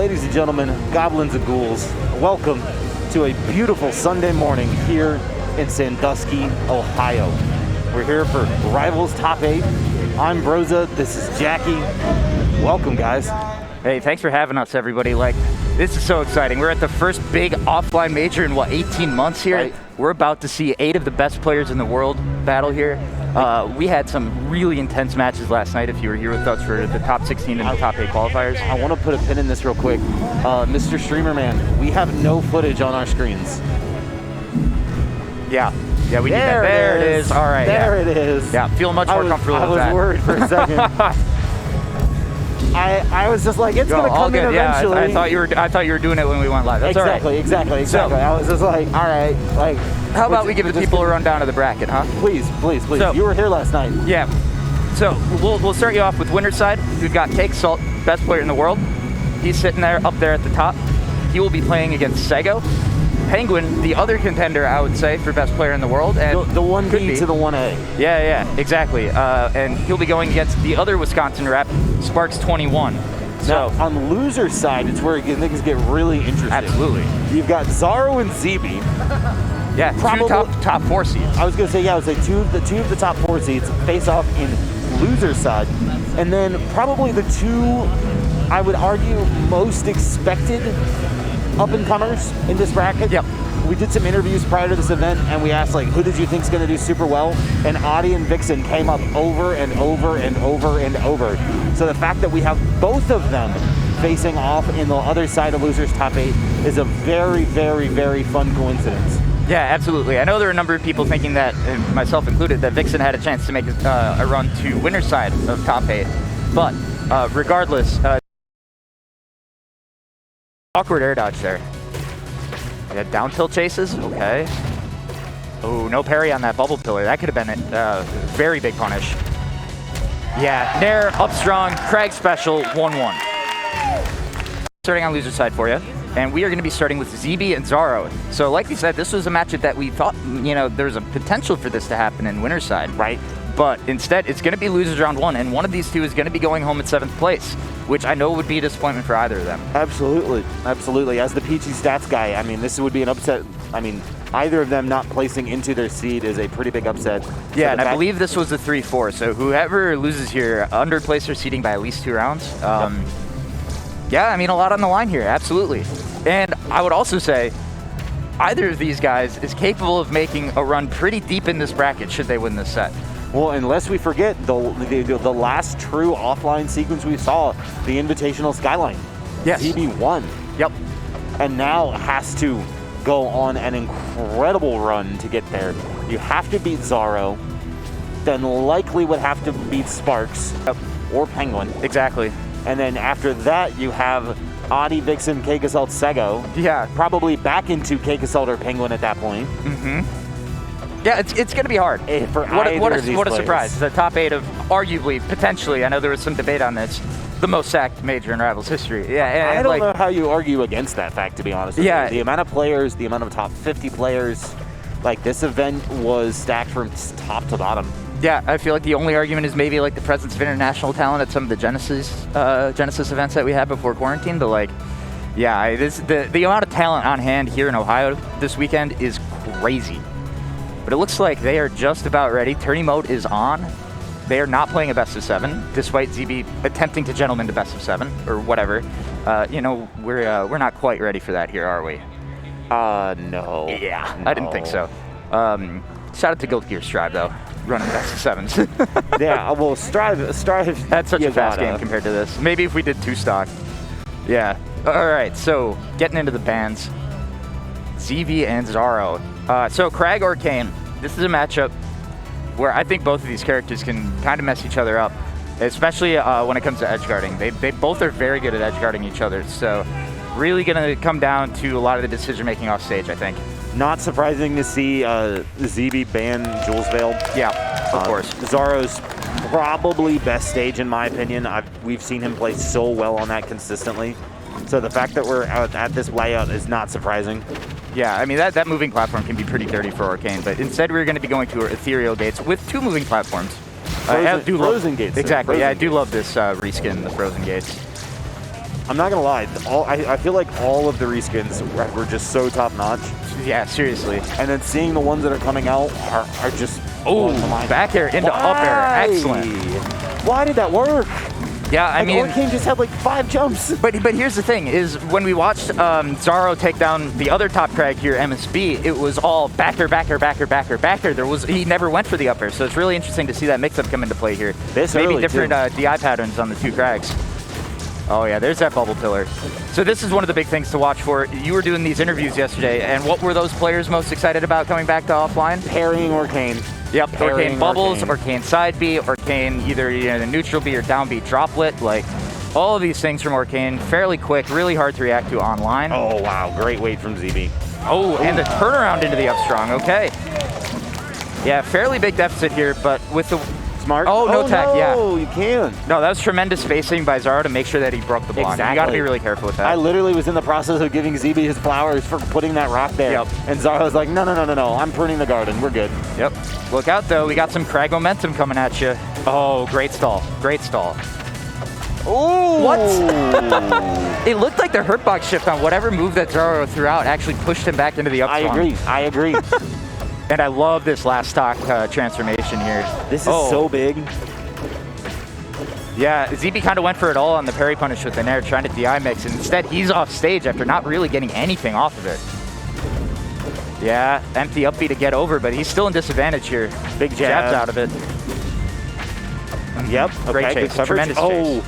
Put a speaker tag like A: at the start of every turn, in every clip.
A: Ladies and gentlemen, goblins and ghouls, welcome to a beautiful Sunday morning here in Sandusky, Ohio. We're here for Rivals Top 8. I'm Broza, this is Jackie. Welcome, guys.
B: Hey, thanks for having us, everybody. Like, this is so exciting. We're at the first big offline major in, what, 18 months here?
A: Right.
B: We're about to see 8 of the best players in the world battle here. We had some really intense matches last night if you were here with us for the top 16 and the top 8 qualifiers.
A: I want to put a pin in this real quick. Mr. Streamer Man, we have no footage on our screens.
B: Yeah, we need that. There it is. All right.
A: There it is.
B: Yeah, feel much more comfortable with that.
A: I was worried for a second. I was just like, it's going to come in eventually.
B: I thought you were doing it when we went live. That's
A: exactly.
B: So,
A: I was just like, all right, like.
B: How about we give the people a rundown of the bracket, huh?
A: Please. So, you were here last night.
B: Yeah. So we'll start you off with winner's side. We've got Cake Salt, best player in the world. He's sitting there up there at the top. He will be playing against Sego. Penguin, the other contender, I would say, for best player in the world. And
A: the 1B to the 1A.
B: Yeah, exactly. And he'll be going against the other Wisconsin rep, Sparks 21.
A: So now, on the loser side, it's where things get really interesting.
B: Absolutely.
A: You've got Zaro and Zibi.
B: Yeah, probably top 4 seeds.
A: I was going to say, yeah, I would say two of the top 4 seeds face off in loser side. And then probably the 2, I would argue, most expected up-and-comers in this bracket.
B: Yep.
A: We did some interviews prior to this event, and we asked, like, who did you think's going to do super well? And Audie and Vixen came up over and over and over and over. So the fact that we have both of them facing off in the other side of losers top 8 is a very, very, very fun coincidence.
B: Yeah, absolutely. I know there are a number of people thinking that, and myself included, that Vixen had a chance to make a run to winner's side of top 8. But regardless, awkward air dodge there. Yeah, down tilt chases, okay. Oh, no parry on that bubble pillar. That could have been a very big punish. Yeah, Nair, up strong, Craig special, 1-1. Starting on loser side for you. And we are going to be starting with Zibi and Zaro. So like we said, this was a matchup that we thought, there's a potential for this to happen in winner's side.
A: Right.
B: But instead, it's going to be losers round 1, and one of these two is going to be going home at 7th place, which I know would be a disappointment for either of them.
A: Absolutely. As the PG stats guy, I mean, this would be an upset. I mean, either of them not placing into their seed is a pretty big upset.
B: Yeah, and I believe this was a 3-4, so whoever loses here underplays their seeding by at least 2 rounds. Yeah, I mean, a lot on the line here, absolutely. And I would also say, either of these guys is capable of making a run pretty deep in this bracket should they win this set.
A: Well, unless we forget the last true offline sequence we saw, the Invitational Skyline.
B: Yes.
A: ZB won.
B: Yep.
A: And now has to go on an incredible run to get there. You have to beat Zaro, then likely would have to beat Sparks or Penguin.
B: Exactly.
A: And then after that, you have Audie, Vixen, Cake Assault, Sego.
B: Yeah.
A: Probably back into Cake Assault or Penguin at that point.
B: Yeah, it's going to be hard. What a surprise. The top 8 of arguably, potentially, I know there was some debate on this, the most sacked major in Rivals history. Yeah,
A: I don't know how you argue against that fact, to be honest with you. The amount of players, the amount of top 50 players, like this event was stacked from top to bottom.
B: Yeah, I feel like the only argument is maybe like the presence of international talent at some of the Genesis events that we had before quarantine. But like, yeah, the amount of talent on hand here in Ohio this weekend is crazy. But it looks like they are just about ready. Tourney mode is on. They are not playing a best of 7, despite ZB attempting to gentleman to best of 7 or whatever. We're not quite ready for that here, are we?
A: No.
B: Yeah, no. I didn't think so. Shout out to Guild Gear Strive though, running best of 7s.
A: Yeah, well, Strive.
B: That's such a fast game compared to this. Maybe if we did 2 stock. Yeah. All right. So getting into the bands, Zibi and Zaro. So Crag or Kane, this is a matchup where I think both of these characters can kind of mess each other up, especially when it comes to edge guarding. They both are very good at edge guarding each other, so really going to come down to a lot of the decision making off stage, I think.
A: Not surprising to see Zibi ban Jules Veil.
B: Yeah, of course.
A: Zaro's probably best stage in my opinion. We've seen him play so well on that consistently. So the fact that we're at this layout is not surprising.
B: Yeah, I mean, that moving platform can be pretty dirty for Arcane, but instead we're going to be going to ethereal gates with 2 moving platforms.
A: Frozen gates.
B: Exactly,
A: Frozen
B: I do love this reskin, the frozen gates.
A: I'm not gonna lie. I feel like all of the reskins were just so top notch.
B: Yeah, seriously.
A: And then seeing the ones that are coming out are just blowing my mind.
B: Back air into up air. Excellent.
A: Why did that work?
B: Yeah, I mean,
A: Orcane just had like 5 jumps.
B: But here's the thing: is when we watched Zaro take down the other top crag here, MSB, it was all backer. He never went for the upper, so it's really interesting to see that mix-up come into play here. Maybe different DI patterns on the 2 crags. Oh yeah, there's that bubble pillar. So this is one of the big things to watch for. You were doing these interviews yesterday, and what were those players most excited about coming back to offline?
A: Parrying Orcane.
B: Yep, Orcane bubbles, Orcane side B, Orcane either the neutral B or down B droplet, like all of these things from Orcane, fairly quick, really hard to react to online.
A: Oh wow, great weight from Zibi.
B: Oh, and the turnaround into the up strong, okay. Yeah, fairly big deficit here, but with the...
A: Smart.
B: Oh, no tech, yeah.
A: Oh, you can.
B: No, that was tremendous spacing by Zaro to make sure that he broke the block.
A: Exactly.
B: You got to be really careful with that.
A: I literally was in the process of giving Zibi his flowers for putting that rock there.
B: Yep.
A: And Zaro was like, no, I'm pruning the garden. We're good.
B: Yep. Look out, though. We got some crag momentum coming at you. Oh, great stall. Great stall.
A: Oh!
B: What? It looked like the hurtbox shift on whatever move that Zaro threw out actually pushed him back into the up strong.
A: I agree.
B: And I love this last stock transformation here.
A: This is so big.
B: Yeah, Zibi kind of went for it all on the parry punish with the Nair, trying to DI mix, and instead he's off stage after not really getting anything off of it. Yeah, empty up B to get over, but he's still in disadvantage here.
A: Big jab.
B: Jabs out of it.
A: Yep.
B: Great
A: okay,
B: chase. Tremendous chase.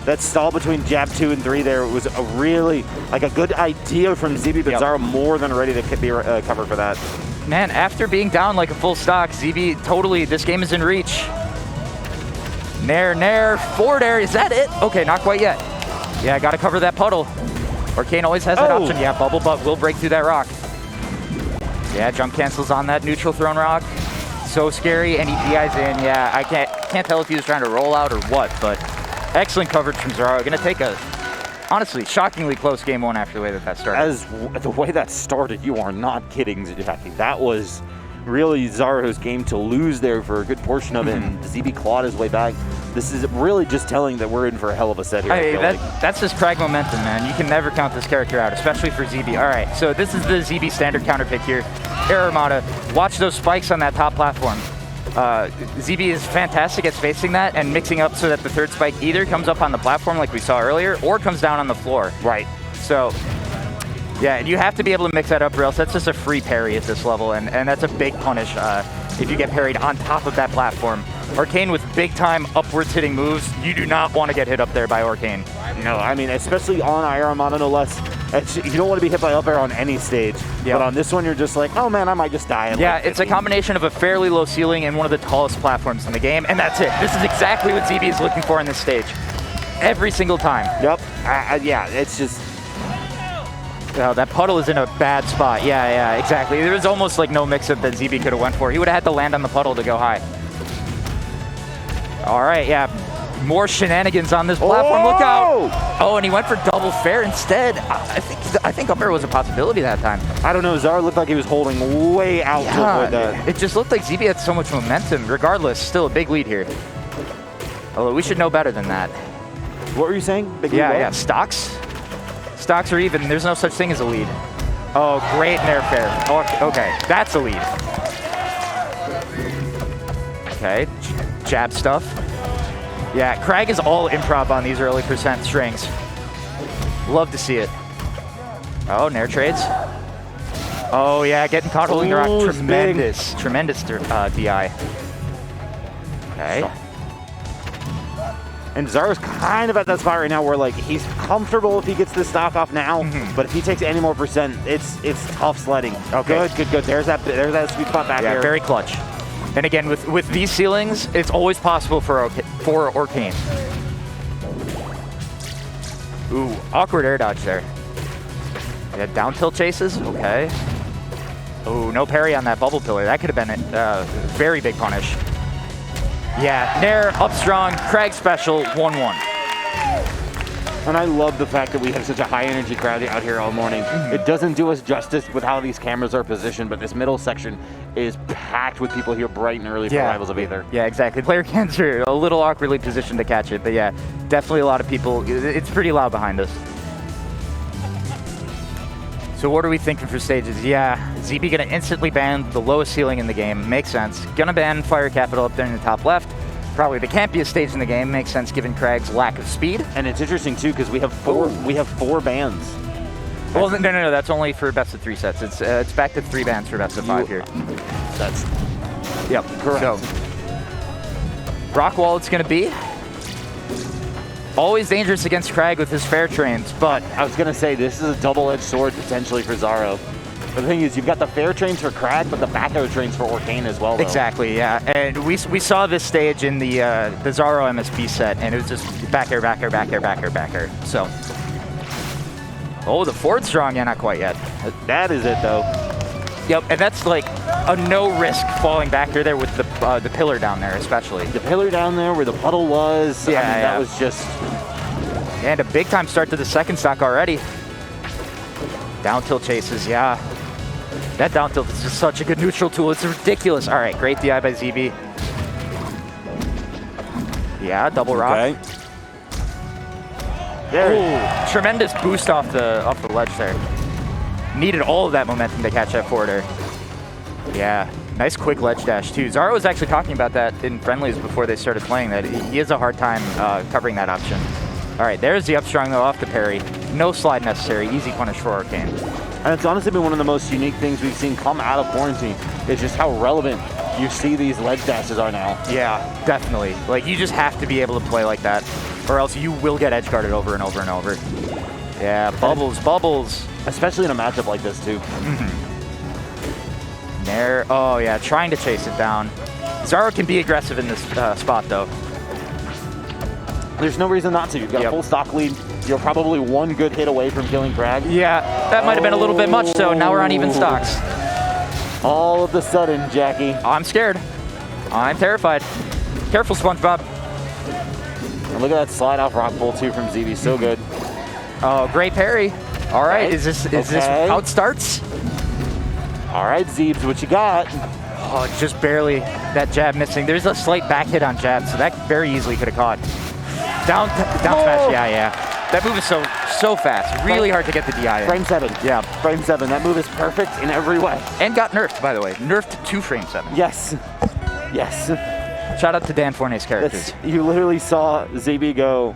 A: That stall between jab 2 and 3 there was a really, like a good idea from Zibi, but Zaro more than ready to be cover for that.
B: Man, after being down like a full stock, Zibi totally, this game is in reach. Nair, forward air, is that it? Okay, not quite yet. Yeah, gotta cover that puddle. Orcane always has that option. Yeah, bubble butt will break through that rock. Yeah, jump cancels on that neutral thrown rock. So scary, and he DIs in. Yeah, I can't tell if he was trying to roll out or what, but excellent coverage from Zaro. Gonna take a, honestly, shockingly close game 1 after the way that started.
A: As the way that started, you are not kidding, Jackie. That was really Zaro's game to lose there for a good portion of it, and Zibi clawed his way back. This is really just telling that we're in for a hell of a set here.
B: Hey, that's just crag momentum, man. You can never count this character out, especially for Zibi. All right, so this is the Zibi standard counter pick here. Air Armada, watch those spikes on that top platform. Zibi is fantastic at spacing that and mixing up so that the third spike either comes up on the platform like we saw earlier or comes down on the floor.
A: Right.
B: So, yeah, and you have to be able to mix that up or else that's just a free parry at this level, and that's a big punish if you get parried on top of that platform. Orcane with big time upwards hitting moves, you do not want to get hit up there by Orcane.
A: No, I mean, especially on Air Armada, no less. You don't want to be hit by up air on any stage. Yep. But on this one, you're just like, oh man, I might just die.
B: Yeah, it's a combination of a fairly low ceiling and one of the tallest platforms in the game, and that's it. This is exactly what Zibi is looking for in this stage. Every single time.
A: Yep. Yeah, it's just...
B: Oh, that puddle is in a bad spot. Yeah, exactly. There was almost like no mix-up that Zibi could have went for. He would have had to land on the puddle to go high. All right, yeah. More shenanigans on this platform. Look out! Oh, and he went for double fair instead. I think up air was a possibility that time.
A: I don't know. Zaro looked like he was holding way out to avoid that.
B: It just looked like Zibi had so much momentum. Regardless, still a big lead here. Although we should know better than that.
A: What were you saying? Big lead?
B: Yeah. Stocks? Stocks are even. There's no such thing as a lead. Oh, great Nair fair. Okay, that's a lead. Okay, jab stuff. Yeah, Crag is all improv on these early percent strings. Love to see it. Oh, Nair trades. Oh yeah, getting caught holding the rock. Tremendous DI. Okay.
A: And Zaro's kind of at that spot right now where like he's comfortable if he gets this stock off now, but if he takes any more percent, it's tough sledding. Okay. Good. There's that sweet spot back there.
B: Yeah, very clutch. And again, with these ceilings, it's always possible for Orcane. Ooh, awkward air dodge there. Yeah, down tilt chases, okay. Ooh, no parry on that bubble pillar. That could have been a very big punish. Yeah, Nair, up strong, Crag special, 1-1.
A: And I love the fact that we have such a high energy crowd out here all morning. It doesn't do us justice with how these cameras are positioned, but this middle section is packed with people here bright and early for Rivals of Aether.
B: Yeah, exactly. Player cans are a little awkwardly positioned to catch it, but yeah, definitely a lot of people. It's pretty loud behind us. So what are we thinking for stages? Yeah, Zibi gonna instantly ban the lowest ceiling in the game. Makes sense. Gonna ban Fire Capital up there in the top left. Probably the campiest stage in the game. Makes sense given Crag's lack of speed.
A: And it's interesting too because we have four bans.
B: Well, no. That's only for best of 3 sets. It's back to 3 bans for best of 5 here.
A: That's
B: correct. So, rock wall it's gonna be. Always dangerous against Crag with his fair trains, but
A: I was gonna say this is a double-edged sword potentially for Zaro. But the thing is, you've got the fair trains for Crag, but the back air trains for Orcane as well, though.
B: Exactly, yeah. And we saw this stage in the Zaro MSP set, and it was just back air, back air, back air, back air, back air. So, oh, the forward strong, yeah, not quite yet.
A: That is it, though.
B: Yep, and that's like a no-risk falling back there with the pillar down there, especially.
A: The pillar down there where the puddle was,
B: yeah,
A: I mean, that was just...
B: And a big-time start to the second stock already. Down tilt chases, yeah. That down tilt is just such a good neutral tool. It's ridiculous. All right, great DI by Zibi. Yeah, double rock.
A: Okay. There.
B: Ooh, tremendous boost off the ledge there. Needed all of that momentum to catch that forwarder. Yeah, nice quick ledge dash too. Zaro was actually talking about that in friendlies before they started playing, that he has a hard time covering that option. All right, there's the up strong though off the parry. No slide necessary, easy punish for Arcane.
A: And it's honestly been one of the most unique things we've seen come out of quarantine. It's just how relevant you see these ledge dashes are now.
B: Yeah, definitely. Like, you just have to be able to play like that, or else you will get edge guarded over and over and over. Yeah, bubbles, bubbles.
A: Especially in a matchup like this, too.
B: There, oh yeah, trying to chase it down. Zaro can be aggressive in this spot, though.
A: There's no reason not to. You've got a full stock lead. You're probably one good hit away from killing Crag.
B: Yeah, that might have been a little bit much, so now we're on even stocks.
A: All of a sudden, Jackie.
B: I'm scared. I'm terrified. Careful, SpongeBob.
A: And look at that slide off rock pull, too, from Zibi. So good.
B: Oh, great parry. All right, is this how it starts?
A: All right, Zeebs, what you got?
B: Oh, just barely. That jab missing. There's a slight back hit on jab, so that very easily could have caught. Down smash, yeah. That move is so fast. Really hard to get the DI in.
A: Frame 7.
B: Yeah.
A: Frame 7. That move is perfect in every way.
B: And got nerfed, by the way. Nerfed to frame 7.
A: Yes. Yes.
B: Shout out to Dan Fournier's characters.
A: You literally saw Zibi go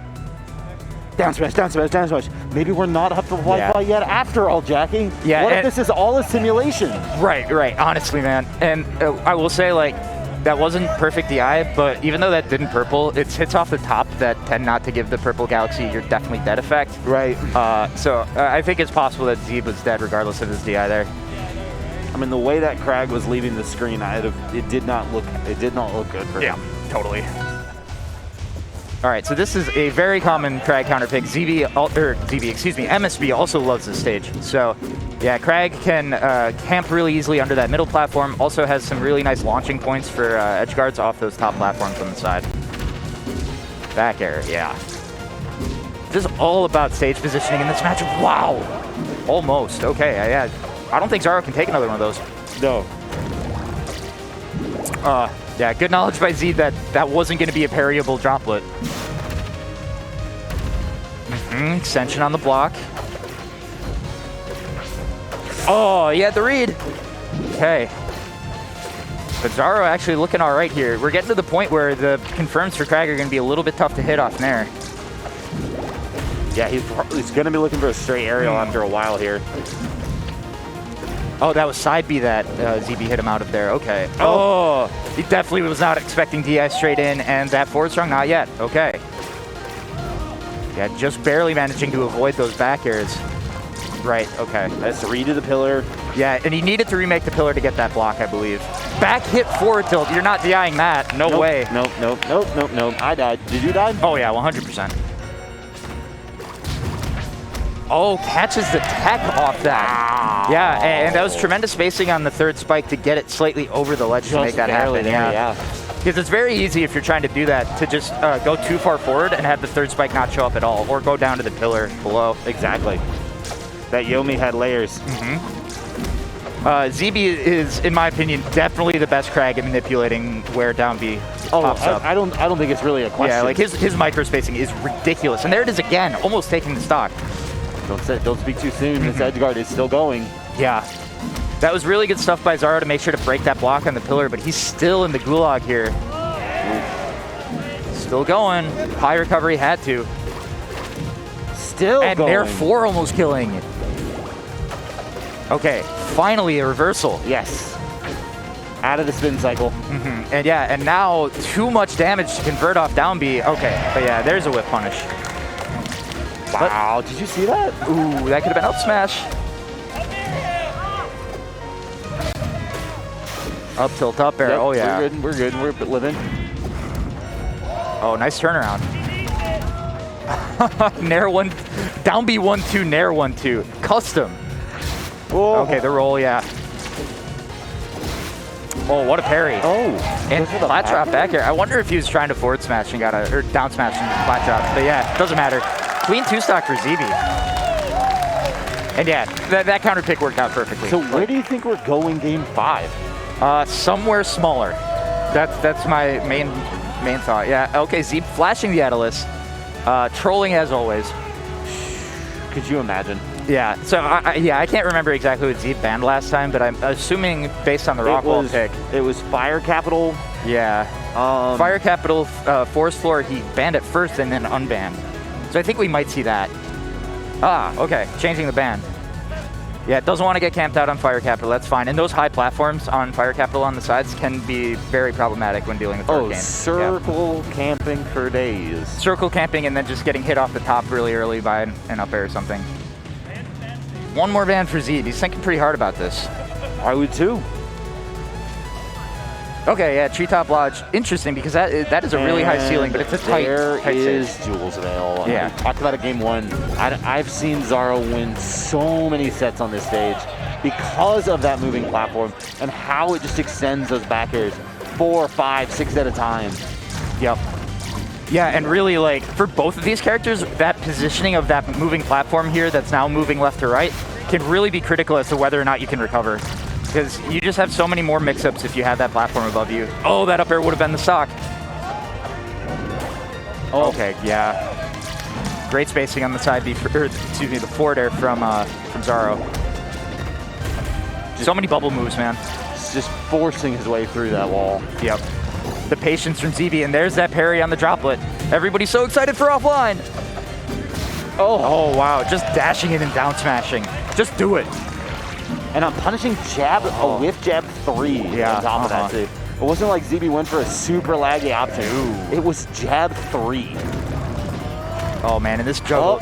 A: down smash, down smash, down smash. Maybe we're not up to Wi-Fi yet after all, Jackie.
B: Yeah.
A: What if this is all a simulation?
B: Right. Honestly, man. And I will say, like, that wasn't perfect DI, but even though that didn't purple, it's hits off the top that tend not to give the purple Galaxy you're definitely dead effect.
A: Right.
B: So I think it's possible that Zeeb was dead regardless of his DI there.
A: I mean, the way that Crag was leaving the screen, it did not look good for him.
B: Yeah, totally. All right, so this is a very common Crag counterpick. MSB also loves this stage. So, yeah, Crag can camp really easily under that middle platform. Also has some really nice launching points for edge guards off those top platforms on the side. Back air, yeah. This is all about stage positioning in this match. Wow, almost. Okay, yeah. I don't think Zaro can take another one of those.
A: No.
B: Yeah, good knowledge by Z that wasn't going to be a parryable droplet. Extension on the block. Oh, he had the read. Okay. But Zaro actually looking all right here. We're getting to the point where the confirms for Crag are going to be a little bit tough to hit off Nair.
A: Yeah, he's going to be looking for a straight aerial after a while here.
B: Oh, that was side B that ZB hit him out of there. Okay. Oh, he definitely was not expecting DI straight in, and that forward strong, not yet. Okay. Yeah, just barely managing to avoid those back airs. Right, okay.
A: That's the read to the pillar.
B: Yeah, and he needed to remake the pillar to get that block, I believe. Back hit forward tilt. You're not DIing that. No way.
A: Nope. I died. Did you die?
B: Oh, yeah, 100%. Oh, catches the tech off that. Yeah, and that was tremendous spacing on the third spike to get it slightly over the ledge to make that happen.
A: Yeah.
B: Because it's very easy if you're trying to do that to just go too far forward and have the third spike not show up at all, or go down to the pillar below.
A: Exactly. That Yomi had layers.
B: Zibi is, in my opinion, definitely the best Krag at manipulating where down B pops up.
A: I don't think it's really a question.
B: Yeah, like his micro spacing is ridiculous, and there it is again, almost taking the stock.
A: Don't speak too soon. This edge guard is still going.
B: Yeah. That was really good stuff by Zaro to make sure to break that block on the pillar, but he's still in the gulag here. Still going. High recovery had to.
A: Still
B: and
A: going.
B: Nair 4 almost killing. Okay, finally a reversal.
A: Yes. Out of the spin cycle.
B: And yeah, and now too much damage to convert off down B. Okay, but yeah, there's a whip punish.
A: Wow, did you see that?
B: Ooh, that could have been up smash. Up tilt, up air.
A: Yep,
B: Oh yeah.
A: We're good. We're living.
B: Oh, nice turnaround. Nair 1, down B 1-2, Nair 1-2. Custom.
A: Whoa.
B: Okay, the roll, yeah. Oh, what a parry.
A: Oh.
B: And flat drop back air. I wonder if he was trying to forward smash and got a, or down smash and flat drop. But yeah, doesn't matter. Clean 2-stock for Zibi. And yeah, that counter pick worked out perfectly.
A: So where do you think we're going game 5?
B: Somewhere smaller. That's my main thought. Yeah. Okay. Zeeb flashing the Atlas, trolling as always.
A: Could you imagine?
B: Yeah. So I can't remember exactly what Zeeb banned last time, but I'm assuming based on the Rockwall pick,
A: it was Fire Capital.
B: Yeah. Fire Capital Forest Floor. He banned it first and then unbanned. So I think we might see that. Ah. Okay. Changing the ban. Yeah, it doesn't want to get camped out on Fire Capital, that's fine. And those high platforms on Fire Capital on the sides can be very problematic when dealing with hurricane.
A: Circle camping for days.
B: Circle camping and then just getting hit off the top really early by an up air or something. One more ban for Zeeb. He's thinking pretty hard about this.
A: I would too.
B: Okay, yeah, Treetop Lodge. Interesting because that is a really high ceiling, but it's a tight
A: There is
B: save.
A: Jules Veil.
B: Yeah.
A: We talked about it game 1. I've seen Zaro win so many sets on this stage because of that moving platform and how it just extends those back airs 4, 5, 6 at a time.
B: Yep. Yeah, and really, like, for both of these characters, that positioning of that moving platform here that's now moving left to right can really be critical as to whether or not you can recover. Because you just have so many more mix-ups if you have that platform above you. Oh, that up air would have been the stock. Oh. Okay, yeah. Great spacing on the side B, excuse me, the forward air from Zaro. So many bubble moves, man.
A: Just forcing his way through that wall.
B: Yep. The patience from Zibi, and there's that parry on the droplet. Everybody's so excited for offline. Oh, wow, just dashing it and down smashing. Just do it.
A: And I'm punishing jab, a whiff jab 3 on top of that too. It wasn't like Zibi went for a super laggy option. It was jab 3.
B: Oh man, and this juggle.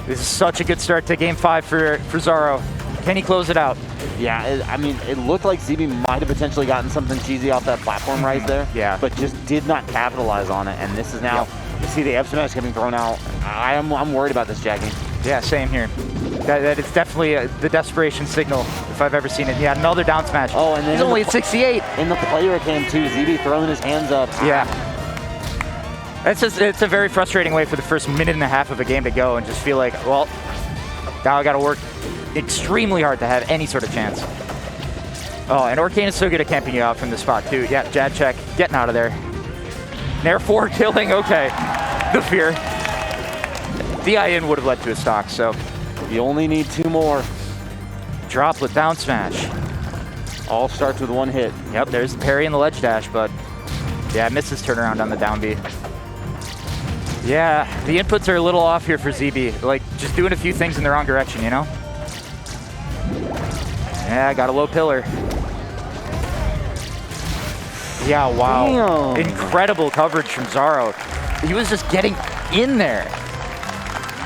B: This is such a good start to game 5 for Zaro. Can he close it out?
A: Yeah, I mean, it looked like Zibi might have potentially gotten something cheesy off that platform right there.
B: Yeah.
A: But just did not capitalize on it. And this is now, you see the F smash getting thrown out. I'm worried about this jacking.
B: Yeah, same here. That is definitely the desperation signal if I've ever seen it. Yeah, another down smash.
A: Oh, and then
B: he's only at 68.
A: In the player cam too, Zibi throwing his hands up.
B: Yeah. It's a very frustrating way for the first minute and a half of a game to go and just feel like, well, now I got to work extremely hard to have any sort of chance. Oh, and Orcane is so good at camping you out from the spot too. Yeah, jab check, getting out of there. Nair 4 killing, okay. The fear. DI-in would have led to a stock, so.
A: You only need 2 more.
B: Droplet down smash.
A: All starts with 1 hit.
B: Yep, there's the parry and the ledge dash, but yeah, misses turnaround on the down B. Yeah, the inputs are a little off here for Zibi. Like, just doing a few things in the wrong direction, you know? Yeah, got a low pillar. Yeah, wow.
A: Damn.
B: Incredible coverage from Zaro. He was just getting in there.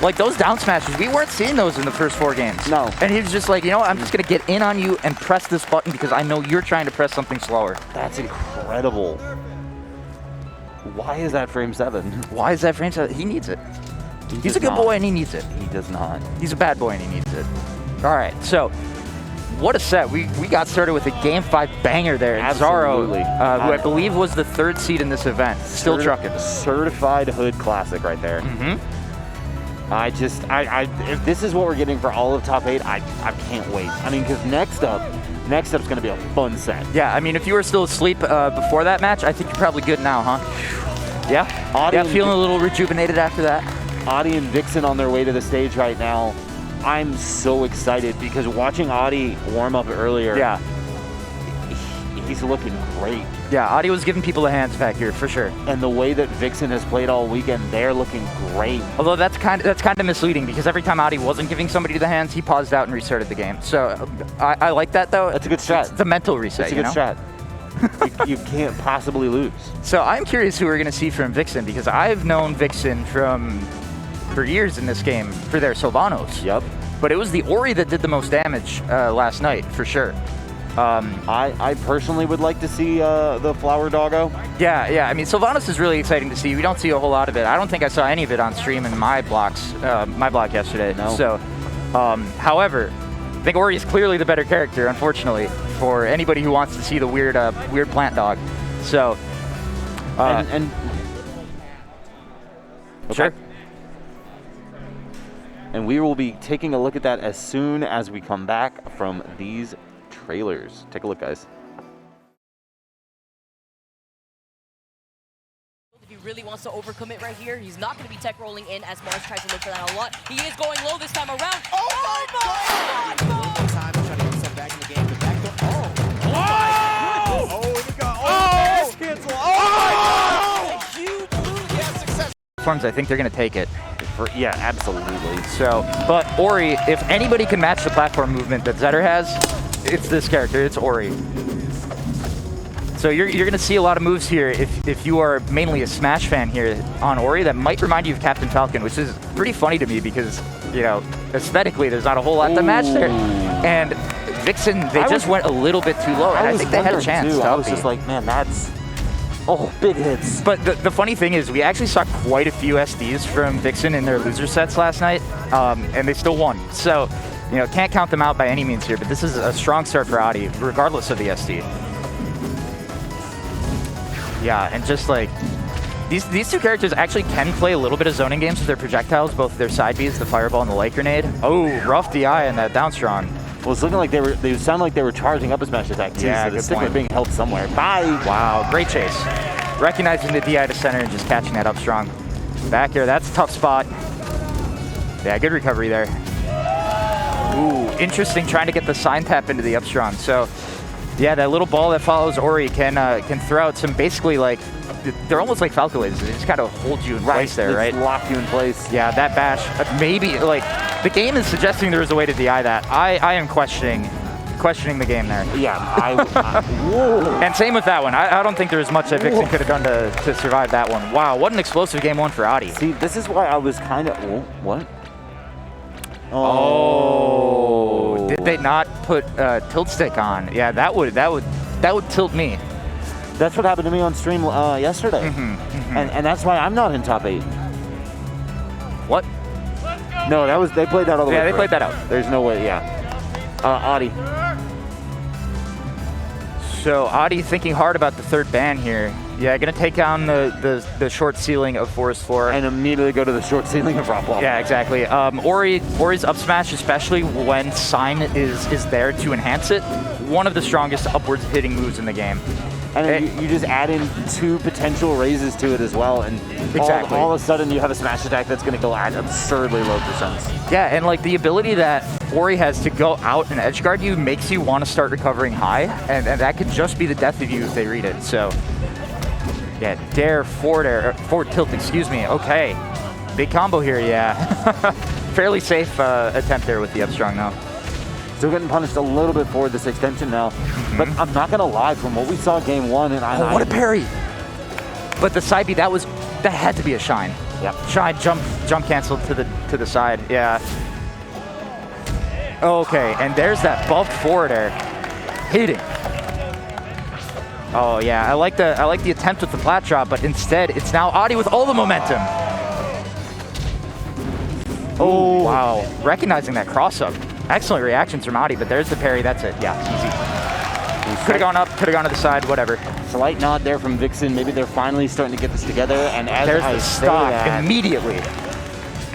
B: Like, those down smashes, we weren't seeing those in the first 4 games.
A: No.
B: And he was just like, you know what, I'm just going to get in on you and press this button because I know you're trying to press something slower.
A: That's incredible. Why is that frame 7?
B: Why is that frame 7? He needs it. He's a good boy and he needs it.
A: He does not.
B: He's a bad boy and he needs it. All right, so what a set. We got started with a Game 5 banger there.
A: Absolutely.
B: Zaro, who I believe was the 3rd seed in this event, still trucking.
A: Certified Hood Classic right there. If this is what we're getting for all of top 8, I can't wait. I mean, because next up's going to be a fun set.
B: Yeah, I mean, if you were still asleep before that match, I think you're probably good now, huh? Yeah?
A: Audie,
B: yeah, feeling a little rejuvenated after that.
A: Audie and Vixen on their way to the stage right now. I'm so excited because watching Audie warm up earlier,
B: yeah,
A: he's looking great.
B: Yeah, Audie was giving people a hands back here for sure.
A: And the way that Vixen has played all weekend, they're looking great.
B: Although that's kind of misleading because every time Audie wasn't giving somebody the hands, he paused out and restarted the game. So I like that though.
A: That's a good strat.
B: It's a mental reset.
A: That's a good strat. you can't possibly lose.
B: So I'm curious who we're going to see from Vixen because I've known Vixen for years in this game for their Sylvanos.
A: Yep.
B: But it was the Ori that did the most damage last night, for sure.
A: I personally would like to see the Flower Doggo.
B: Yeah. I mean, Sylvanos is really exciting to see. We don't see a whole lot of it. I don't think I saw any of it on stream in my block yesterday.
A: No.
B: So, however, I think Ori is clearly the better character, unfortunately, for anybody who wants to see the weird plant dog. So,
A: and okay.
B: Sure.
A: And we will be taking a look at that as soon as we come back from these trailers. Take a look, guys.
C: If he really wants to overcommit right here, he's not going to be tech rolling in as Mars tries to look for that a lot. He is going low this time around.
D: Oh my God! Time trying to get himself back in the game. The back door. Oh! Oh! Oh! He got. Oh! Cancel. Oh! My God! You blew. Yeah, success.
B: Forms, I think they're going to take it.
A: Yeah, absolutely.
B: So, but Ori, if anybody can match the platform movement that Zetter has, it's this character. It's Ori. So you're going to see a lot of moves here if you are mainly a Smash fan here on Ori that might remind you of Captain Falcon, which is pretty funny to me because, you know, aesthetically there's not a whole lot to match there. And Vixen, they just went a little bit too low, and I think they had a chance.
A: I was just like, man, that's... Oh, big hits.
B: But the funny thing is, we actually saw quite a few SDs from Vixen in their loser sets last night, and they still won. So, you know, can't count them out by any means here, but this is a strong start for Audie, regardless of the SD. Yeah, and just like, these two characters actually can play a little bit of zoning games with their projectiles, both their side Bs, the fireball and the light grenade. Oh, rough DI in that down strong.
A: Well, it's looking like they sound like they were charging up a smash attack too,
B: yeah,
A: so the stick was being held somewhere. Bye!
B: Wow, great chase. Recognizing the DI to center and just catching that up strong. Back here, that's a tough spot. Yeah, good recovery there. Ooh, interesting trying to get the sign tap into the up strong. So, yeah, that little ball that follows Ori can throw out some basically like, they're almost like Falco lasers. They just kind of hold you in place there, right?
A: Lock you in place.
B: Yeah, that bash, maybe, like, the game is suggesting there was a way to DI that. I am questioning the game there.
A: Yeah, whoa.
B: And same with that one. I don't think there was much that Vixen could have done to survive that one. Wow, what an explosive game one for Audie.
A: See, this is why I was kind of, what?
B: Oh, did they not put tilt stick on? Yeah, that would tilt me.
A: That's what happened to me on stream yesterday. And that's why I'm not in top 8.
B: What?
A: No, they played that all the way.
B: Yeah, they played that out.
A: There's no way, yeah. Audie.
B: So Audie thinking hard about the third ban here. Yeah, gonna take down the short ceiling of Forest Floor.
A: And immediately go to the short ceiling of Rock Wall.
B: Yeah, exactly. Ori's up smash, especially when Sign is there to enhance it, one of the strongest upwards hitting moves in the game.
A: And you just add in 2 potential raises to it as well, and
B: exactly.
A: all of a sudden you have a smash attack that's going to go at absurdly low percents.
B: Yeah, and like the ability that Ori has to go out and edge guard you makes you want to start recovering high, and that could just be the death of you if they read it. So, yeah, forward tilt, excuse me. Okay, big combo here, yeah. Fairly safe attempt there with the up strong though.
A: Still getting punished a little bit for this extension now. But I'm not going to lie, from what we saw game 1, and
B: what a parry! But the side B, that had to be a shine.
A: Yep.
B: Shine, jump canceled to the side, yeah. Okay, and there's that buffed forward air. Hitting. Oh yeah, I like the attempt with the flat drop, but instead it's now Audie with all the momentum. Oh wow, recognizing that cross up. Excellent reactions from Adi, but there's the parry. That's it. Yeah, easy. Could have gone up, could have gone to the side, whatever.
A: Slight nod there from Vixen. Maybe they're finally starting to get this together. And as
B: There's
A: I
B: the
A: say
B: stock
A: that,
B: immediately.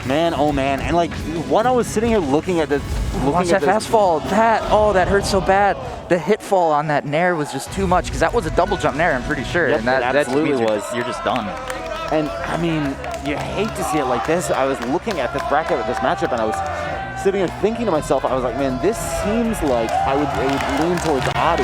A: man, oh man. And like, when I was sitting here looking at this,
B: Watch that fast fall. That hurt so bad. The hit fall on that nair was just too much, because that was a double jump nair, I'm pretty sure.
A: Yep,
B: and that
A: absolutely
B: means
A: was.
B: You're just done.
A: And I mean, you hate to see it like this. I was looking at this bracket with this matchup, and I was sitting here thinking to myself, I was like, man, this seems like it would lean towards Adi.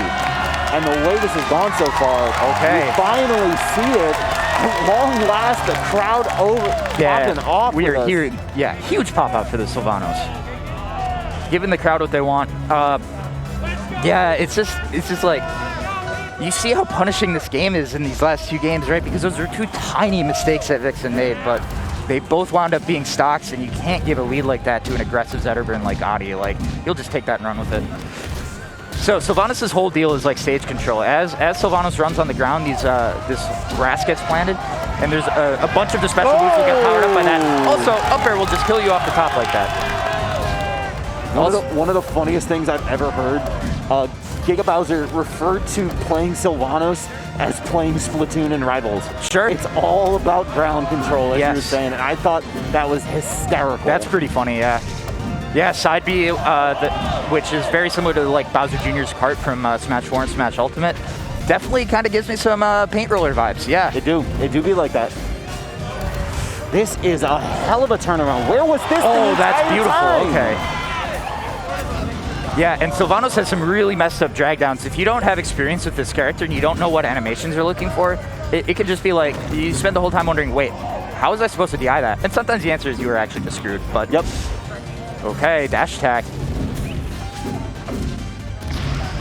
A: And the way this has gone so far,
B: Okay.
A: you finally see it. At long last, the crowd popping off.
B: We
A: with
B: are
A: us.
B: here. Yeah, huge pop out for the Sylvanos. Giving the crowd what they want. Yeah, it's just like, you see how punishing this game is in these last 2 games, right? Because those are 2 tiny mistakes that Vixen made, but they both wound up being stocks, and you can't give a lead like that to an aggressive Zetterburn like Adi. Like, he'll just take that and run with it. So Sylvanas' whole deal is like stage control. As Sylvanas runs on the ground, this grass gets planted, and there's a bunch of the special moves will get powered up by that. Also, up air will just kill you off the top like that.
A: One of the funniest things I've ever heard, Giga Bowser referred to playing Sylvanos as playing Splatoon and Rivals.
B: Sure.
A: It's all about ground control, as you were saying, and I thought that was hysterical.
B: That's pretty funny, yeah. Yeah, side B, which is very similar to like Bowser Jr.'s cart from Smash 4 and Smash Ultimate. Definitely kind of gives me some paint roller vibes, yeah.
A: It do be like that. This is a hell of a turnaround. Where was this?
B: Oh, that's beautiful,
A: time?
B: okay. Yeah, and Sylvanos has some really messed up drag downs. If you don't have experience with this character and you don't know what animations you're looking for, it could just be like, you spend the whole time wondering, wait, how was I supposed to DI that? And sometimes the answer is you were actually just screwed, but...
A: Yep.
B: Okay, dash attack.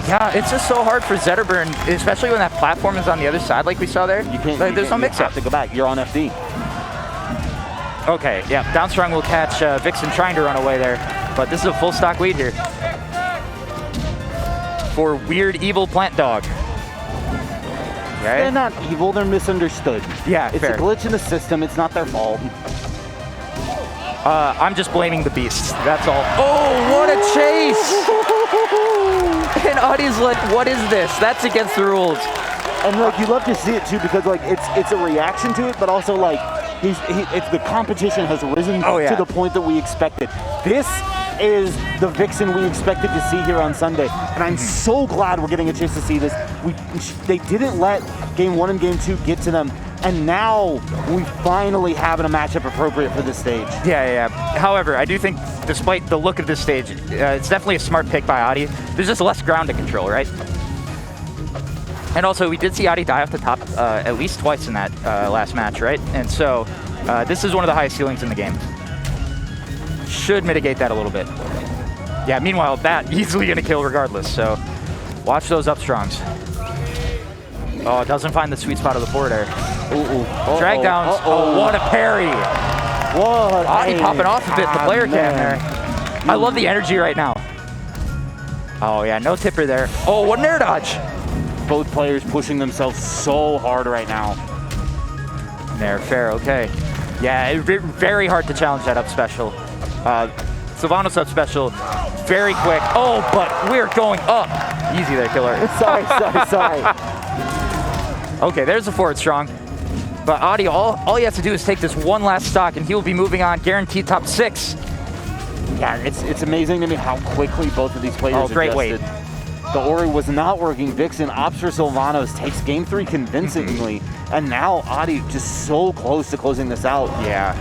B: Yeah, it's just so hard for Zetterburn, especially when that platform is on the other side like we saw there.
A: You can't,
B: there's no mix-up.
A: You have to go back. You're on FD.
B: Okay, yeah, down strong will catch Vixen trying to run away there, but this is a full stock lead here for Weird Evil Plant Dog. Okay.
A: They're not evil, they're misunderstood.
B: Yeah,
A: it's
B: fair.
A: a glitch in the system, it's not their fault.
B: I'm just blaming the beasts, that's all. Oh, what a chase! And Adi's like, what is this? That's against the rules.
A: And like, you love to see it too, because like, it's a reaction to it, but also like, it's the competition has risen to the point that we expected. This is the Vixen we expected to see here on Sunday, and I'm so glad we're getting a chance to see this. They didn't let Game 1 and Game 2 get to them, and now we finally have a matchup appropriate for this stage.
B: Yeah. However, I do think, despite the look of this stage, it's definitely a smart pick by Adi. There's just less ground to control, right? And also, we did see Adi die off the top at least twice in that last match, right? And so, this is one of the highest ceilings in the game. Should mitigate that a little bit. Yeah, meanwhile, that easily gonna kill regardless, so watch those up strongs. Oh, it doesn't find the sweet spot of the forward air. Drag downs. Oh, what a parry.
A: What?
B: Adi popping off a bit, the player cam there. I love the energy right now. Oh yeah, no tipper there. Oh, what an air dodge.
A: Both players pushing themselves so hard right now.
B: There, fair, okay. Yeah, very hard to challenge that up special. Sylvanos up special, very quick. Oh, but we're going up. Easy there, killer.
A: Sorry.
B: Okay, there's the forward strong. But Adi, all he has to do is take this one last stock and he will be moving on, guaranteed top 6.
A: Yeah, it's amazing to me how quickly both of these players adjusted.
B: Great weight.
A: The Ori was not working. Vixen opts for Sylvanos, takes game 3 convincingly, and now Adi just so close to closing this out.
B: Yeah.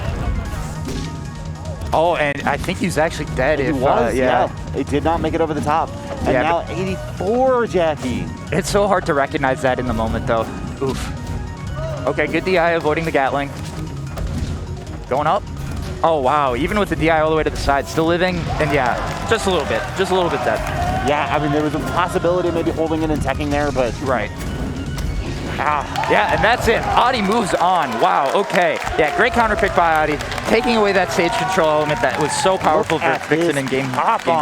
B: Oh, and I think he's actually dead.
A: He was, yeah. It did not make it over the top. And now 84, Jackie.
B: It's so hard to recognize that in the moment, though. Oof. Okay, good DI avoiding the Gatling. Going up. Oh, wow. Even with the DI all the way to the side, still living. And yeah, just a little bit dead.
A: Yeah, I mean, there was a possibility of maybe holding it and teching there, but...
B: Right. Yeah, and that's it. Adi moves on. Wow, okay. Yeah, great counter pick by Adi. Taking away that stage control element that was so powerful for Vixen in game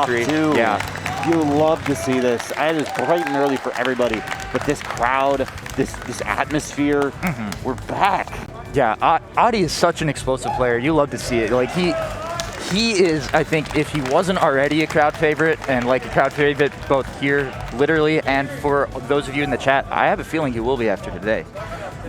B: 3.
A: Too.
B: Yeah.
A: You love to see this. It is bright and early for everybody, but this crowd, this atmosphere, we're back.
B: Yeah, Adi is such an explosive player. You love to see it. Like, he he is, I think, if he wasn't already a crowd favorite, and like a crowd favorite both here, literally, and for those of you in the chat, I have a feeling he will be after today.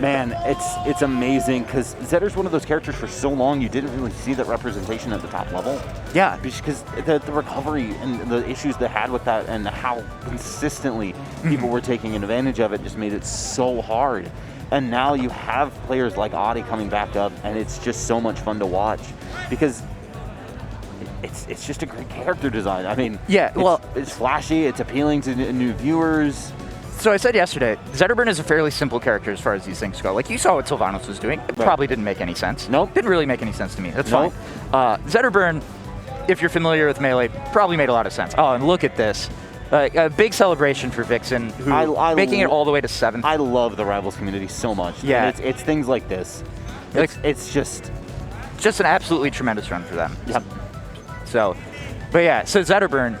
A: Man, it's amazing because Zetter's one of those characters for so long you didn't really see that representation at the top level.
B: Yeah.
A: Because the recovery and the issues they had with that and how consistently people were taking advantage of it just made it so hard. And now you have players like Adi coming back up, and it's just so much fun to watch because it's just a great character design. I mean,
B: yeah,
A: it's flashy, it's appealing to new viewers.
B: So I said yesterday, Zetterburn is a fairly simple character as far as these things go. Like, you saw what Sylvanos was doing. It probably didn't make any sense.
A: Nope.
B: Didn't really make any sense to me. That's fine. Zetterburn, if you're familiar with Melee, probably made a lot of sense. Oh, and look at this. A big celebration for Vixen, who making it all the way to 7th.
A: I love the Rivals community so much.
B: Yeah.
A: And it's things like this. It's just
B: an absolutely tremendous run for them.
A: Yep.
B: So, but yeah, so Zetterburn,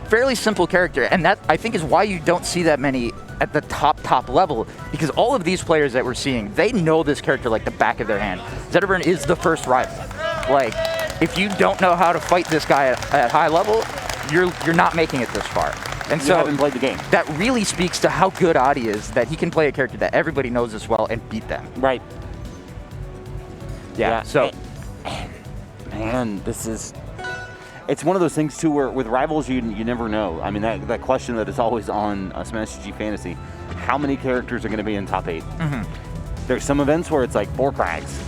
B: fairly simple character, and that I think is why you don't see that many at the top level, because all of these players that we're seeing, they know this character like the back of their hand. Zetterburn is the first rival. Like, if you don't know how to fight this guy at high level, you're not making it this far. And
A: you
B: so
A: haven't played the game.
B: That really speaks to how good Adi is, that he can play a character that everybody knows as well and beat them.
A: Right.
B: Yeah. So,
A: man, it's one of those things too where with Rivals you never know. I mean, that question that is always on Smash GG Fantasy, how many characters are going to be in top 8? There's some events where it's like 4 crags.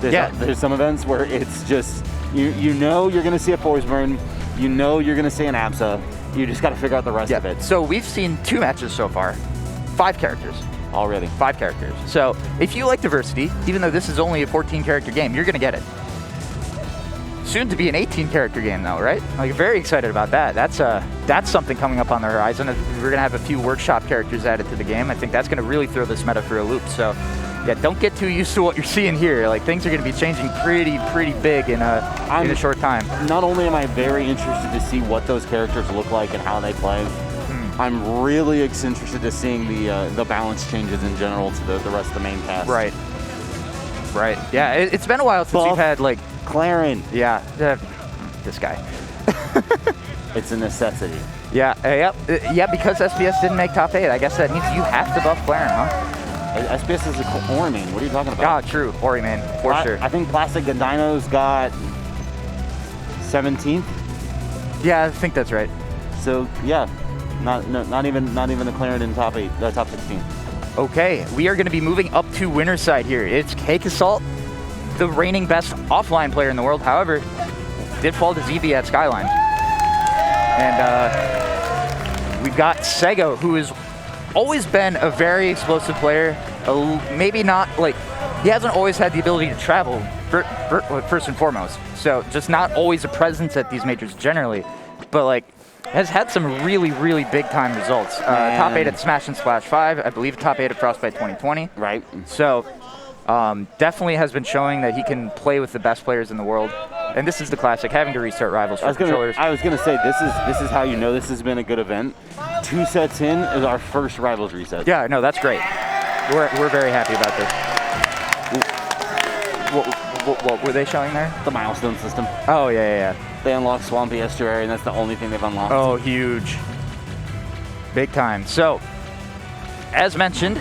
A: There's some events where it's just you know you're going to see a Forsburn, you know you're going to see an Absa. You just got to figure out the rest of it.
B: So we've seen 2 matches so far, 5 characters.
A: Already.
B: 5 characters. So if you like diversity, even though this is only a 14-character game, you're going to get it. Soon to be an 18-character game, though, right? Like, very excited about that. That's something coming up on the horizon. We're gonna have a few workshop characters added to the game. I think that's gonna really throw this meta for a loop. So, yeah, don't get too used to what you're seeing here. Like, things are gonna be changing pretty big in a short time.
A: Not only am I very interested to see what those characters look like and how they play, I'm really interested to seeing the balance changes in general to the rest of the main cast.
B: Right. Yeah, it's been a while since we've had like.
A: Claren.
B: Yeah, this guy.
A: It's a necessity.
B: Yeah, yeah, because SBS didn't make top 8. I guess that means you have to buff Claren, huh?
A: SBS is a Ori main. What are you talking about?
B: Ah, true. Ori main, for sure.
A: I think Plastic Dino's got 17th.
B: Yeah, I think that's right.
A: So yeah, not even a Claren in top 8, top 16.
B: Okay, we are going to be moving up to winner's side here. It's Cake Assault, the reigning best offline player in the world. However, did fall to Zibi at Skyline. And we've got Sego, who has always been a very explosive player. Maybe not, like, he hasn't always had the ability to travel, first and foremost. So just not always a presence at these majors generally. But, like, has had some really big time results. Top 8 at Smash and Splash 5. I believe top 8 at Frostbite 2020.
A: Right.
B: So definitely has been showing that he can play with the best players in the world. And this is the classic, having to restart Rivals for controllers.
A: I was gonna say this is how you know this has been a good event. 2 sets in is our first Rivals reset.
B: Yeah, no, that's great. We're very happy about this. What were they showing there?
A: The milestone system.
B: Oh yeah.
A: They unlocked Swampy Estuary, and that's the only thing they've unlocked.
B: Oh, huge. Big time. So, as mentioned,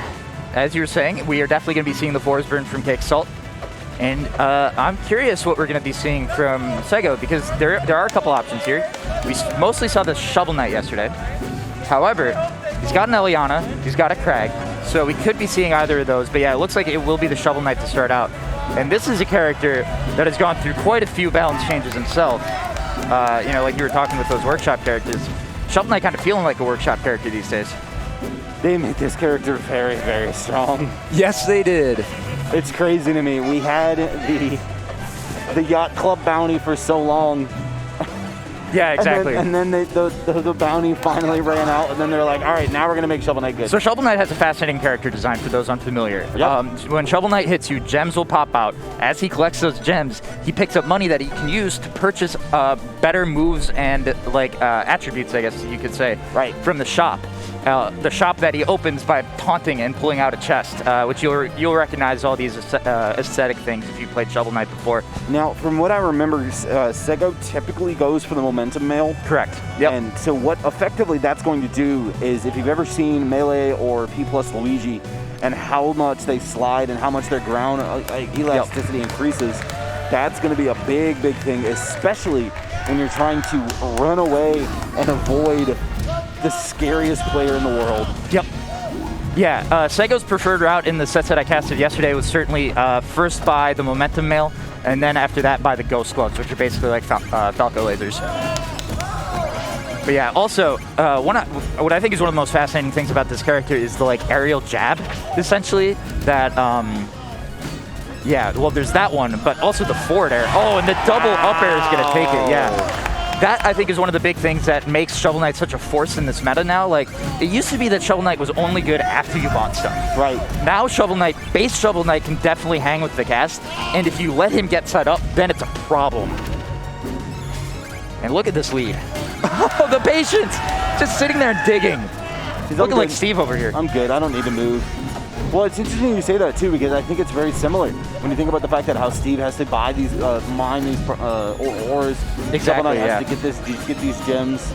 B: as you were saying, we are definitely going to be seeing the Forsburn from Cake Salt. And I'm curious what we're going to be seeing from Sego, because there are a couple options here. We mostly saw the Shovel Knight yesterday. However, he's got an Eliana, he's got a Crag, so we could be seeing either of those. But yeah, it looks like it will be the Shovel Knight to start out. And this is a character that has gone through quite a few balance changes himself. You know, like you were talking with those workshop characters. Shovel Knight kind of feeling like a workshop character these days.
A: They made this character very strong.
B: Yes, they did.
A: It's crazy to me. We had the Yacht Club bounty for so long.
B: Yeah, exactly.
A: And then the bounty finally ran out, and then they're like, all right, now we're going to make Shovel Knight good.
B: So Shovel Knight has a fascinating character design for those unfamiliar.
A: Yep.
B: When Shovel Knight hits you, gems will pop out. As he collects those gems, he picks up money that he can use to purchase better moves and like attributes, I guess you could say,
A: right,
B: from the shop. the shop that he opens by taunting and pulling out a chest, which you'll recognize all these aesthetic things if you played Shovel Knight before.
A: Now, from what I remember, Sego typically goes for the momentum mail.
B: Correct. Yep.
A: And so what effectively that's going to do is, if you've ever seen Melee or P+ Luigi and how much they slide and how much their ground elasticity increases, that's going to be a big thing, especially when you're trying to run away and avoid the scariest player in the world.
B: Yep. Yeah, Sego's preferred route in the sets that I casted yesterday was certainly first by the momentum mail, and then after that by the ghost gloves, which are basically like Falco lasers. But yeah, also, what I think is one of the most fascinating things about this character is the like aerial jab, essentially, that, yeah, well, there's that one, but also the forward air. Oh, and the double up air is going to take it, yeah. That, I think, is one of the big things that makes Shovel Knight such a force in this meta now. Like, it used to be that Shovel Knight was only good after you bought stuff.
A: Right.
B: Now Shovel Knight, base Shovel Knight can definitely hang with the cast, and if you let him get set up, then it's a problem. And look at this lead. Oh, the patience! Just sitting there and digging. He's looking like Steve over here.
A: I'm good, I don't need to move. Well, it's interesting you say that too, because I think it's very similar when you think about the fact that how Steve has to buy these, mine these ores.
B: Exactly, yeah.
A: Has to get these gems.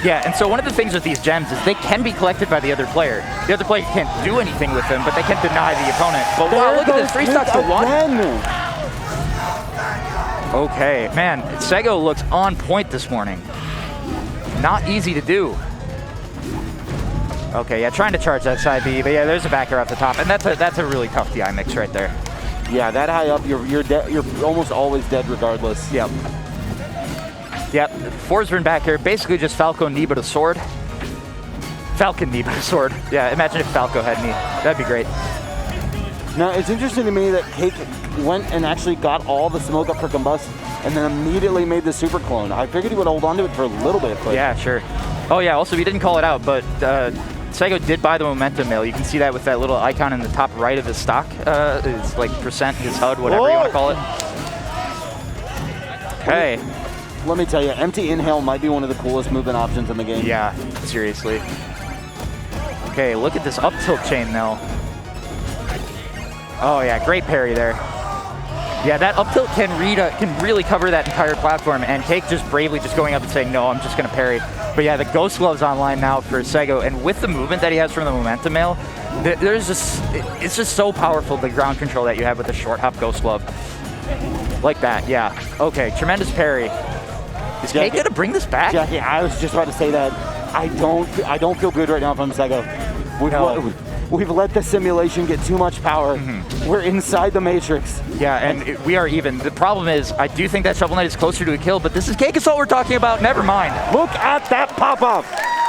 B: Yeah, and so one of the things with these gems is they can be collected by the other player. The other player can't do anything with them, but they can deny the opponent. But wow, look at this, 3 stocks to 1. Okay, man, Sego looks on point this morning. Not easy to do. Okay, yeah, trying to charge that side B, but yeah, there's a back air off the top, and that's a really tough DI mix right there.
A: Yeah, that high up, you're almost always dead regardless.
B: Yep. Yep, Forsburn back air, basically just Falco knee but a sword. Falcon knee but a sword. Yeah, imagine if Falco had knee. That'd be great.
A: Now, it's interesting to me that Cake went and actually got all the smoke up for Combust and then immediately made the super clone. I figured he would hold on to it for a little bit. But
B: yeah, sure. Oh yeah, also we didn't call it out, but Sego did buy the momentum mail. You can see that with that little icon in the top right of his stock. It's like percent, his HUD, whatever you want to call it. Okay.
A: Let me tell you, empty inhale might be one of the coolest movement options in the game.
B: Yeah, seriously. Okay, look at this up tilt chain though. Oh yeah, great parry there. Yeah, that up tilt can really cover that entire platform, and Cake just bravely just going up and saying, no, I'm just going to parry. But yeah, the Ghost Glove's online now for Sego, and with the movement that he has from the momentum mail, it's just so powerful, the ground control that you have with the short hop Ghost Glove. Like that, yeah. Okay, tremendous parry. Is Cake going to bring this back?
A: Jackie, I was just about to say that. I don't feel good right now from Sego. We've let the simulation get too much power. Mm-hmm. We're inside the Matrix.
B: Yeah, and we are even. The problem is, I do think that Shovel Knight is closer to a kill, but this is Cake Assault we're talking about. Never mind.
A: Look at that pop-up.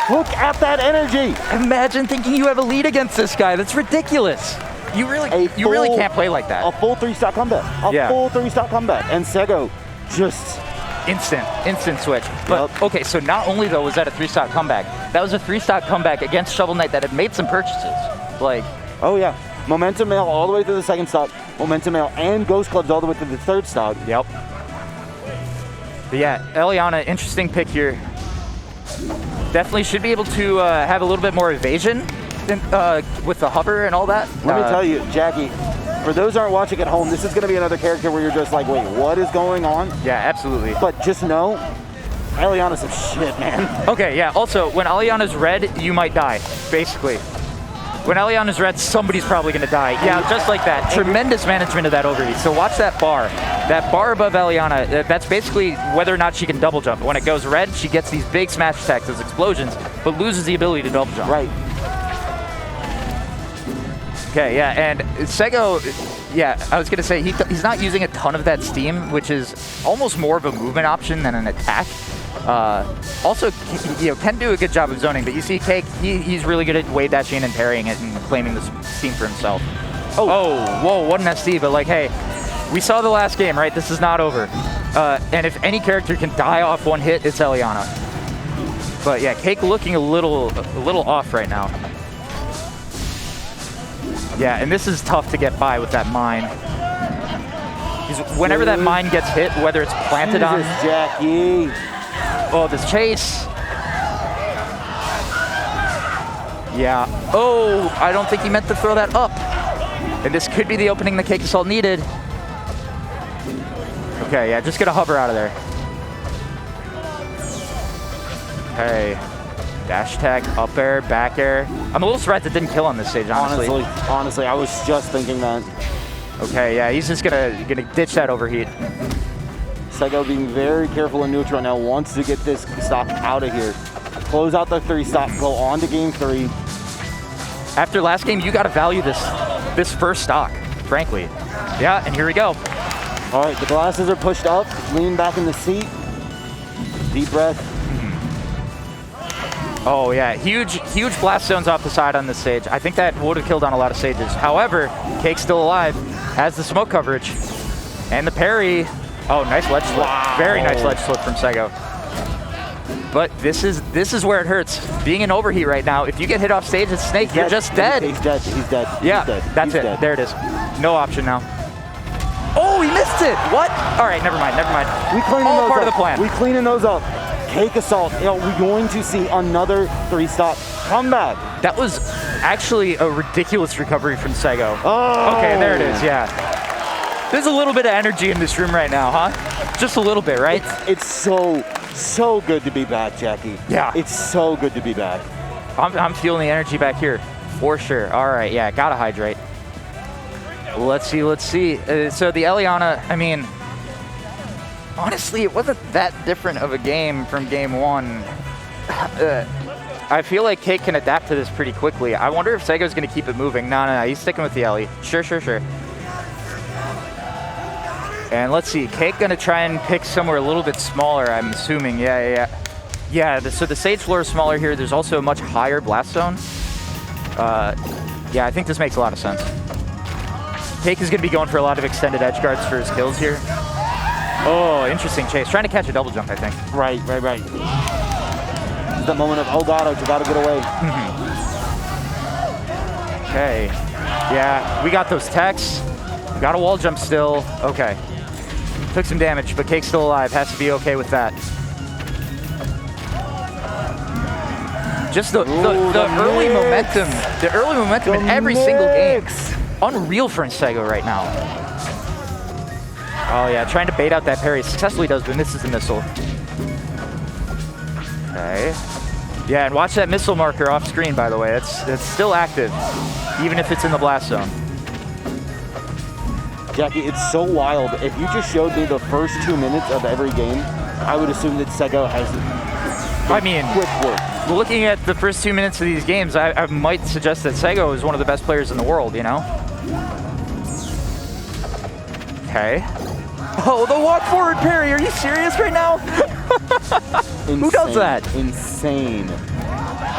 A: Look at that energy.
B: Imagine thinking you have a lead against this guy. That's ridiculous. You really can't play like that.
A: A full 3-stock comeback. Full 3-stock comeback. And Sego just...
B: Instant switch. But okay, so not only though was that a 3-stock comeback, that was a 3-stock comeback against Shovel Knight that had made some purchases. Like,
A: oh yeah, momentum mail all the way to the 2nd stock, momentum mail and Ghost Clubs all the way to the 3rd stock.
B: Yep. But yeah, Eliana, interesting pick here. Definitely should be able to have a little bit more evasion with the hover and all that.
A: Let me tell you, Jackie, for those who aren't watching at home, this is going to be another character where you're just like, wait, what is going on?
B: Yeah, absolutely.
A: But just know, Eliana's some shit, man.
B: Okay, yeah, also, when Eliana's red, you might die, basically. When Eliana's red, somebody's probably going to die. Yeah, just like that. Tremendous management of that overheat. So watch that bar. That bar above Eliana, that's basically whether or not she can double jump. When it goes red, she gets these big smash attacks, those explosions, but loses the ability to double jump.
A: Right.
B: Okay, yeah, and Sego, yeah, I was going to say, he's not using a ton of that steam, which is almost more of a movement option than an attack. Also, can do a good job of zoning, but you see Cake, he's really good at wave dashing and parrying it and claiming the steam for himself. Oh, whoa, what an SD, but like, hey, we saw the last game, right? This is not over. And if any character can die off one hit, it's Eliana. But yeah, Cake looking a little off right now. Yeah, and this is tough to get by with that mine. Whenever that mine gets hit, whether it's planted on...
A: Jackie.
B: Oh, this chase. Yeah. Oh, I don't think he meant to throw that up. And this could be the opening the Cake Assault needed. Okay, yeah, just get a hover out of there. Okay. Dash attack, up air, back air. I'm a little surprised it didn't kill on this stage, honestly.
A: Honestly, I was just thinking that.
B: Okay, yeah, he's just gonna ditch that overheat.
A: Sego being very careful in neutral right now, wants to get this stock out of here. Close out the 3 stock, go on to game 3.
B: After last game, you gotta value this first stock, frankly. Yeah, and here we go.
A: All right, the glasses are pushed up, lean back in the seat. Deep breath.
B: Oh yeah, huge blast zones off the side on this stage. I think that would have killed on a lot of stages. However, Cake's still alive, has the smoke coverage, and the parry. Oh, nice ledge slip. Wow. Very nice ledge slip from Sego. But this is where it hurts. Being in overheat right now, if you get hit off stage as Snake, you're just dead.
A: He's dead.
B: Yeah,
A: he's dead.
B: That's it. There it is. No option now. Oh, he missed it. What? All right, never mind.
A: We cleaning
B: all
A: those
B: part
A: up.
B: of the plan.
A: We cleaning those up. Cake Assault. Are we going to see another 3-stop comeback?
B: That was actually a ridiculous recovery from Sego.
A: Oh.
B: Okay, there it is. Yeah. There's a little bit of energy in this room right now, huh? Just a little bit, right?
A: It's so good to be back, Jackie.
B: Yeah.
A: It's so good to be back.
B: I'm feeling the energy back here, for sure. All right, yeah, gotta hydrate. Let's see. So the Eliana, I mean, honestly, it wasn't that different of a game from game 1. I feel like Cake can adapt to this pretty quickly. I wonder if Sego's gonna keep it moving. No, he's sticking with the Ellie. Sure. And let's see, Cake gonna try and pick somewhere a little bit smaller, I'm assuming. Yeah, so the stage floor is smaller here. There's also a much higher blast zone. Yeah, I think this makes a lot of sense. Cake is gonna be going for a lot of extended edge guards for his kills here. Oh, interesting chase. Trying to catch a double jump, I think.
A: Right. This is the moment of, oh god, I gotta get away.
B: Okay. Yeah, we got those techs. Got a wall jump still. Okay. Took some damage, but Cake's still alive. Has to be okay with that. Just the early momentum. The early momentum in every single game. Unreal for Sego right now. Oh yeah, trying to bait out that parry. Successfully does, but misses the missile. Okay. Yeah, and watch that missile marker off screen, by the way. It's still active, even if it's in the blast zone.
A: Jackie, it's so wild. If you just showed me the first 2 minutes of every game, I would assume that Sego has quick work.
B: Looking at the first 2 minutes of these games, I might suggest that Sego is one of the best players in the world, you know? Okay. Oh, the walk forward parry. Are you serious right now? Who does that?
A: Insane.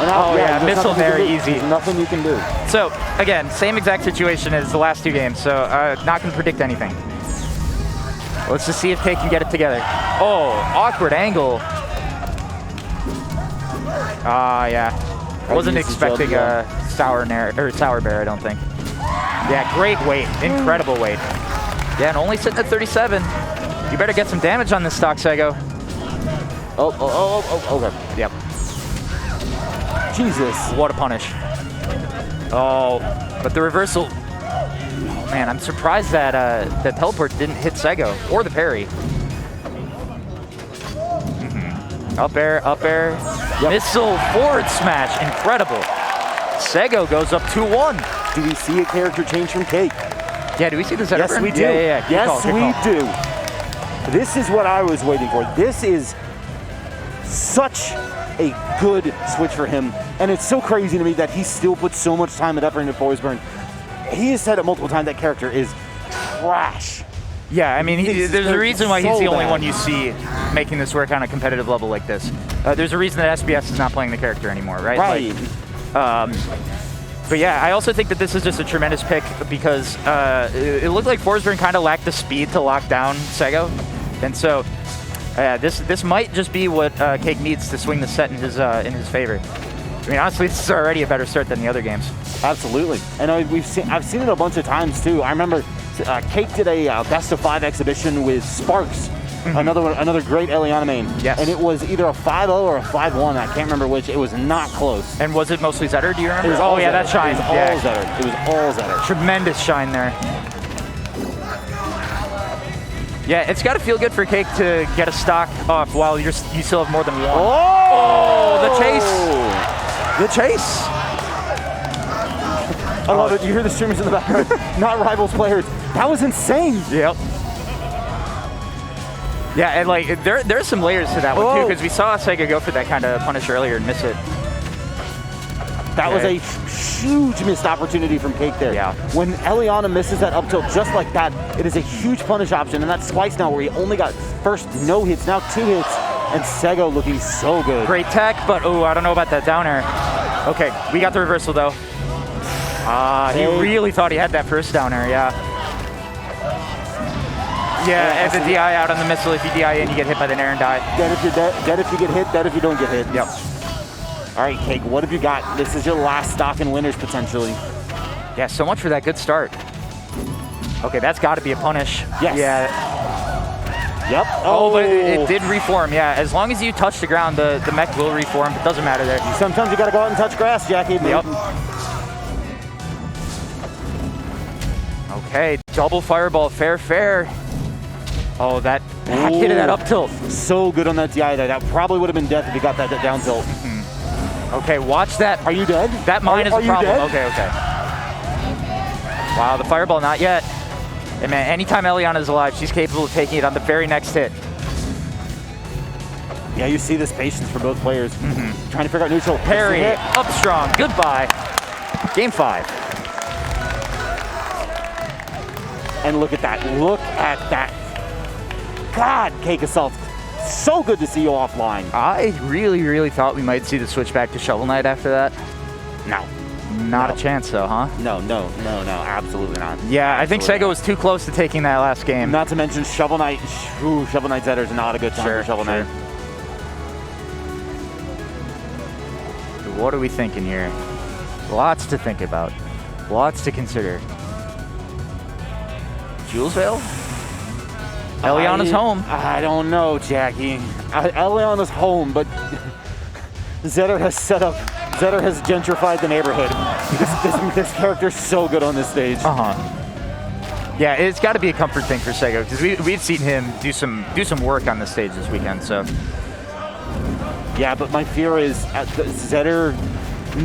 B: Oh yeah, missile very easy.
A: There's nothing you can do.
B: So again, same exact situation as the last 2 games, so not gonna predict anything. Let's just see if Cake can get it together. Oh, awkward angle. Yeah. Wasn't expecting a sour bear, I don't think. Yeah, great weight, incredible weight. Yeah, and only sitting at 37. You better get some damage on this stock, Sego.
A: Oh, okay.
B: Yep.
A: Jesus.
B: What a punish. Oh, but the reversal. Oh man, I'm surprised that that teleport didn't hit Sego or the parry. Up air. Yep. Missile forward smash, incredible. Sego goes up 2-1.
A: Do we see a character change from Cake?
B: Yeah, do we see the setup?
A: Yes, we do.
B: Yeah.
A: Yes, we do. This is what I was waiting for. This is such a good switch for him, and it's so crazy to me that he still puts so much time and effort into Forsberg. He has said it multiple times, that character is trash.
B: Yeah, I mean, there's a reason why he's the only one you see making this work on a competitive level like this. There's a reason that SBS is not playing the character anymore, right?
A: Right.
B: But yeah, I also think that this is just a tremendous pick because it looked like Forsberg kind of lacked the speed to lock down Sego, and so this might just be what Cake needs to swing the set in his favor. I mean, honestly, this is already a better start than the other games.
A: Absolutely, and I've seen it a bunch of times too. I remember Cake did a best of 5 exhibition with Sparks, Another great Eliana main.
B: Yes.
A: And it was either a 5-0 or a 5-1. I can't remember which. It was not close.
B: And was it mostly Zetter? Do you remember?
A: It was all
B: yeah,
A: Zetter.
B: that shine.
A: It was all Zetter. It was all Zetter.
B: Tremendous shine there. Yeah, it's got to feel good for Cake to get a stock off while you still have more than one.
A: Oh!
B: The chase. The chase.
A: I love it. You hear the streamers in the background. Not Rivals players. That was insane.
B: Yep. Yeah, and like there's some layers to that one too, because we saw Sega go for that kind of punish earlier and miss it.
A: That was a huge missed opportunity from Cake there.
B: Yeah.
A: When Eliana misses that up tilt just like that, it is a huge punish option, and that's twice now where he only got first no hits, now 2 hits, and Sego looking so good.
B: Great tech, but I don't know about that down air. Okay, we got the reversal though. He really thought he had that first down air, yeah. Yeah, and the DI out on the missile. If you DI in, you get hit by the nair and die.
A: Dead if you're dead if you get hit, dead if you don't get hit.
B: Yep.
A: All right, Cake, what have you got? This is your last stock in winners, potentially.
B: Yeah, so much for that good start. Okay, that's got to be a punish.
A: Yes.
B: Yeah.
A: Yep.
B: Oh, but it did reform, yeah. As long as you touch the ground, the mech will reform. It doesn't matter there.
A: Sometimes you got to go out and touch grass, Jackie.
B: Yep. Okay, double fireball, fair. Oh, that hit of that up tilt.
A: So good on that DI there. That probably would have been death if you got that down tilt.
B: Okay, watch that.
A: Are you dead?
B: That mine is a problem.
A: Dead?
B: Okay. Wow, the fireball, not yet. And man, anytime Eliana's alive, she's capable of taking it on the very next hit.
A: Yeah, you see this patience for both players. Trying to figure out neutral.
B: Parry, up strong, goodbye. Game 5.
A: And look at that. Look at that. God, Cake Assault. So good to see you offline.
B: I really thought we might see the switch back to Shovel Knight after that.
A: No.
B: Not a chance though, huh?
A: No, absolutely not.
B: Yeah, I think Sega was too close to taking that last game.
A: Not to mention Shovel Knight. Ooh, Shovel Knight Zetter is not a good time for Shovel Knight.
B: What are we thinking here? Lots to think about. Lots to consider. Jules Vale? Eliana's home.
A: I don't know, Jackie. Eliana's home, but Zetter has gentrified the neighborhood. This character's so good on this stage.
B: Yeah, it's got to be a comfort thing for Sego, because we've seen him do some work on this stage this weekend. So.
A: Yeah, but my fear is Zetter.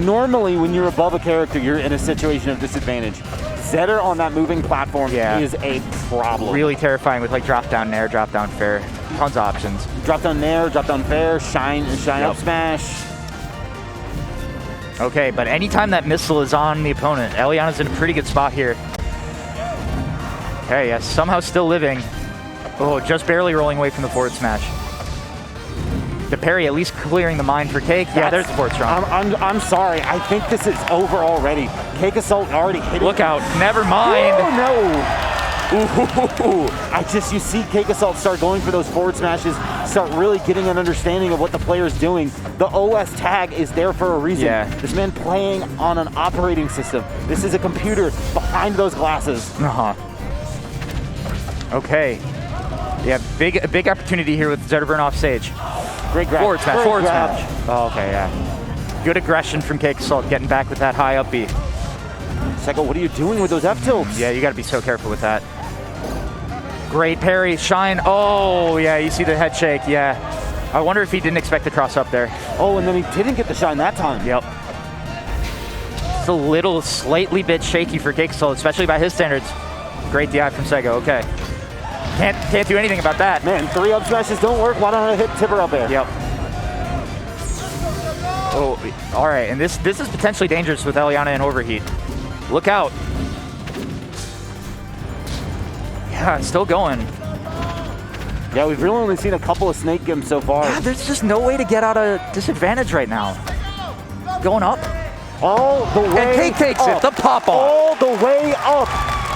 A: Normally, when you're above a character, you're in a situation of disadvantage. Zetter on that moving platform is a problem.
B: Really terrifying with like drop down nair, drop down fair, tons of options.
A: Drop down nair, drop down fair, shine up smash.
B: Okay, but anytime that missile is on the opponent, Eliana's in a pretty good spot here. Okay, yes, somehow still living. Oh, just barely rolling away from the forward smash. The parry at least clearing the mind for Cake. Yeah, there's the forward strong.
A: I'm sorry. I think this is over already. Cake Assault already hit it.
B: Look out. Never mind.
A: Oh, no. You see Cake Assault start going for those forward smashes, start really getting an understanding of what the player's doing. The OS tag is there for a reason.
B: Yeah.
A: This man playing on an operating system. This is a computer behind those glasses.
B: Okay. Yeah, big opportunity here with Zetterburn off stage.
A: Great grab.
B: Forward smash. Oh, okay, yeah. Good aggression from Cake Assault, getting back with that high up B.
A: Sego, what are you doing with those F tilts?
B: Yeah, you got to be so careful with that. Great parry, shine. Oh, yeah, you see the head shake, yeah. I wonder if he didn't expect to cross up there.
A: Oh, and then he didn't get the shine that time.
B: Yep. It's a little, slightly bit shaky for Cake Assault, especially by his standards. Great DI from Sego, okay. Can't do anything about that.
A: Man, 3 up smashes don't work. Why don't I hit tipper up air?
B: Yep. Oh, all right, and this is potentially dangerous with Eliana in overheat. Look out. Yeah, still going.
A: Yeah, we've really only seen a couple of snake games so far.
B: Yeah, there's just no way to get out of disadvantage right now. Going up.
A: All the way
B: And Cake takes
A: up.
B: it, the pop-off.
A: All the way up.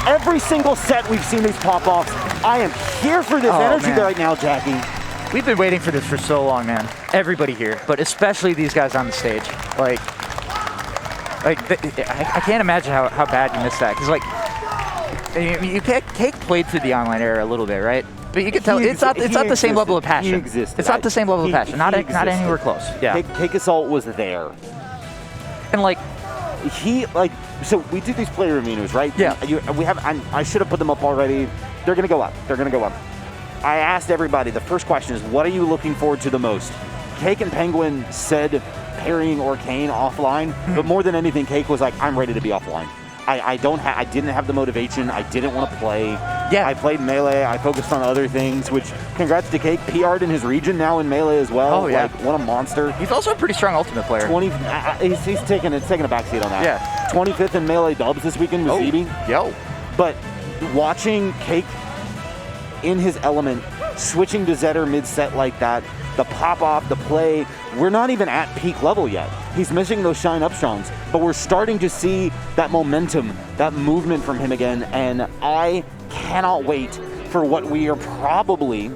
A: Every single set we've seen these pop-offs. I am here for this energy right now, Jackie.
B: We've been waiting for this for so long, man. Everybody here, but especially these guys on the stage. I can't imagine how bad you missed that. Because, Cake played through the online era a little bit, right? But you can tell it's not the same level of passion.
A: He existed.
B: It's not the same level of passion. Not
A: existed.
B: anywhere close. Yeah.
A: Cake Assault was there.
B: And like
A: so we do these player reviews, right?
B: Yeah.
A: We have. I should have put them up already. They're gonna go up. I asked everybody. The first question is, what are you looking forward to the most? Cake and Penguin said parrying Orcane offline, but more than anything, Cake was like, I'm ready to be offline. I didn't have the motivation. I didn't want to play.
B: Yeah.
A: I played Melee. I focused on other things, which congrats to Cake. PR'd in his region now in Melee as well.
B: Oh, yeah.
A: Like, what a monster.
B: he's also a pretty strong ultimate player.
A: He's taking a backseat on that.
B: Yeah.
A: 25th in Melee dubs this weekend with Zibi.
B: Yo.
A: But watching Cake in his element, switching to Zetter mid-set like that, the pop-off, the play, we're not even at peak level yet. He's missing those shine upstrons, but we're starting to see that momentum, that movement from him again, and I cannot wait for what we are probably,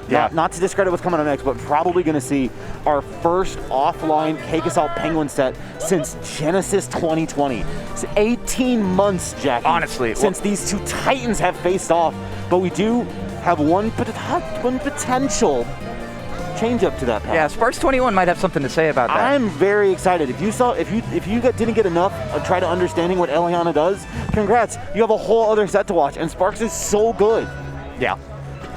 A: not to discredit what's coming up next, but probably going to see our first offline Cake Assault Penguin set since Genesis 2020. It's 18 months, Jackie.
B: Honestly.
A: Since these two titans have faced off, but we do have one potential change up to that path.
B: Yeah, Sparks 21 might have something to say about that.
A: I'm very excited. If you didn't get enough of try to understanding what Eliana does, congrats. You have a whole other set to watch, and Sparks is so good.
B: Yeah.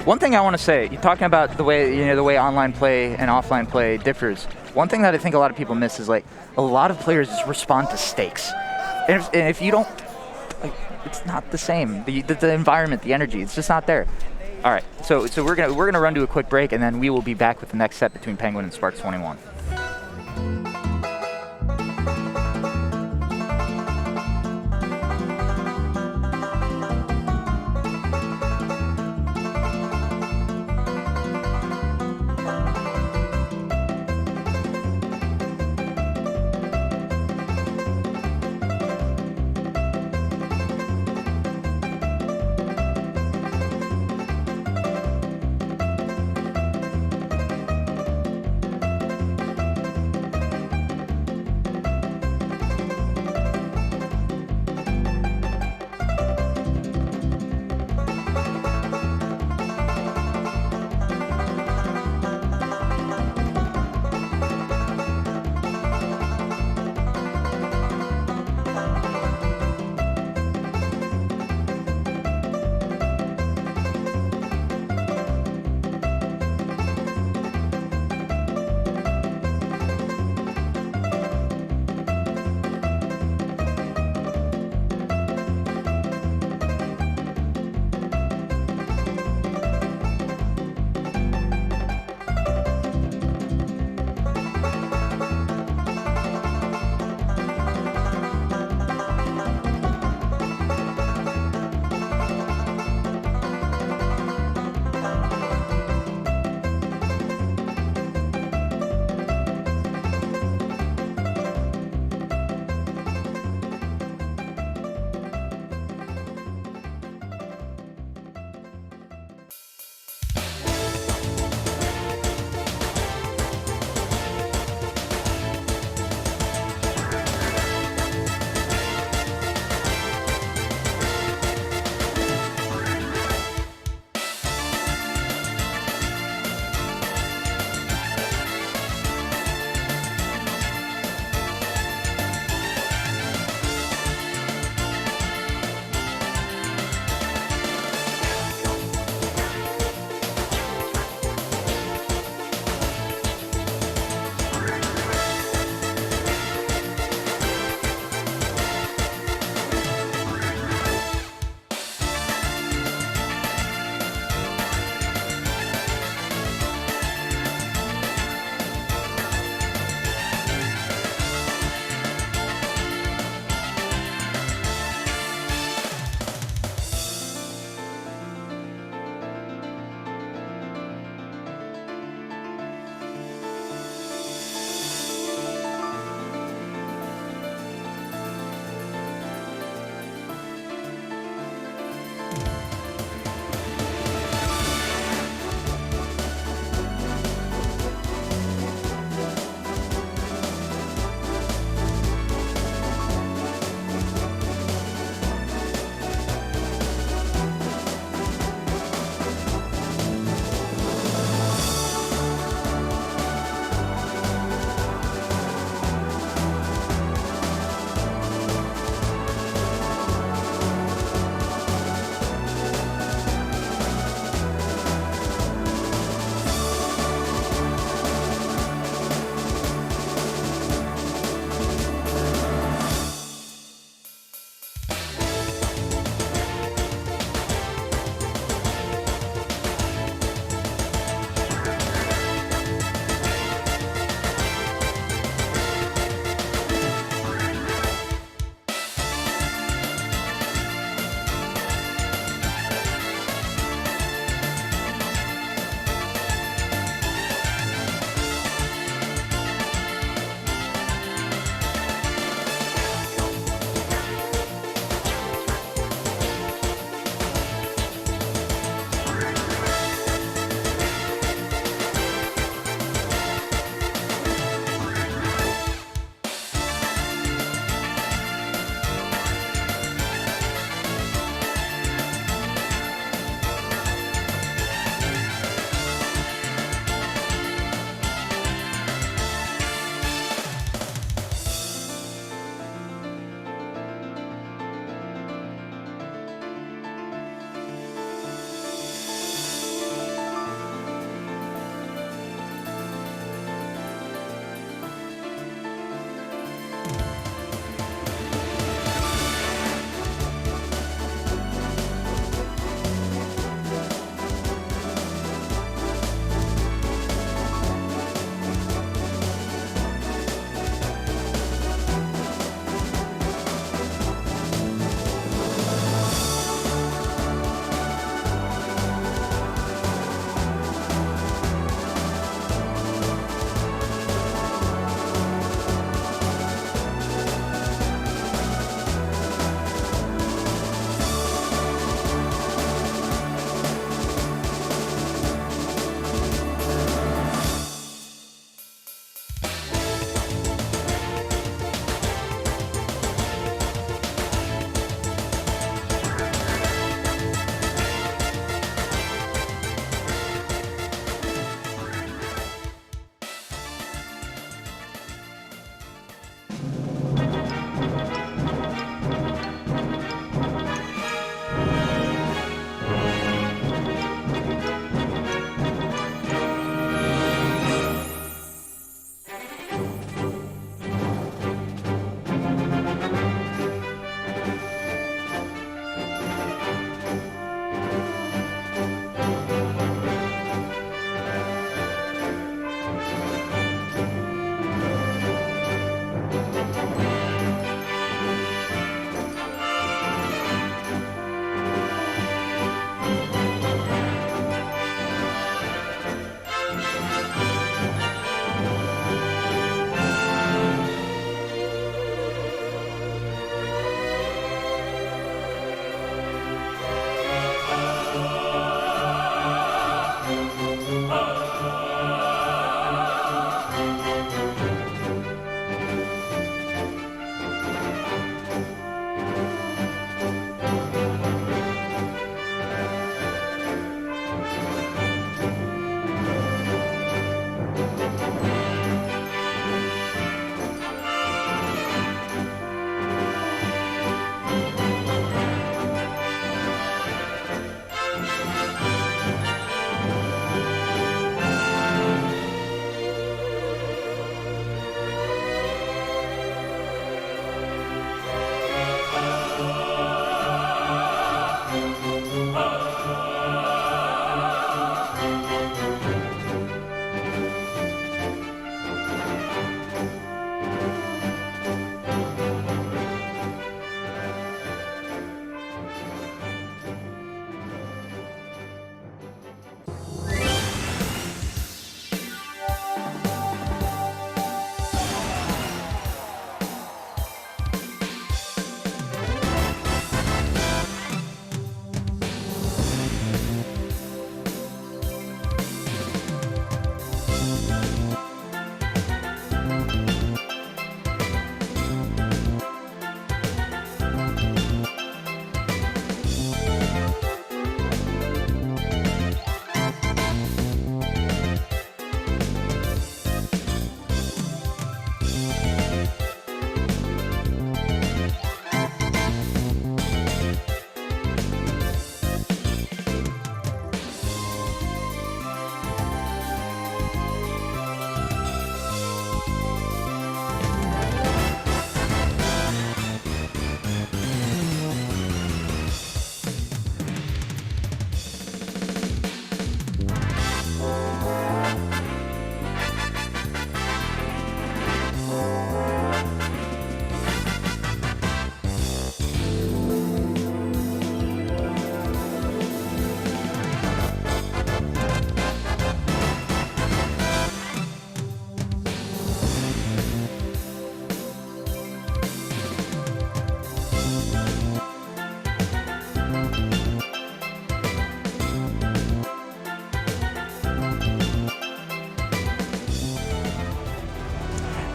B: One thing I want to say, you're talking about the way online play and offline play differs. One thing that I think a lot of people miss is like a lot of players just respond to stakes, and if you don't, like, it's not the same. The environment, the energy, it's just not there. All right, so we're gonna run to a quick break, and then we will be back with the next set between Penguin and Sparks 21.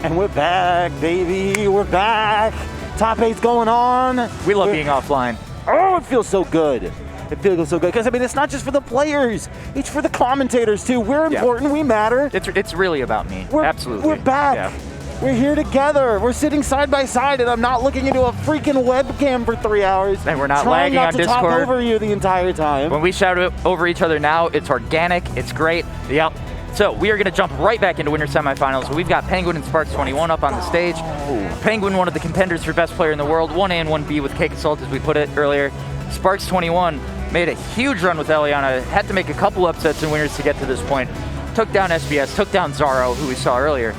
A: And we're back, baby. We're back. Top 8's going on.
B: We love being offline.
A: Oh, it feels so good. It feels so good. Because, I mean, it's not just for the players. It's for the commentators, too. We're important. We matter.
B: It's really about me. Absolutely.
A: We're back.
B: Yeah.
A: We're here together. We're sitting side by side, and I'm not looking into a freaking webcam for 3 hours.
B: And we're not
A: trying
B: lagging
A: not
B: on
A: to
B: Discord.
A: talk over you the entire time.
B: When we shout over each other now, it's organic. It's great. Yep. So we are going to jump right back into winter semifinals. We've got Penguin and Sparks 21 up on the stage. Penguin, one of the contenders for best player in the world, 1A and 1B with Cake Assault, as we put it earlier. Sparks 21 made a huge run with Eliana, had to make a couple upsets and winners to get to this point. Took down SBS, took down Zaro, who we saw earlier.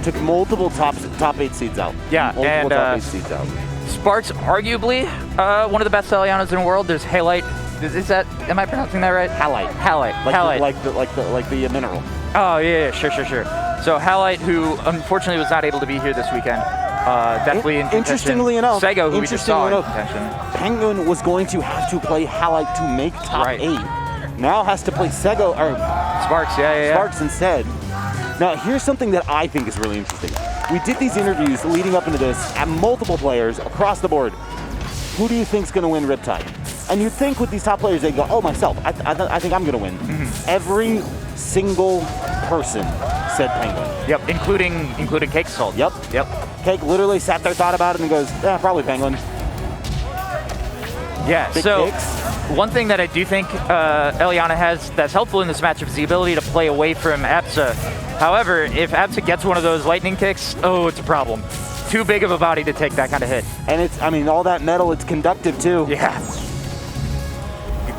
A: Took multiple top 8 seeds out.
B: Yeah,
A: multiple top 8 seeds out.
B: Sparks, arguably one of the best Elianas in the world. There's Halite. Is that? Am I pronouncing that right?
A: Halite.
B: Halite.
A: Like the mineral.
B: Oh yeah, sure. So Halite, who unfortunately was not able to be here this weekend, definitely in contention.
A: Interestingly enough,
B: Sego, who we just saw in contention.
A: Penguin was going to have to play Halite to make top 8. Now has to play Sego or
B: Sparks. Yeah.
A: Sparks instead. Now here's something that I think is really interesting. We did these interviews leading up into this at multiple players across the board. Who do you think's going to win Riptide? And you'd think with these top players, they'd go, oh, myself, I think I'm going to win. Every single person said Penguin.
B: Yep, including Cake Assault.
A: Yep. Cake literally sat there, thought about it, and goes, yeah, probably Penguin.
B: Yeah,
A: Big
B: so
A: kicks.
B: One thing that I do think Eliana has that's helpful in this matchup is the ability to play away from Apsa. However, if Apsa gets one of those lightning kicks, oh, it's a problem. Too big of a body to take that kind of hit. And
A: it's, I mean, all that metal, it's conductive too.
B: Yeah.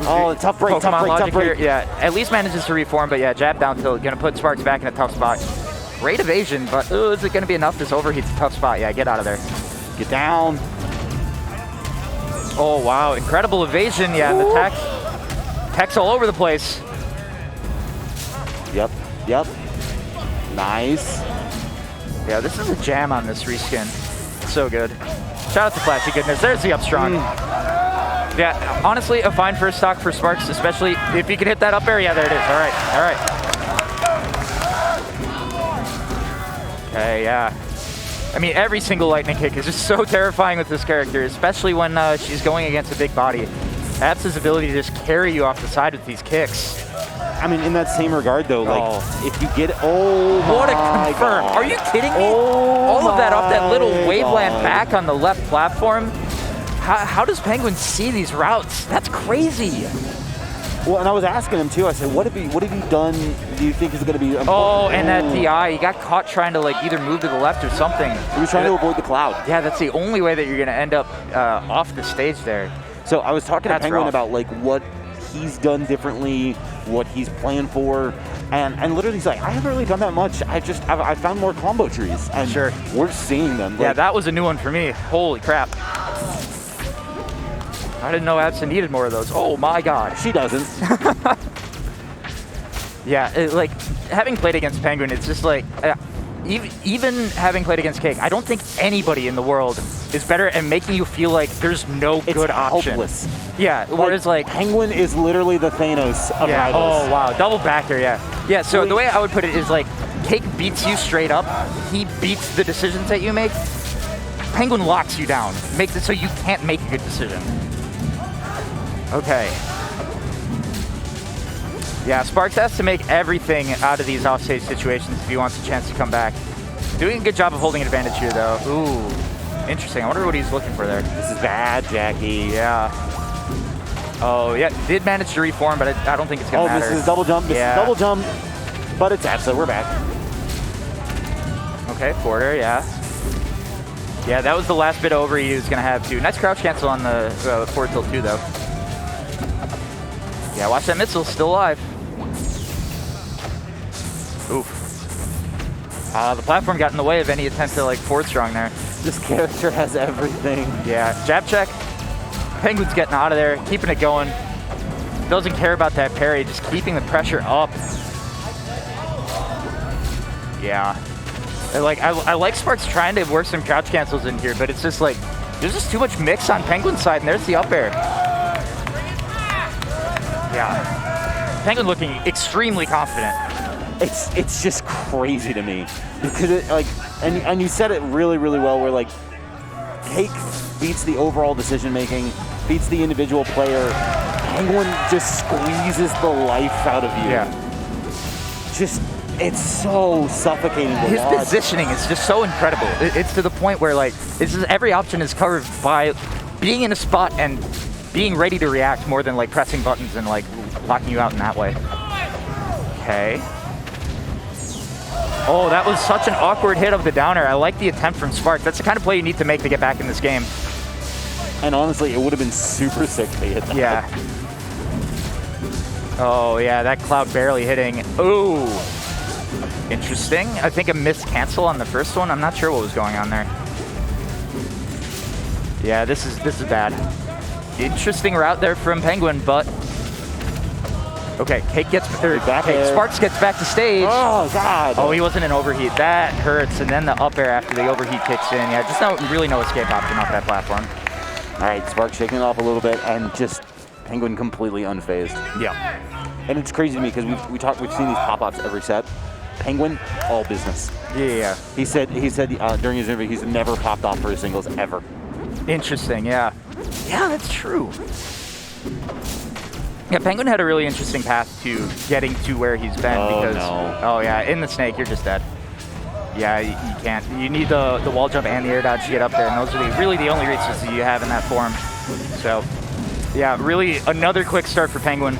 A: Oh, tough break, tough break.
B: Here, yeah, at least manages to reform, but yeah, jab down tilt, gonna put Sparks back in a tough spot. Great evasion, but is it gonna be enough? This overheat's a tough spot. Yeah, get out of there.
A: Get down.
B: Oh, wow, incredible evasion. Yeah, the tech's all over the place.
A: Yep. Nice.
B: Yeah, this is a jam on this reskin. So good. Shout out to Flashy Goodness. There's the up strong. Yeah, honestly, a fine first stock for Sparks, especially if you can hit that up air. Yeah, there it is. All right. Okay, yeah. I mean, every single lightning kick is just so terrifying with this character, especially when she's going against a big body. Apsa's ability to just carry you off the side with these kicks.
A: I mean, in that same regard, though, like, if you get,
B: what a confirm. Are you kidding me? All of that off that little waveland back on the left platform. How does Penguin see these routes? That's crazy.
A: Well, and I was asking him too. I said, what have you done? Do you think is going to be?
B: Oh, and that DI, he got caught trying to like either move to the left or something.
A: He was trying to avoid the cloud.
B: Yeah, that's the only way that you're going to end up off the stage there.
A: So I was talking to Penguin about like what he's done differently, what he's planned for, and literally he's like, I haven't really done that much. I found more combo trees, and we're seeing them.
B: Yeah, that was a new one for me. Holy crap. I didn't know Apsa needed more of those. Oh my god.
A: She doesn't.
B: Yeah, like having played against Penguin, it's just like, even having played against Cake, I don't think anybody in the world is better at making you feel like there's no good option.
A: Hopeless.
B: Yeah, whereas like
A: Penguin is literally the Thanos of rivals.
B: Oh wow, double backer, yeah. Yeah, so the way I would put it is like, Cake beats you straight up, he beats the decisions that you make. Penguin locks you down, makes it so you can't make a good decision. Okay. Yeah, Sparks has to make everything out of these offstage situations if he wants a chance to come back. Doing a good job of holding an advantage here, though. Ooh, interesting. I wonder what he's looking for there.
A: This is bad, Jackie.
B: Yeah. Oh, yeah, did manage to reform, but I don't think it's going to matter.
A: Oh, this is double jump. This is double jump. But it's Apsa. We're back.
B: Okay, quarter, yeah. Yeah, that was the last bit over he was going to have, too. Nice crouch cancel on the forward tilt, too, though. Yeah, watch that missile, still alive. Oof. The platform got in the way of any attempt to like forward strong there.
A: This character has everything.
B: Yeah, jab check. Penguin's getting out of there, keeping it going. Doesn't care about that parry, just keeping the pressure up. Yeah. I like Sparks trying to work some crouch cancels in here, but it's just like, there's just too much mix on Penguin's side, and there's the up air. Yeah. Penguin looking extremely confident.
A: It's just crazy to me because it like, and you said it really, really well. Where like, Cake beats the overall decision making, beats the individual player. Penguin just squeezes the life out of you.
B: Yeah.
A: Just, it's so suffocating to
B: His
A: watch.
B: positioning is just so incredible. It's to the point where like it's just, every option is covered by being in a spot and being ready to react more than like pressing buttons and like locking you out in that way. Okay. Oh, that was such an awkward hit of the downer. I like the attempt from Spark. That's the kind of play you need to make to get back in this game.
A: And honestly, it would have been super sick to hit that.
B: Yeah. Oh, yeah, that cloud barely hitting. Ooh. Interesting. I think a missed cancel on the first one. I'm not sure what was going on there. Yeah, this is bad. Interesting route there from Penguin, but okay, Cake gets Sparks gets back to stage.
A: Oh God!
B: Oh, he wasn't in overheat. That hurts. And then the up air after the overheat kicks in. Yeah, just really no escape option off that platform.
A: All right, Sparks shaking it off a little bit, and just Penguin completely unfazed.
B: Yeah.
A: And it's crazy to me because we've seen these pop-ups every set. Penguin, all business.
B: Yeah.
A: He said during his interview he's never popped off for his singles ever.
B: Interesting. Yeah. Yeah, that's true. Yeah, Penguin had a really interesting path to getting to where he's been because oh yeah, in the snake you're just dead. Yeah, you can't. You need the wall jump and the air dodge to get up there, and those are really the only reaches that you have in that form. So, yeah, really another quick start for Penguin.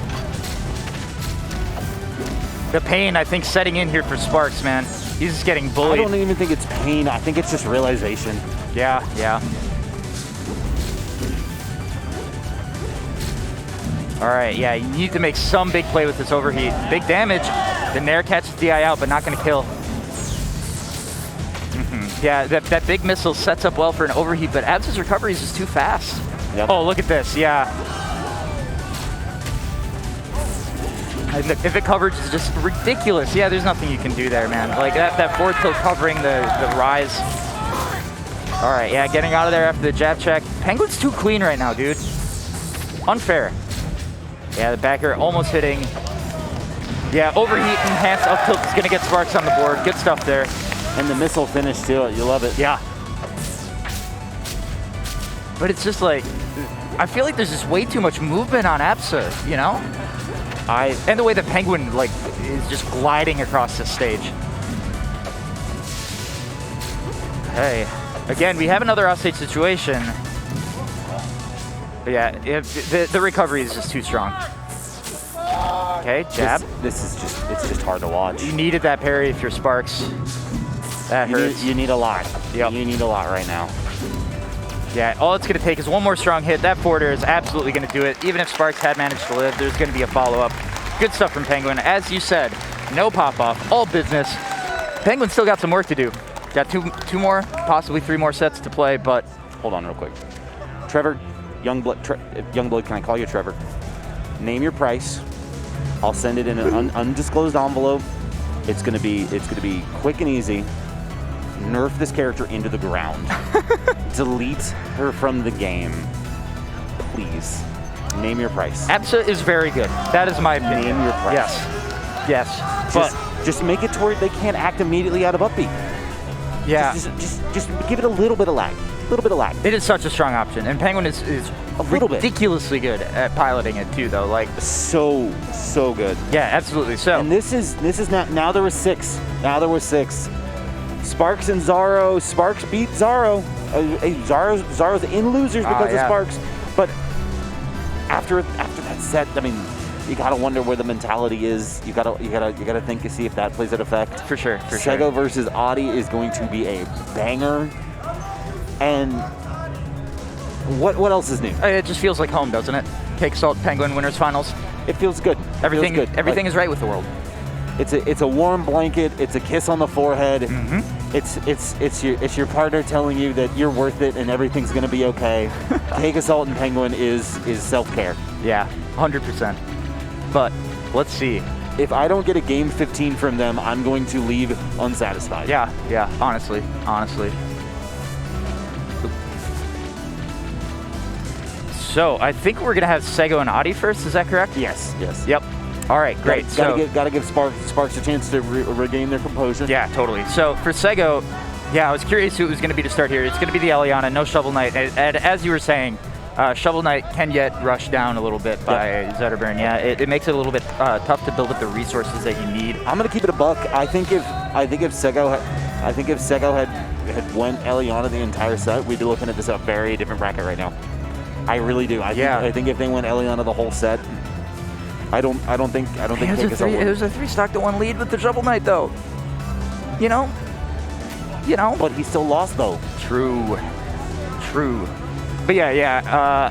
B: The pain, I think, setting in here for Sparks, man. He's just getting bullied.
A: I don't even think it's pain. I think it's just realization.
B: Yeah, yeah. All right, yeah, you need to make some big play with this overheat. Big damage. The Nair catches DI out, but not going to kill. Yeah, that big missile sets up well for an overheat, but Abs' recovery is just too fast.
A: Yep.
B: Oh, look at this, yeah. And the coverage is just ridiculous. Yeah, there's nothing you can do there, man. Like that forward tilt covering the rise. All right, yeah, getting out of there after the jab check. Penguin's too clean right now, dude. Unfair. Yeah, the back air almost hitting. Yeah, overheat enhanced up tilt is gonna get Sparks on the board. Good stuff there.
A: And the missile finish too, you love it.
B: Yeah. But it's just like, I feel like there's just way too much movement on Absa, you know? And the way the Penguin like is just gliding across the stage. Okay. Again, we have another offstage situation. But yeah, the recovery is just too strong. Okay, jab.
A: It's just hard to watch.
B: You needed that parry if you're Sparks. That hurts.
A: You need a lot.
B: Yep.
A: You need a lot right now.
B: Yeah, all it's going to take is one more strong hit. That forward air is absolutely going to do it. Even if Sparks had managed to live, there's going to be a follow-up. Good stuff from Penguin. As you said, no pop-off, all business. Penguin still got some work to do. Got two more, possibly 3 more sets to play, but...
A: Hold on real quick. Trevor, Youngblood, can I call you Trevor? Name your price. I'll send it in an undisclosed envelope. It's gonna be quick and easy. Nerf this character into the ground. Delete her from the game. Please. Name your price.
B: Absa is very good. That is my opinion.
A: Name your price.
B: Yes. Yes.
A: Just make it to where they can't act immediately out of upbeat.
B: Yeah.
A: Just give it a little bit of lag. A little bit of lag.
B: It is such a strong option, and Penguin is
A: a little
B: ridiculously good at piloting it too, though. Like
A: so good.
B: Yeah, absolutely. So.
A: And this is now there was 6. Now there was 6. Sparks and Zaro. Sparks beat Zaro. Zaro's in losers because of Sparks. But after that set, I mean, you gotta wonder where the mentality is. You gotta think to see if that plays an effect.
B: For sure.
A: Sego versus Audi is going to be a banger. And what else is new?
B: It just feels like home, doesn't it? Cake Salt Penguin Winners Finals.
A: It feels good.
B: Everything
A: feels good.
B: Everything is right with the world.
A: It's a warm blanket. It's a kiss on the forehead.
B: Mm-hmm.
A: It's your partner telling you that you're worth it and everything's gonna be okay. Cake Assault and Penguin is self-care.
B: Yeah, 100%. But let's see.
A: If I don't get a game 15 from them, I'm going to leave unsatisfied.
B: Yeah. Honestly. So I think we're gonna have Sego and Audi first. Is that correct?
A: Yes.
B: Yep. All right, great.
A: Gotta give Sparks a chance to regain their composure.
B: Yeah, totally. So for Sego, yeah, I was curious who it was going to be to start here. It's going to be the Eliana, no Shovel Knight. And as you were saying, Shovel Knight can get rushed down a little bit by Zetterburn. Yeah, it makes it a little bit tough to build up the resources that you need.
A: I'm gonna keep it a buck. I think if Sego had went Eliana the entire set, we'd be looking at this a very different bracket right now. I really do. I think if they went Eliana the whole set, I don't think
B: it was a 3-stock to 1 lead with the Shovel Knight though. You know.
A: But he still lost though.
B: True. But yeah.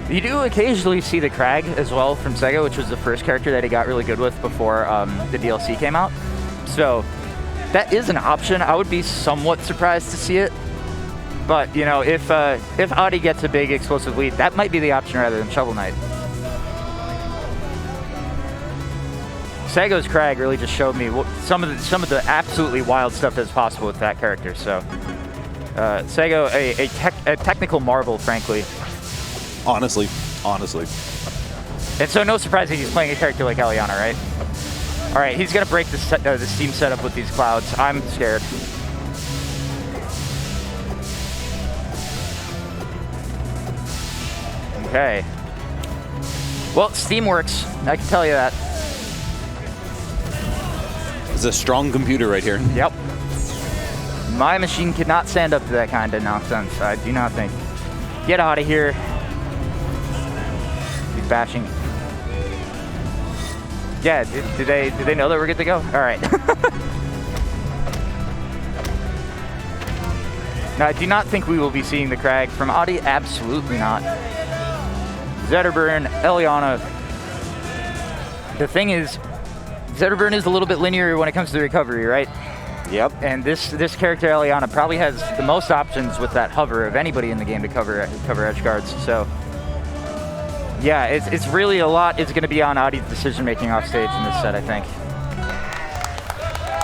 B: You do occasionally see the Crag as well from Sego, which was the first character that he got really good with before the DLC came out. So that is an option. I would be somewhat surprised to see it. But you know, if Adi gets a big explosive lead, that might be the option rather than Shovel Knight. Sego's Crag really just showed me some of the absolutely wild stuff that's possible with that character. So Sego, a technical marvel, frankly.
E: Honestly.
B: And so no surprise that he's playing a character like Eliana, right? All right, he's gonna break the Steam setup with these clouds. I'm scared. Okay. Well, Steam works. I can tell you that.
E: It's a strong computer right here.
B: Yep. My machine could not stand up to that kind of nonsense. I do not think. Get out of here. He's bashing. Yeah, did they know that we're good to go? All right. No, I do not think we will be seeing the Crag from Adi. Absolutely not. Zetterburn, Eliana. The thing is, Zetterburn is a little bit linear when it comes to the recovery, right?
A: Yep.
B: And this character, Eliana, probably has the most options with that hover of anybody in the game to cover edge guards. So, yeah, it's really a lot is going to be on Adi's decision-making off stage in this set, I think.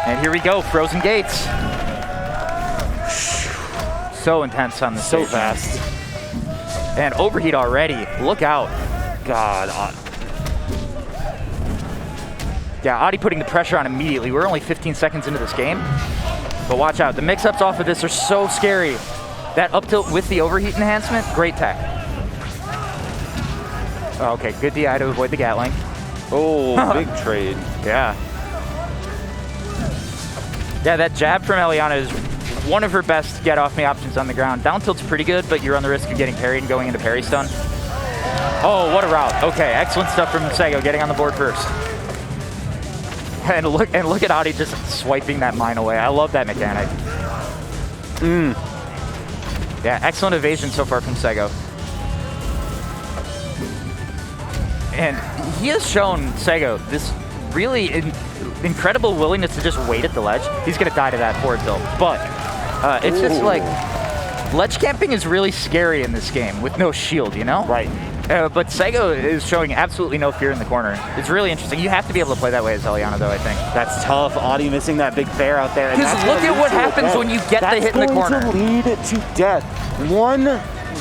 B: And here we go, Frozen Gates. So intense on the stage.
A: So fast.
B: And overheat already. Look out.
A: God.
B: Yeah, Adi putting the pressure on immediately. We're only 15 seconds into this game. But watch out. The mix-ups off of this are so scary. That up tilt with the overheat enhancement, great tech. Okay, good DI to avoid the Gatling.
A: Oh, big trade.
B: Yeah. Yeah, that jab from Eliana is one of her best get-off-me options on the ground. Down tilt's pretty good, but you run the risk of getting parried and going into parry stun. Oh, what a route. Okay, excellent stuff from Sego, getting on the board first. And look at Adi just swiping that mine away. I love that mechanic. Yeah, excellent evasion so far from Sego. And he has shown Sego this really incredible willingness to just wait at the ledge. He's gonna die to that forward tilt, but it's just like ledge camping is really scary in this game with no shield, you know?
A: Right.
B: But Sego is showing absolutely no fear in the corner. It's really interesting. You have to be able to play that way as Eliana, though, I think.
A: That's tough. Adi missing that big fair out there.
B: Because look at what happens when you get the hit in the corner.
A: That's going to lead to death.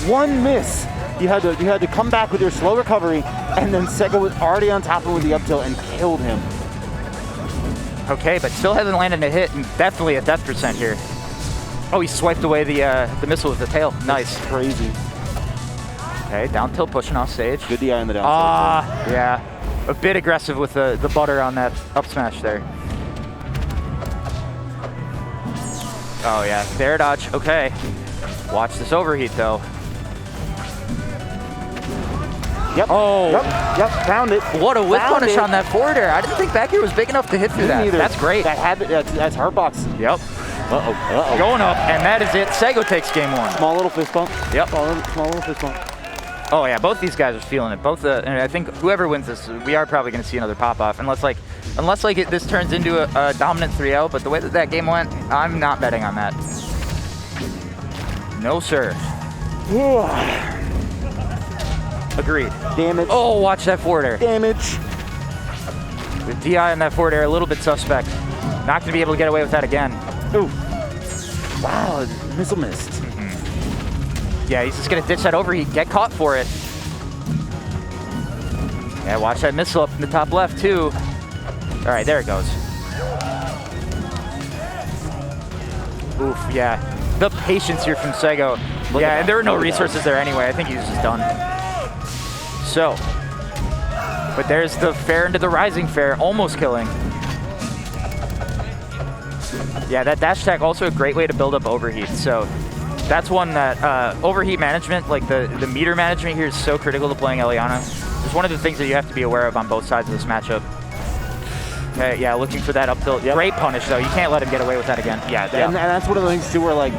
A: One miss. You had to come back with your slow recovery, and then Sego was already on top of him with the up tilt and killed him.
B: Okay, but still hasn't landed a hit, and definitely a death percent here. Oh, he swiped away the missile with the tail. Nice.
A: That's crazy.
B: Okay, down tilt pushing off stage.
A: Good DI in the down tilt.
B: Yeah. A bit aggressive with the butter on that up smash there. Oh yeah, there dodge. Okay. Watch this overheat though.
A: Yep.
B: Oh.
A: Yep. Found it.
B: What a whip punish on that forward air. I didn't think back here was big enough to hit through that.
A: Either.
B: That's great.
A: That's Heartbox.
B: Yep.
A: Uh-oh.
B: Going up, and that is it. Sego takes game one.
A: Small little fist bump.
B: Yep.
A: Small little fist bump.
B: Oh yeah, both these guys are feeling it. And I think whoever wins this, we are probably going to see another pop-off. Unless this turns into a dominant 3-0, but the way that game went, I'm not betting on that. No, sir. Agreed.
A: Damage.
B: Oh, watch that forward air.
A: Damage.
B: The DI on that forward air, a little bit suspect. Not going to be able to get away with that again.
A: Ooh. Wow, missile missed.
B: Yeah, he's just going to ditch that overheat, get caught for it. Yeah, watch that missile up in the top left, too. All right, there it goes. Oof, yeah. The patience here from Sego. Yeah, and there were no resources there anyway. I think he was just done. So, but there's the fair into the rising fair, almost killing. Yeah, that dash attack also a great way to build up overheat. So that's one that overheat management, like the meter management here is so critical to playing Eliana. It's one of the things that you have to be aware of on both sides of this matchup. Okay, yeah, looking for that up tilt. Yep. Great punish, though. You can't let him get away with that again.
A: Yeah, and that's one of the things, too, where, like,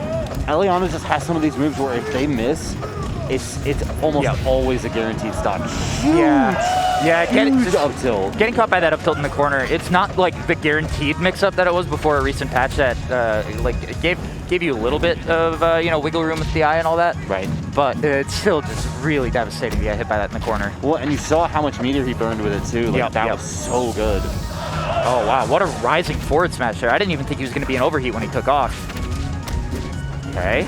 A: Eliana just has some of these moves where if they miss, it's almost always a guaranteed stock. Huge, huge up tilt.
B: Getting caught by that up tilt in the corner, it's not like the guaranteed mix-up that it was before a recent patch that like it gave you a little bit of you know, wiggle room with the eye and all that.
A: Right.
B: But it's still just really devastating to get hit by that in the corner.
A: Well, and you saw how much meter he burned with it too. Like that was so good.
B: Oh wow, what a rising forward smash there. I didn't even think he was going to be an overheat when he took off. Okay.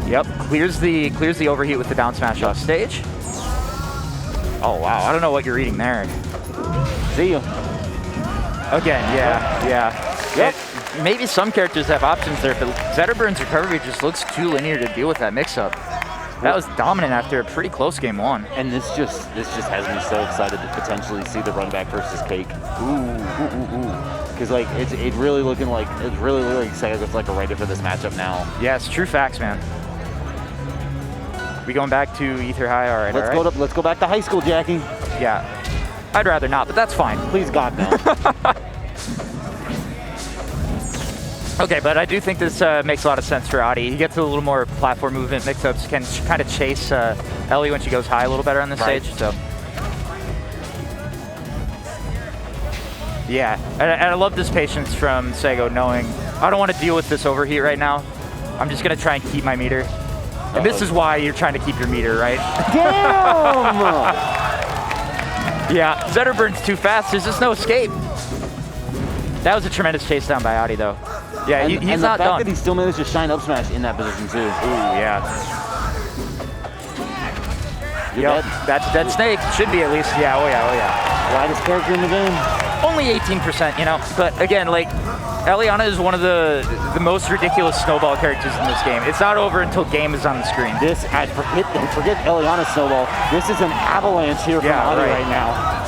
B: Yep, clears the overheat with the down smash off stage. Oh wow, I don't know what you're reading there.
A: See you.
B: Again, yeah.
A: Yep.
B: Maybe some characters have options there, but Zetterburn's recovery just looks too linear to deal with that mix-up. That was dominant after a pretty close game one.
A: And this just has me so excited to potentially see the run back versus Cake. Ooh. Because like it's really looking like Sega's like ready for this matchup now.
B: Yeah, it's true facts, man. We going back to Aether High? All right,
A: Let's go back to high school, Jackie.
B: Yeah. I'd rather not, but that's fine.
A: Please God, no.
B: Okay, but I do think this makes a lot of sense for Adi. He gets a little more platform movement mix-ups, can kind of chase Ellie when she goes high a little better on the stage. So, yeah, and I love this patience from Sego, knowing I don't want to deal with this overheat right now. I'm just gonna try and keep my meter. And this is why you're trying to keep your meter, right?
A: Damn!
B: Yeah, Zetterburn's too fast. There's just no escape. That was a tremendous chase down by Adi, though. Yeah, he's
A: and
B: not
A: the fact
B: done.
A: that he still managed to shine up smash in that position too.
B: Ooh, yeah.
A: Yep,
B: that's Dead Snake. Should be at least. Yeah, oh yeah.
A: Widest character in the game.
B: Only 18%, you know. But again, like, Eliana is one of the most ridiculous snowball characters in this game. It's not over until game is on the screen.
A: Forget Eliana's snowball. This is an avalanche here from Adi right now.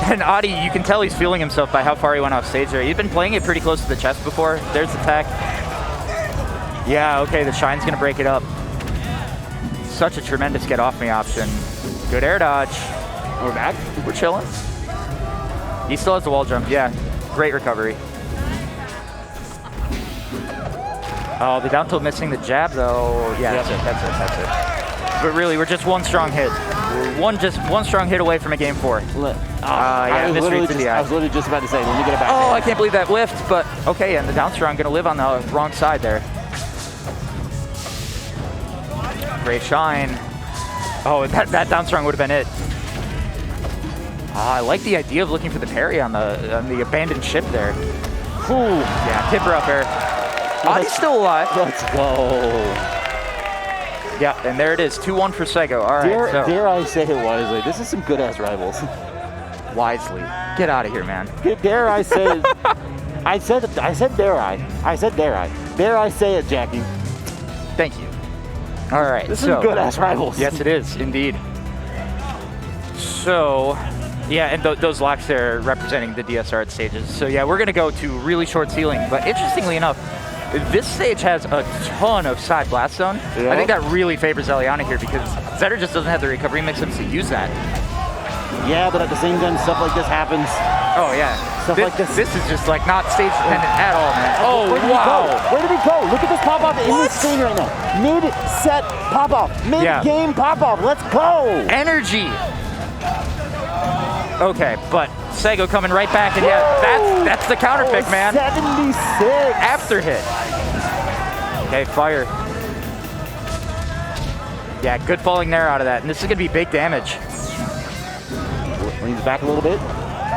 B: And Adi, you can tell he's feeling himself by how far he went off stage there. He's been playing it pretty close to the chest before. There's the tech. Yeah, okay, the shine's gonna break it up. Such a tremendous get off me option. Good air dodge.
A: We're back.
B: We're chilling. He still has the wall jump. Yeah, great recovery. Oh, the down tilt missing the jab though. Yeah, that's it. But really, we're just one strong hit. One strong hit away from a game 4.
A: I was literally just about to say, let me get it back.
B: Oh, I can't believe that whiffed, but okay, and the down strong gonna live on the wrong side there. Great shine. Oh, that down strong would have been it. I like the idea of looking for the parry on the abandoned ship there. Ooh, yeah, tip her up air. Adi's still alive.
A: Let's go.
B: Yeah, and there it is, 2-1 for Sego. All right,
A: dare I say it wisely? This is some good ass rivals.
B: Wisely, get out of here, man.
A: Dare I say it? I said dare I? I said dare I? Dare I say it, Jackie?
B: Thank you. All right,
A: this is good ass rivals.
B: Yes, it is indeed. So, yeah, and those locks there representing the DSR at stages. So yeah, we're gonna go to really short ceiling, but interestingly enough, this stage has a ton of side blast zone.
A: Yeah.
B: I think that really favors Eliana here because Zetter just doesn't have the recovery mix-ups to use that.
A: Yeah, but at the same time, stuff like this happens.
B: Oh yeah,
A: Stuff like this.
B: This is just like not stage dependent at all, man. Oh
A: wow! Where did he go? Look at this pop off in this screen right now. Mid-set pop off, mid-game pop off. Let's go!
B: Energy. Okay, but Sego coming right back, and yeah, that's the counter pick, man.
A: 76
B: after hit. Okay, fire. Yeah, good falling there out of that, and this is gonna be big damage.
A: Leans back a little bit.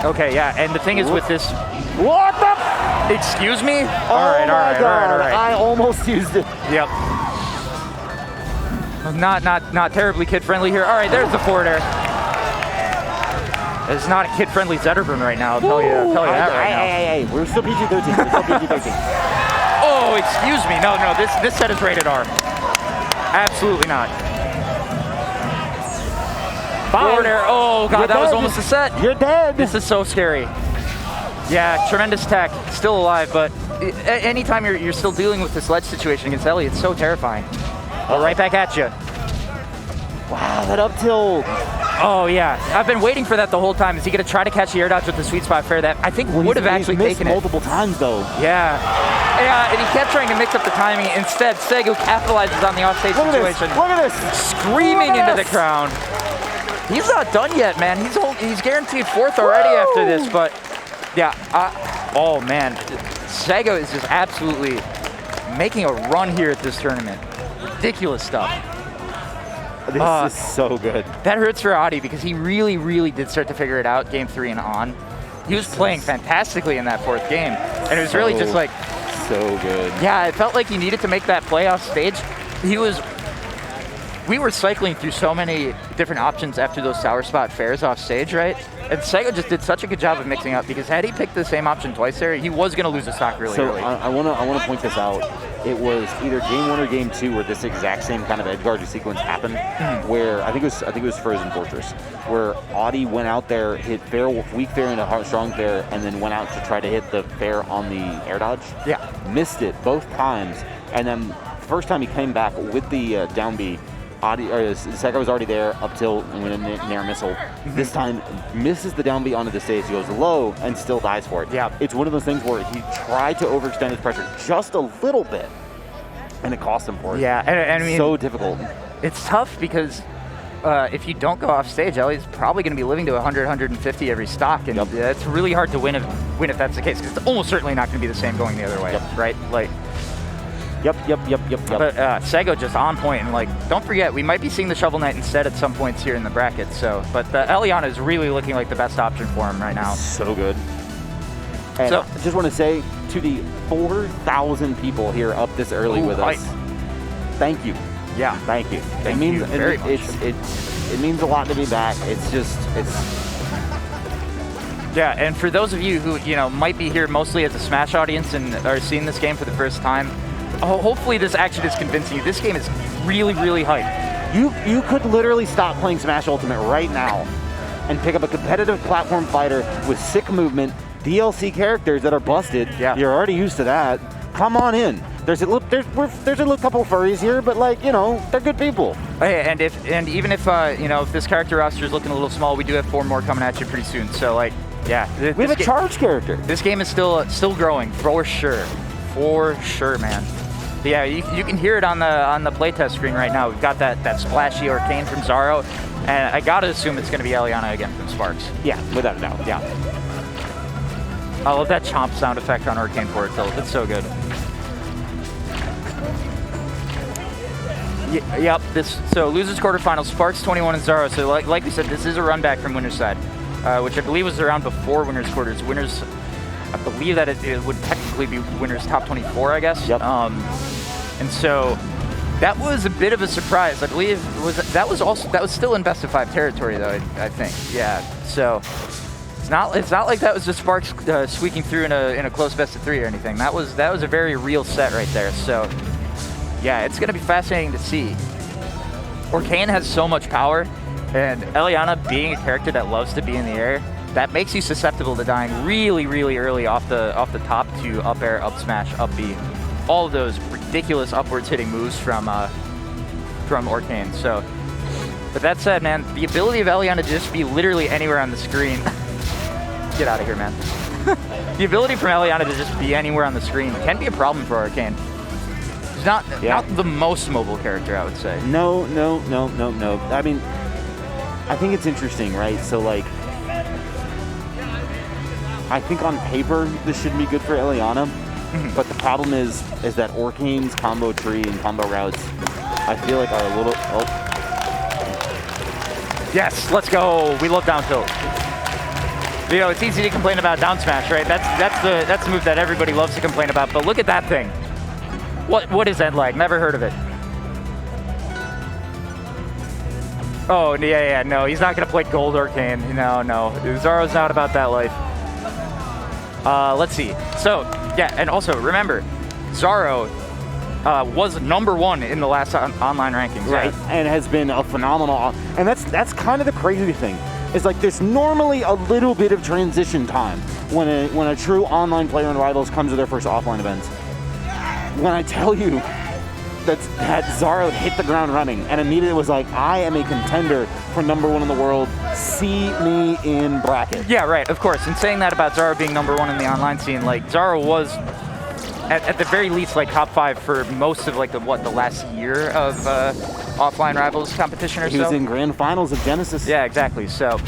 B: Okay, yeah, and the thing is with this.
A: What the?
B: Excuse me?
A: All right. I almost used it.
B: Yep. not terribly kid-friendly here. All right, there's the forward air. It's not a kid-friendly Zetterburn right now. I'll tell you that right now.
A: Hey, we're still PG-13. We're still PG-13.
B: Oh, excuse me. No, this set is rated R. Absolutely not. Forward air. Oh god, that was almost a set.
A: You're dead.
B: This is so scary. Yeah, tremendous tech. Still alive, but anytime you're still dealing with this ledge situation against Ellie, it's so terrifying. Oh, right back at you.
A: Wow, that up tilt.
B: Oh yeah, I've been waiting for that the whole time. Is he gonna try to catch the air dodge with the sweet spot fair that I think would have actually taken it
A: multiple times though?
B: Yeah, and he kept trying to mix up the timing. Instead, Sego capitalizes on the offstage situation.
A: Look at this!
B: Screaming into the crown. He's not done yet, man. He's guaranteed fourth already after this, but yeah. Oh man, Sego is just absolutely making a run here at this tournament. Ridiculous stuff.
A: This is so good.
B: That hurts for Adi because he really, really did start to figure it out game 3 and on. He was playing fantastically in that 4th game, and it was really just like
A: so good.
B: Yeah, it felt like he needed to make that play off stage. We were cycling through so many different options after those sour spot fairs off stage, right? And Sego just did such a good job of mixing up because had he picked the same option twice there, he was going to lose the stock really early.
A: I wanna point this out. It was either game 1 or game 2 where this exact same kind of edge guard sequence happened, where I think it was Frozen Fortress, where Audi went out there, hit fair, weak fair into hard strong fair, and then went out to try to hit the fair on the air dodge.
B: Yeah,
A: missed it both times, and then first time he came back with the down B. Sego was already there up tilt and went in near missile. This time misses the down B onto the stage, goes low and still dies for it.
B: Yeah,
A: it's one of those things where he tried to overextend his pressure just a little bit, and it cost him for it.
B: Yeah, and I mean,
A: so difficult.
B: It's tough because if you don't go off stage, Ellie's probably going to be living to 100, 150 every stock, and it's really hard to win if that's the case because it's almost certainly not going to be the same going the other way, right? Like.
A: Yep.
B: But Sego just on point, and like, don't forget, we might be seeing the Shovel Knight instead at some points here in the bracket. So, but Eliana is really looking like the best option for him right now.
A: So good. And
B: so,
A: I just want to say to the 4,000 people here up this early with us, thank you.
B: Yeah,
A: thank you.
B: Thank you very much.
A: It means a lot to be back. It's
B: yeah, and for those of you who might be here mostly as a Smash audience and are seeing this game for the first time. Hopefully this action is convincing you. This game is really, really hype.
A: You could literally stop playing Smash Ultimate right now and pick up a competitive platform fighter with sick movement, DLC characters that are busted.
B: Yeah.
A: You're already used to that. Come on in. There's a little couple furries here, but they're good people.
B: Hey, and even if if this character roster is looking a little small, we do have 4 more coming at you pretty soon. So yeah.
A: We have a charge character.
B: This game is still growing for sure. For sure, man. But yeah, you can hear it on the playtest screen right now. We've got that splashy arcane from Zaro, and I gotta assume it's gonna be Eliana again from Sparks.
A: Yeah, without a doubt.
B: Yeah. I love that chomp sound effect on arcane forward tilt. It's so good. Yep. So losers quarterfinals, Sparks 21 and Zaro. So like we said, this is a run back from winners side, which I believe was around before winners quarters. Winners. I believe that it would technically be winners top 24, I guess.
A: Yep.
B: And so that was a bit of a surprise. I believe that was still in best of 5 territory though. I think. Yeah. So it's not like that was just Sparks squeaking through in a close best of 3 or anything. That was a very real set right there. So yeah, it's gonna be fascinating to see. Orcane has so much power, and Eliana being a character that loves to be in the air. That makes you susceptible to dying really, really early off the top to up air, up smash, up B. All of those ridiculous upwards hitting moves from Orcane. So, but that said, man, the ability of Eliana to just be literally anywhere on the screen. Get out of here, man. The ability from Eliana to just be anywhere on the screen can be a problem for Orcane. He's not the most mobile character, I would say.
A: No. I mean, I think it's interesting, right? So I think on paper this should be good for Eliana, but the problem is that Orcane's combo tree and combo routes, I feel like are a little. Oh.
B: Yes, let's go. We love down tilt. It's easy to complain about down smash, right? That's the move that everybody loves to complain about. But look at that thing. What is end lag? Never heard of it. Oh, yeah, no, he's not going to play Gold Arcane. No. Zaro's not about that life. Let's see. So, yeah, and also, remember, Zaro was #1 in the last online rankings.
A: Right, and has been a phenomenal, and that's kind of the crazy thing. It's like there's normally a little bit of transition time when a true online player in Rivals comes to their first offline events. When I tell you that Zaro hit the ground running and immediately was like, I am a contender for #1 in the world. See me in bracket.
B: Yeah, right, of course. And saying that about Zaro being #1 in the online scene, like Zaro was at the very least like top 5 for most of like the last year of offline Rivals competition or so.
A: He was in grand finals of Genesis.
B: Yeah, exactly. So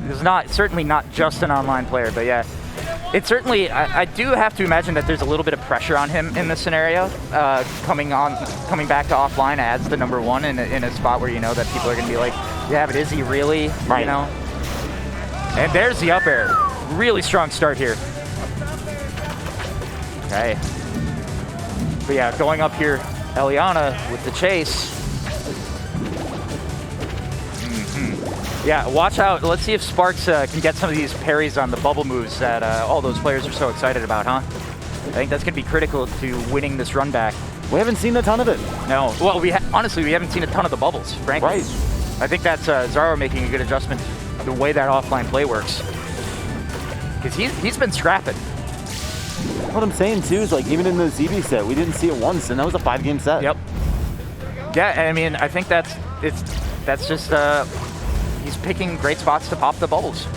B: it's certainly not just an online player, but yeah. It's certainly, I do have to imagine that there's a little bit of pressure on him in this scenario, coming back to offline as the #1 in a spot where you know that people are going to be like, yeah, but is he really?
A: Right.
B: You know? And there's the up air. Really strong start here. Okay. But yeah, going up here, Eliana with the chase. Yeah, watch out. Let's see if Sparks can get some of these parries on the bubble moves that all those players are so excited about, huh? I think that's going to be critical to winning this run back.
A: We haven't seen a ton of it.
B: No. Well, honestly, we haven't seen a ton of the bubbles, frankly.
A: Right.
B: I think that's Zaro making a good adjustment to the way that offline play works. Because he's been scrapping.
A: What I'm saying, too, is like even in the Zibi set, we didn't see it once, and that was a 5-game set.
B: Yep. Yeah, I mean, I think that's just... he's picking great spots to pop the bubbles.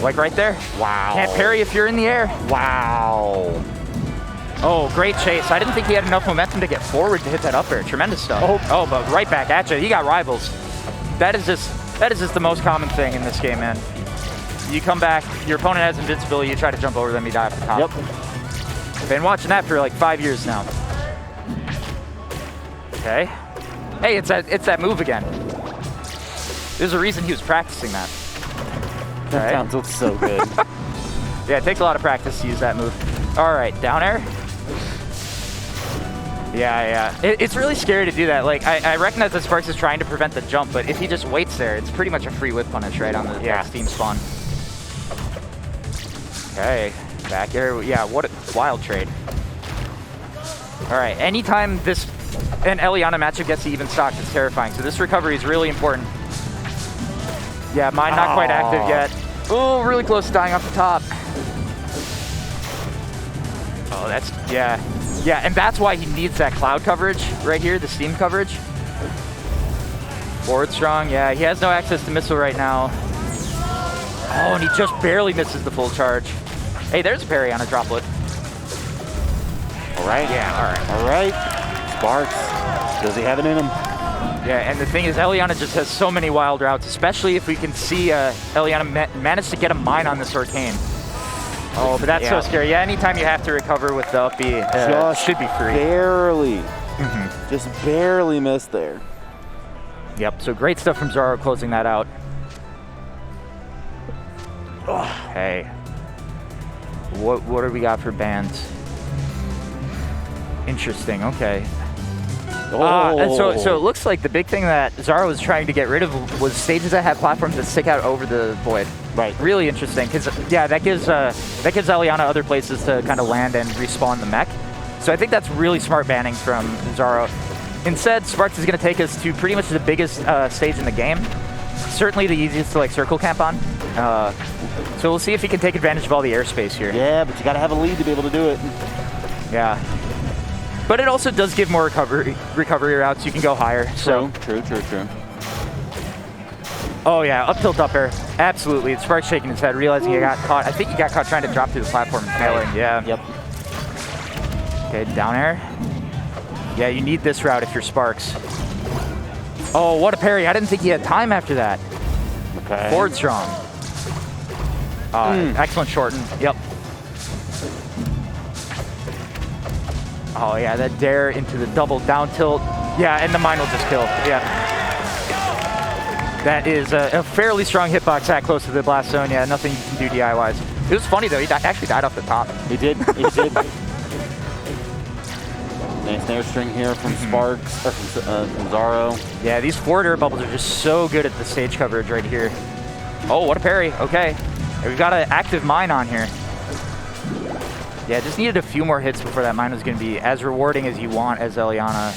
B: Like right there.
A: Wow.
B: Can't parry if you're in the air.
A: Wow.
B: Oh, great chase. I didn't think he had enough momentum to get forward to hit that up air. Tremendous stuff. Oh, but right back at you. He got Rivals. That is just the most common thing in this game, man. You come back, your opponent has invincibility, you try to jump over them, you die off the top.
A: Yep.
B: I've been watching that for like 5 years now. Okay. Hey, it's that move again. There's a reason he was practicing that.
A: That sounds so good.
B: Yeah, it takes a lot of practice to use that move. All right, down air. Yeah. It's really scary to do that. Like, I recognize that Sparks is trying to prevent the jump, but if he just waits there, it's pretty much a free whip punish right on the Steam spawn. Okay, back air. Yeah, what a wild trade. All right, anytime an Eliana matchup gets to even stock, it's terrifying. So this recovery is really important. Yeah, mine not quite active yet. Oh, really close to dying off the top. Oh, that's, yeah. Yeah, and that's why he needs that cloud coverage right here, the Steam coverage. Forward strong, yeah, he has no access to missile right now. Oh, and he just barely misses the full charge. Hey, there's a parry on a droplet.
A: All right.
B: Yeah,
A: all right. Sparks, does he have it in him?
B: Yeah, and the thing is, Eliana just has so many wild routes, especially if we can see Eliana manage to get a mine on this Arcane. Oh, but that's so scary. Yeah, anytime you have to recover with the up B, should be free.
A: Barely. Just barely missed there.
B: Yep, so great stuff from Zaro closing that out. Hey. What do we got for bans? Interesting, okay. So it looks like the big thing that Zaro was trying to get rid of was stages that have platforms that stick out over the void.
A: Right.
B: Really interesting, because yeah, that gives Eliana other places to kind of land and respawn the mech. So I think that's really smart banning from Zaro. Instead, Sparks is going to take us to pretty much the biggest stage in the game. Certainly the easiest to like circle camp on. So we'll see if he can take advantage of all the airspace here.
A: Yeah, but you got to have a lead to be able to do it.
B: Yeah. But it also does give more recovery routes. You can go higher.
A: True.
B: Oh yeah, up tilt up air. Absolutely. Sparks shaking his head, realizing he got caught. I think he got caught trying to drop through the platform and failing. Yeah.
A: Yep.
B: Okay, down air. Yeah, you need this route if you're Sparks. Oh, what a parry. I didn't think he had time after that.
A: Okay.
B: Forward strong. Excellent shorten. Yep. Oh yeah, that dare into the double down tilt. Yeah, and the mine will just kill. Yeah. That is a fairly strong hitbox that close to the blast zone. Yeah, nothing you can do DI-wise. It was funny though, he actually died off the top.
A: He did, he did. Nice snare string here from Sparks, or from Zaro.
B: Yeah, these forward air bubbles are just so good at the stage coverage right here. Oh, what a parry. Okay. We've got an active mine on here. Yeah, just needed a few more hits before that mine was going to be as rewarding as you want as Eliana.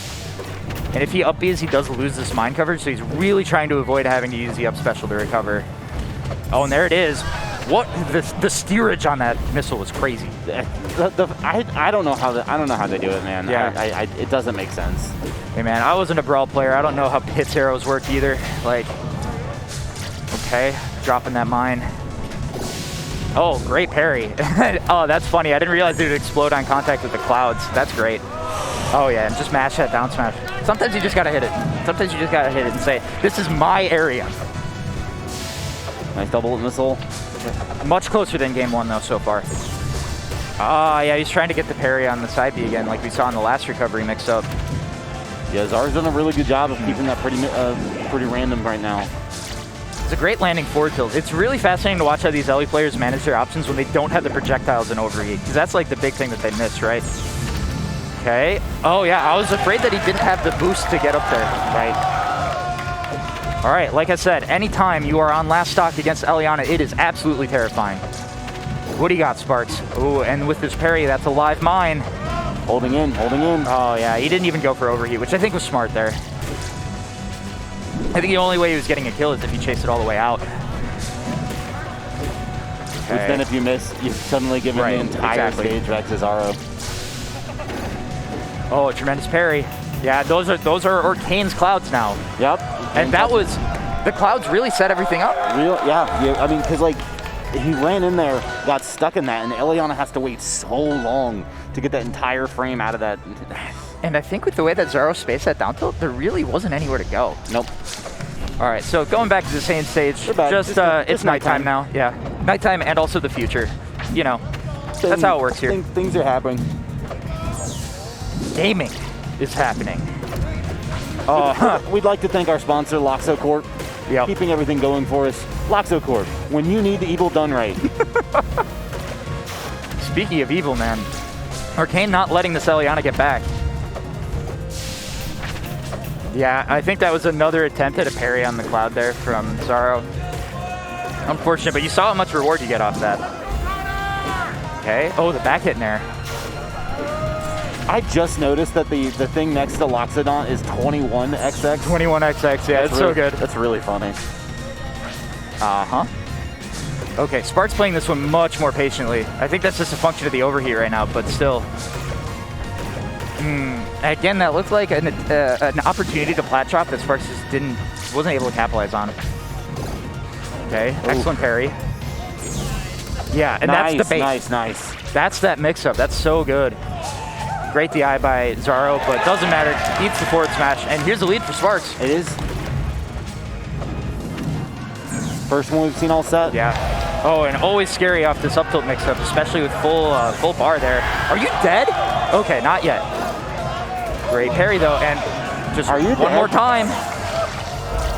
B: And if he up Bs, he does lose this mine coverage, so he's really trying to avoid having to use the up special to recover. Oh, and there it is. What the steerage on that missile was crazy.
A: I don't know how they do it, man.
B: Yeah.
A: It doesn't make sense.
B: Hey man, I wasn't a Brawl player. I don't know how hits arrows work either. Like, okay, dropping that mine. Oh, great parry. Oh, that's funny. I didn't realize it would explode on contact with the clouds. That's great. Oh yeah, and just mash that down smash. Sometimes you just gotta hit it. Sometimes you just gotta hit it and say, this is my area.
A: Nice double missile.
B: Much closer than game one though so far. Ah, yeah, he's trying to get the parry on the side B again, like we saw in the last recovery mix-up.
A: Yeah, Zaro's done a really good job of keeping that pretty random right now.
B: It's a great landing forward tilt. It's really fascinating to watch how these LE players manage their options when they don't have the projectiles in overheat, because that's like the big thing that they miss, right? Okay. Oh yeah, I was afraid that he didn't have the boost to get up there. Right. All right, like I said, anytime you are on last stock against Eliana, it is absolutely terrifying. What do you got, Sparks? Ooh, and with this parry, that's a live mine.
A: Holding in, holding in.
B: Oh yeah, he didn't even go for overheat, which I think was smart there. I think the only way he was getting a kill is if he chased it all the way out.
A: Which then if you miss, you suddenly give him the entire stage back to Zaro.
B: Oh, a tremendous parry. Yeah, those are Arcane's clouds now.
A: Yep.
B: And that was, the clouds really set everything up.
A: Yeah, I mean, because like, he ran in there, got stuck in that, and Eliana has to wait so long to get that entire frame out of that.
B: And I think with the way that Zaro spaced that down tilt, there really wasn't anywhere to go.
A: Nope.
B: All right, so going back to the same stage, it's nighttime now. Yeah, nighttime and also the future. You know, that's how it works here.
A: Things are happening.
B: Gaming is happening.
A: We'd like to thank our sponsor, Loxo Corp, keeping everything going for us. Loxo Corp, when you need the evil done right.
B: Speaking of evil, man, Arcane not letting this Eliana get back. Yeah, I think that was another attempt at a parry on the cloud there from Zaro. Unfortunate, but you saw how much reward you get off that. Okay, oh, the back hit in there.
A: I just noticed that the thing next to Loxodon is 21XX.
B: 21XX, yeah, it's so good.
A: That's really funny.
B: Uh-huh. Okay, Spark's playing this one much more patiently. I think that's just a function of the overheat right now, but still. Again, that looked like an opportunity to plat drop that Sparks just wasn't able to capitalize on. Okay, excellent parry. Yeah, and that's the bait.
A: Nice.
B: That's that mix-up. That's so good. Great DI by Zaro, but doesn't matter. Eats the forward smash, and here's the lead for Sparks.
A: It is. First one we've seen all set.
B: Yeah. Oh, and always scary off this up tilt mix-up, especially with full bar there. Are you dead? Okay, not yet. Great parry though, and just one more time.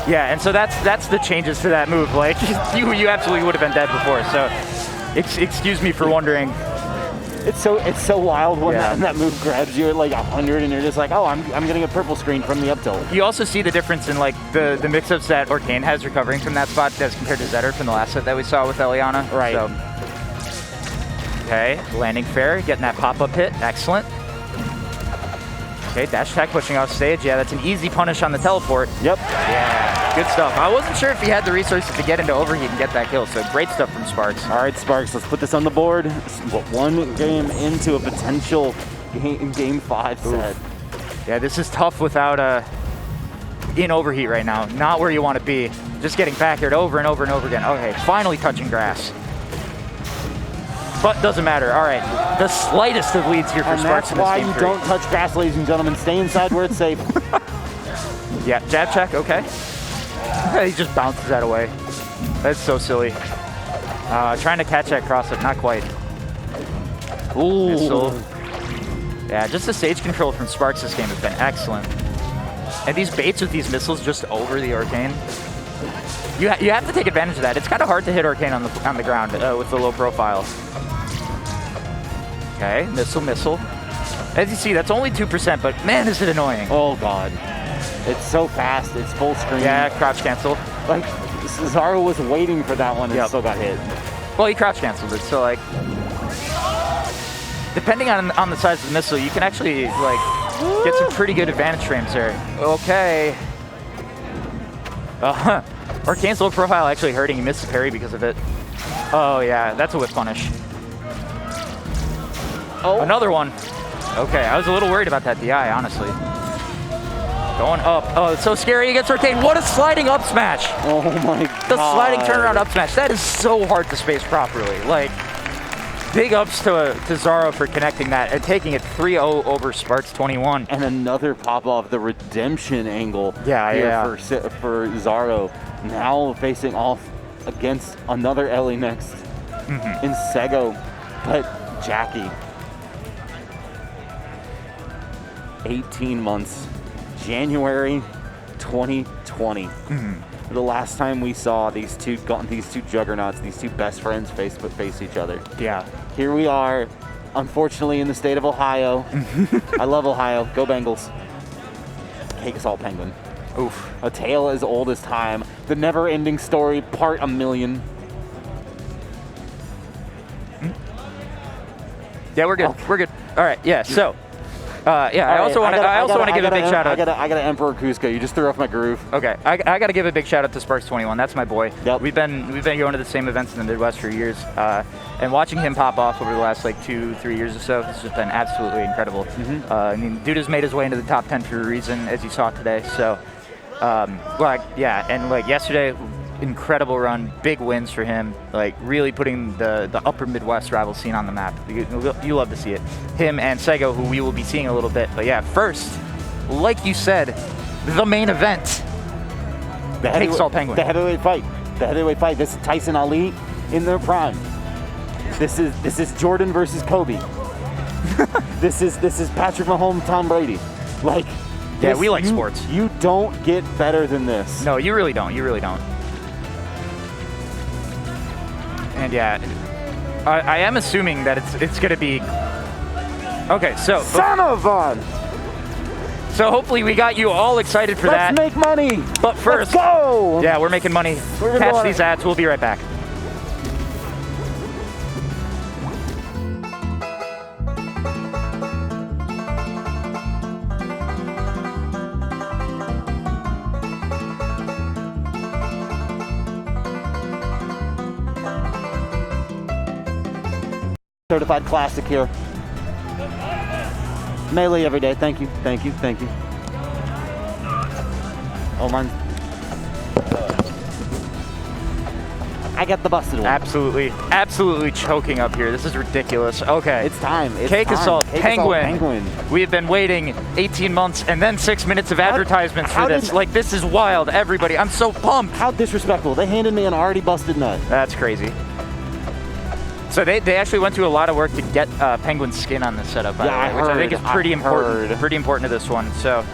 B: Yeah, and so that's the changes to that move. Like you absolutely would have been dead before. So excuse me for wondering.
A: It's so wild when that move grabs you at like 100 and you're just like, oh, I'm getting a purple screen from the up tilt.
B: You also see the difference in like the mix-ups that Arcane has recovering from that spot as compared to Zetter from the last set that we saw with Eliana.
A: Right.
B: So, okay, landing fair, getting that pop-up hit, excellent. Okay, dash attack pushing off stage. Yeah, that's an easy punish on the teleport.
A: Yep.
B: Yeah, good stuff. I wasn't sure if he had the resources to get into overheat and get that kill, so great stuff from Sparks.
A: All right, Sparks, let's put this on the board. One game into a potential game 5 set.
B: Yeah, this is tough without in overheat right now. Not where you want to be. Just getting backered over and over and over again. Okay, finally touching grass. But doesn't matter. All right, the slightest of leads here for Sparks.
A: And that's why you don't touch grass, ladies and gentlemen. Stay inside where it's safe.
B: Yeah, jab check, okay. He just bounces that away. That's so silly. Trying to catch that cross-up, not quite. Ooh. Missile. Yeah, just the stage control from Sparks this game has been excellent. And these baits with these missiles just over the Arcane. You have to take advantage of that. It's kind of hard to hit Arcane on the ground with the low profile. Okay, missile. As you see, that's only 2%, but man, is it annoying.
A: Oh god. It's so fast, it's full screen.
B: Yeah, crouch cancel.
A: Like, Zaro was waiting for that one and still got hit.
B: Well, he crouch canceled it, so like, depending on the size of the missile, you can actually like get some pretty good advantage frames there. Okay. Or cancel profile actually hurting. He missed the parry because of it. Oh yeah, that's a whip punish. Oh, another one. Okay, I was a little worried about that DI, honestly. Going up. Oh, it's so scary. He gets rotated. What a sliding up smash.
A: Oh my god.
B: The sliding turnaround up smash. That is so hard to space properly. Like, big ups to Zaro for connecting that and taking it 3-0 over Sparks 21.
A: And another pop off the redemption angle
B: Yeah.
A: for Zaro. Now facing off against another Ellie next in Sego, but Jackie. 18 months, January 2020. The last time we saw these two juggernauts, these two best friends face each other.
B: Yeah.
A: Here we are, unfortunately in the state of Ohio. I love Ohio. Go Bengals. Cake Assault Penguin.
B: Oof.
A: A tale as old as time. The never-ending story, part 1,000,000.
B: Yeah, we're good.
A: Okay.
B: We're good. All right. Yeah. So, I also want to give a big shout out.
A: I got an Emperor Cusco. You just threw off my groove.
B: Okay, I got to give a big shout out to Sparks 21. That's my boy.
A: Yep.
B: We've been going to the same events in the Midwest for years, and watching him pop off over the last like 2-3 years or so has just been absolutely incredible. I mean, dude has made his way into the top 10 for a reason, as you saw today. So, yesterday, incredible run, big wins for him. Like really putting the upper Midwest rival scene on the map. You love to see it. Him and Sego, who we will be seeing a little bit. But yeah, first, like you said, the main event. The Cake Assault Penguin.
A: The heavyweight fight. The heavyweight fight. This is Tyson Ali in their prime. This is Jordan versus Kobe. This is Patrick Mahomes, Tom Brady. Like,
B: yeah, we like sports.
A: You don't get better than this.
B: No, you really don't. You really don't. And yeah, I am assuming that it's going to be okay. So
A: son of fun.
B: So hopefully we got you all excited for that.
A: Let's make money.
B: But first,
A: let's go.
B: Yeah, we're making money. Catch these ads. We'll be right back.
A: Certified classic here. Melee every day. Thank you. Thank you. Thank you. Oh, mine. I got the busted one.
B: Absolutely choking up here. This is ridiculous. Okay.
A: It's time. It's
B: Cake
A: time.
B: Assault Penguin.
A: Penguin.
B: We have been waiting 18 months and then 6 minutes of advertisements for this. Like, this is wild, everybody. I'm so pumped.
A: How disrespectful. They handed me an already busted nut.
B: That's crazy. So they actually went through a lot of work to get Penguin's skin on this setup, by the way, which I think is pretty important. Pretty important to this one. So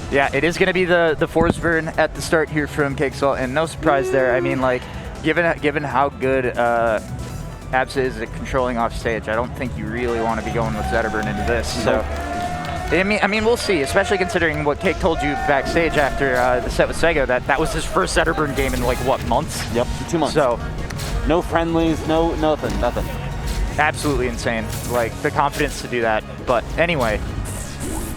B: yeah, it is going to be the Force burn at the start here from Cake Assault, and no surprise there. I mean, like, given how good Absa is at controlling off stage, I don't think you really want to be going with Zetterburn into this. So I mean, we'll see, especially considering what Cake told you backstage after the set with Sego, that was his first Zetterburn game in like what, months?
A: Yep, 2 months.
B: So.
A: No friendlies, nothing.
B: Absolutely insane. Like, the confidence to do that. But anyway,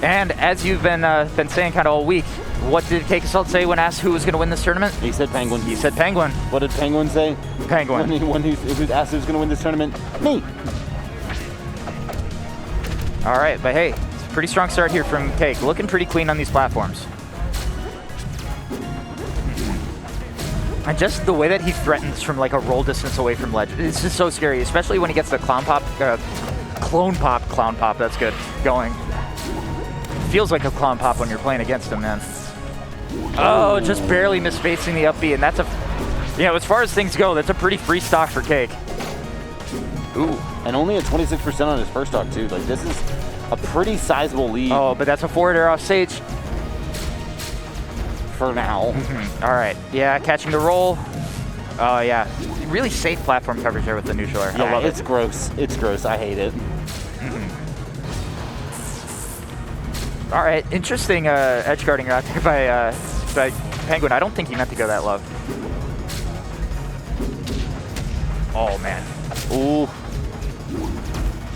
B: and as you've been saying kind of all week, what did Cake Assault say when asked who was going to win this tournament?
A: He said Penguin.
B: He said Penguin.
A: What did Penguin say?
B: Penguin.
A: When he asked who's going to win this tournament? Me.
B: All right, but hey, it's a pretty strong start here from Cake. Looking pretty clean on these platforms. And just the way that he threatens from like a roll distance away from ledge, it's just so scary, especially when he gets the clown pop, that's good, going. Feels like a clown pop when you're playing against him, man. Oh, just barely misspacing the up B, and that's as far as things go, that's a pretty free stock for Cake.
A: Ooh, and only at 26% on his first stock too. Like, this is a pretty sizable lead.
B: Oh, but that's a forward air off stage.
A: For now.
B: All right, yeah, catching the roll. Oh yeah, really safe platform coverage there with the neutral air.
A: Yeah,
B: I love
A: it's gross. It's gross. I hate it.
B: All right, interesting edge guarding out there by Penguin. I don't think he meant to go that low. Oh man.
A: Ooh.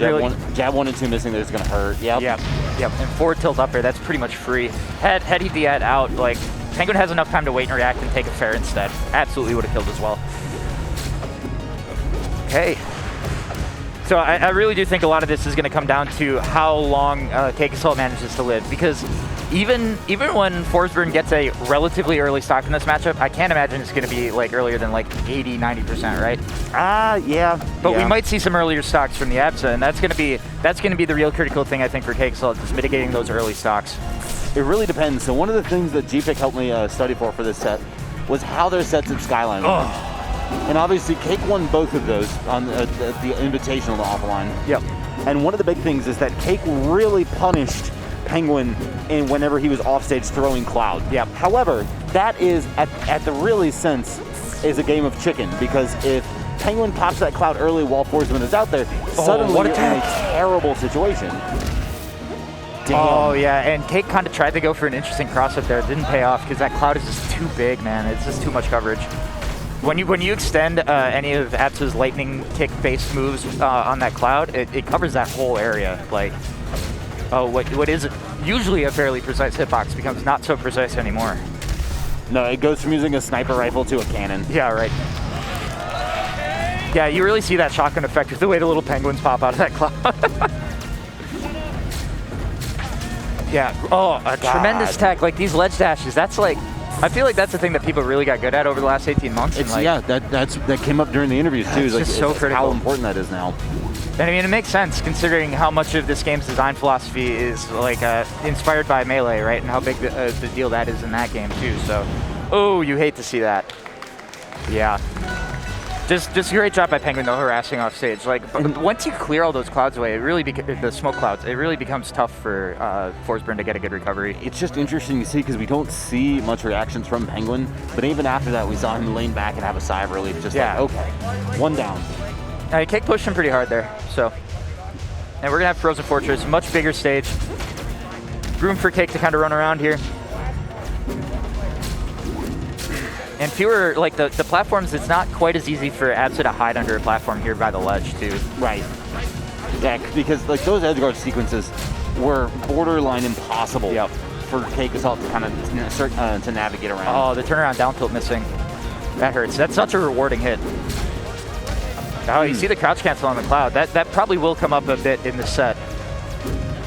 B: Really?
A: Jab 1 and 2 missing there is gonna hurt. Yep.
B: Yep. And forward tilt up air, that's pretty much free. Had he DA'd out, like, Penguin has enough time to wait and react and take a fair instead. Absolutely would have killed as well. Okay. So I really do think a lot of this is going to come down to how long Cake Assault manages to live, because even when Forsberg gets a relatively early stock in this matchup, I can't imagine it's going to be like earlier than like 80, 90%, right?
A: Yeah.
B: But we might see some earlier stocks from the ABSA, and that's going to be the real critical thing I think for Cake Assault, is mitigating those early stocks.
A: It really depends. So one of the things that GPIC helped me study for this set was how their sets at Skyline. And obviously, Cake won both of those on the Invitational offline.
B: Yep.
A: And one of the big things is that Cake really punished Penguin whenever he was offstage throwing Cloud.
B: Yep.
A: However, that is, at the really sense, is a game of chicken, because if Penguin pops that Cloud early while Forsman is out there, suddenly
B: what a
A: you're in a terrible situation. Damn.
B: Oh yeah, and Cake kind of tried to go for an interesting cross-up there. It didn't pay off because that Cloud is just too big, man. It's just too much coverage. When you extend any of ABSA's lightning kick-based moves on that Cloud, it covers that whole area. Like, what is usually a fairly precise hitbox becomes not so precise anymore.
A: No, it goes from using a sniper rifle to a cannon.
B: Yeah, right. Yeah, you really see that shotgun effect with the way the little penguins pop out of that Cloud. Yeah, tremendous tech. Like these ledge dashes, that's like, I feel like that's the thing that people really got good at over the last 18 months.
A: It's,
B: like,
A: yeah, that came up during the interviews too.
B: It's
A: like,
B: just so critical.
A: How important that is now.
B: And I mean, it makes sense considering how much of this game's design philosophy is like inspired by Melee, right? And how big the deal that is in that game too. So, oh, you hate to see that. Yeah. Just a great job by Penguin though, harassing off stage. Like once you clear all those clouds away, it really the smoke clouds, it really becomes tough for Forsberg to get a good recovery.
A: It's just interesting to see because we don't see much reactions from Penguin, but even after that, we saw him lean back and have a sigh of relief. Just like, okay, one down.
B: Cake pushed him pretty hard there. So, and we're gonna have Frozen Fortress, much bigger stage, room for Cake to kind of run around here. And fewer, like the platforms, it's not quite as easy for ABSA to hide under a platform here by the ledge too.
A: Right. Yeah, because like those edge guard sequences were borderline impossible for Cake Assault to kind of to navigate around.
B: Oh, the turnaround down tilt missing. That hurts. That's such a rewarding hit. Oh, you see the crouch cancel on the Cloud. That probably will come up a bit in the set.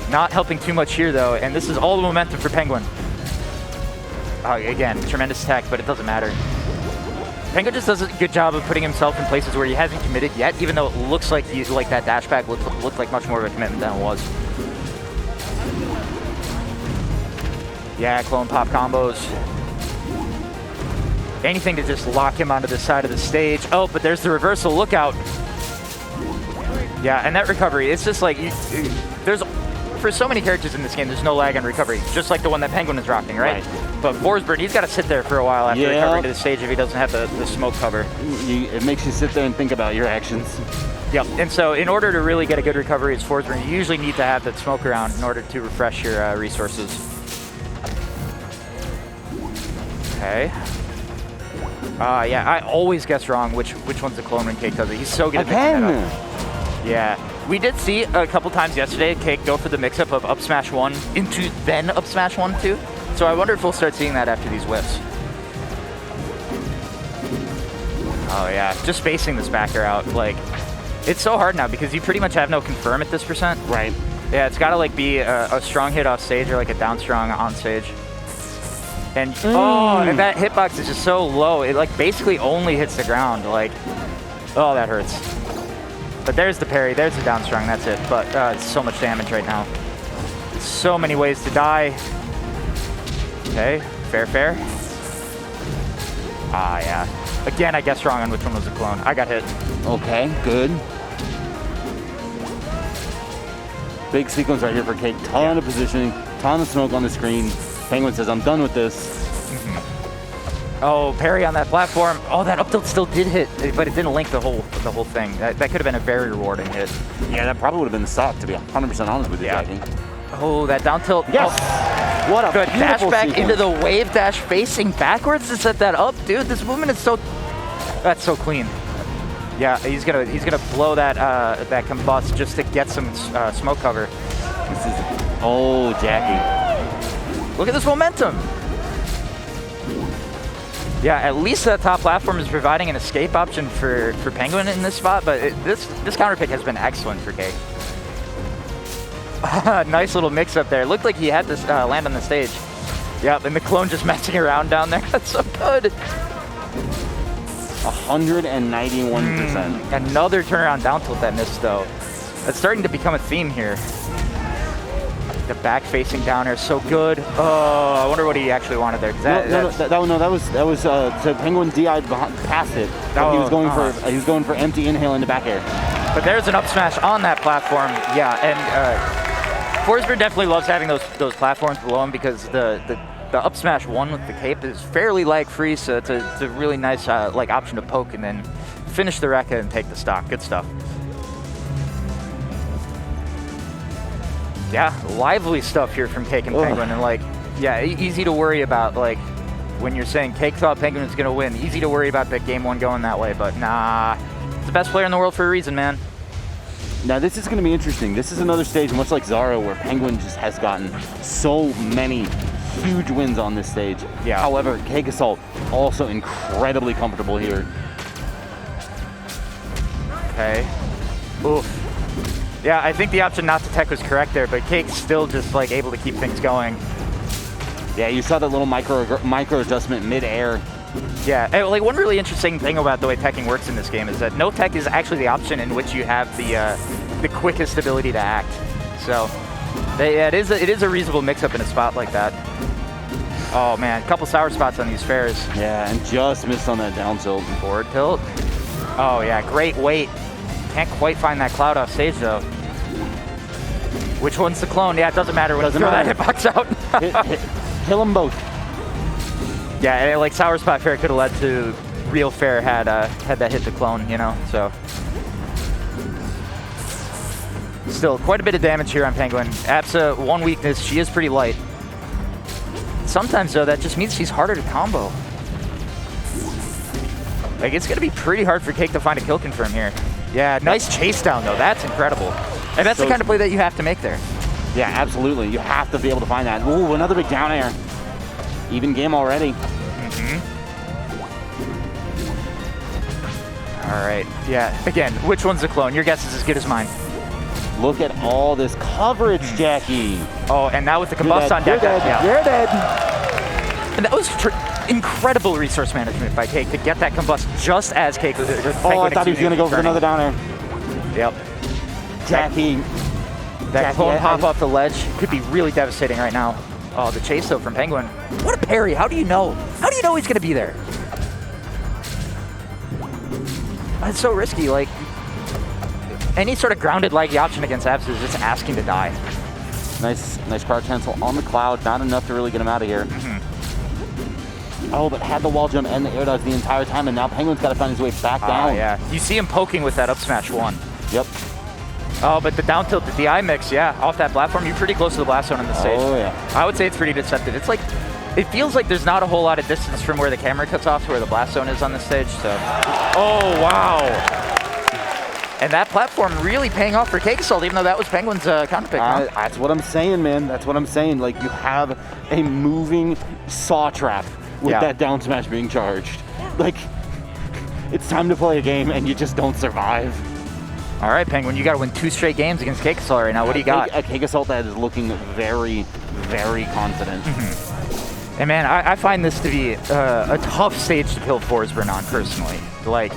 B: Not helping too much here though, and this is all the momentum for Penguin. Again, tremendous tech, but it doesn't matter. Penguin just does a good job of putting himself in places where he hasn't committed yet, even though it looks like that dash back looked like much more of a commitment than it was. Yeah, clone pop combos. Anything to just lock him onto the side of the stage. Oh, but there's the reversal. Look out. Yeah, and that recovery, it's just like, there's, for so many characters in this game, there's no lag on recovery, just like the one that Penguin is rocking, right? But Forsberg, he's got to sit there for a while after recovering to the stage if he doesn't have the smoke cover.
A: It makes you sit there and think about your actions.
B: Yep, and so in order to really get a good recovery as Forsberg, you usually need to have that smoke around in order to refresh your resources. Okay. Yeah, I always guess wrong which one's the clone when Cake does it. He's so good at mixing it up. Yeah. We did see a couple times yesterday Cake go for the mix-up of up smash 1 into then up smash 1 too. So I wonder if we'll start seeing that after these whiffs. Oh yeah, just spacing this backer out. Like, it's so hard now because you pretty much have no confirm at this percent.
A: Right.
B: Yeah, it's got to like be a strong hit off stage or like a down strong on stage. And and that hitbox is just so low. It like basically only hits the ground. Like, oh, that hurts. But there's the parry, there's the down strong, that's it. But it's so much damage right now. So many ways to die. Okay, fair. Yeah. Again, I guessed wrong on which one was a clone. I got hit.
A: Okay, good. Big sequence right here for Cake. Ton of positioning, ton of smoke on the screen. Penguin says, I'm done with this.
B: Oh, parry on that platform. Oh, that up tilt still did hit, but it didn't link the whole thing. That could have been a very rewarding hit.
A: Yeah, that probably would have been the stock, to be 100% honest with you, Jackie.
B: Oh, that down tilt.
A: Yes.
B: Oh.
A: What a
B: Good dash
A: beautiful
B: back
A: sequence.
B: into the wave dash facing backwards to set that up, dude. This movement is so, that's so clean. Yeah, he's gonna blow that that combust just to get some smoke cover.
A: This is, oh, Jackie.
B: Look at this momentum. Yeah, at least that top platform is providing an escape option for Penguin in this spot, but this counter pick has been excellent for Cake. Nice little mix up there. Looked like he had to land on the stage. Yep, and the clone just messing around down there. That's so good.
A: 191%.
B: Another turnaround down tilt that missed though. That's starting to become a theme here. The back facing down air, so good. Oh, I wonder what he actually wanted there.
A: That was so Penguin DI'd past it. But he was going for empty inhale into back air.
B: But there's an up smash on that platform. Yeah, and Forsberg definitely loves having those platforms below him because the up smash one with the cape is fairly lag free, so it's a really nice like option to poke and then finish the Rekka and take the stock. Good stuff. Yeah, lively stuff here from Cake and Penguin, and like, yeah, easy to worry about. Like when you're saying Cake thought Penguin was gonna win, easy to worry about that game one going that way, but nah, it's the best player in the world for a reason, man.
A: Now this is going to be interesting. This is another stage, much like Zaro, where Penguin just has gotten so many huge wins on this stage.
B: Yeah.
A: However, Cake Assault also incredibly comfortable here.
B: Okay. Oof. Yeah, I think the option not to tech was correct there, but Cake's still just like able to keep things going.
A: Yeah, you saw that little micro adjustment mid-air.
B: Yeah, and, like one really interesting thing about the way teching works in this game is that no tech is actually the option in which you have the quickest ability to act. So, yeah, it is a reasonable mix-up in a spot like that. Oh man, a couple sour spots on these fairs.
A: Yeah, and just missed on that down tilt.
B: Forward tilt. Oh yeah, great weight. Can't quite find that cloud off stage though. Which one's the clone? Yeah, it doesn't matter when you throw that hitbox out.
A: Kill them both.
B: Yeah, and like sour spot fair could have led to real fair had that hit the clone, you know. So still quite a bit of damage here on Penguin. Absa, one weakness, she is pretty light. Sometimes though, that just means she's harder to combo. Like it's gonna be pretty hard for Cake to find a kill confirm here. Yeah, nice chase down though. That's incredible. And that's the kind of play that you have to make there.
A: Yeah, absolutely. You have to be able to find that. Ooh, another big down air. Even game already.
B: All right. Yeah. Again, which one's the clone? Your guess is as good as mine.
A: Look at all this coverage, Jackie.
B: Oh, and now with the combust on deck. Yeah.
A: You're dead.
B: And that was incredible resource management by Cake to get that combust just as Cake was.
A: Oh, I thought he was going to go for another down air.
B: Yep.
A: Jackie.
B: That clone pop off the ledge could be really devastating right now. Oh, the chase though from Penguin. What a parry. How do you know? How do you know he's going to be there? That's so risky. Like, any sort of grounded laggy option against Abs is just asking to die.
A: Nice crouch cancel on the cloud. Not enough to really get him out of here. Oh, but had the wall jump and the air dodge the entire time, and now Penguin's got to find his way back down.
B: Yeah. You see him poking with that up smash one.
A: Yep.
B: Oh, but the down tilt, the DI mix, yeah, off that platform, you're pretty close to the blast zone on the stage.
A: Oh, yeah.
B: I would say it's pretty deceptive. It's like, it feels like there's not a whole lot of distance from where the camera cuts off to where the blast zone is on the stage, so. Oh, wow. And that platform really paying off for Cake Assault, even though that was Penguin's counter pick. Huh?
A: That's what I'm saying, man. That's what I'm saying. Like, you have a moving saw trap with that down smash being charged. Like, it's time to play a game, and you just don't survive.
B: All right, Penguin, you got to win 2 straight games against Cake Assault right now. What do you got?
A: A Cake Assault that is looking very, very confident.
B: And man, I find this to be a tough stage to kill Forsberg on personally. Like,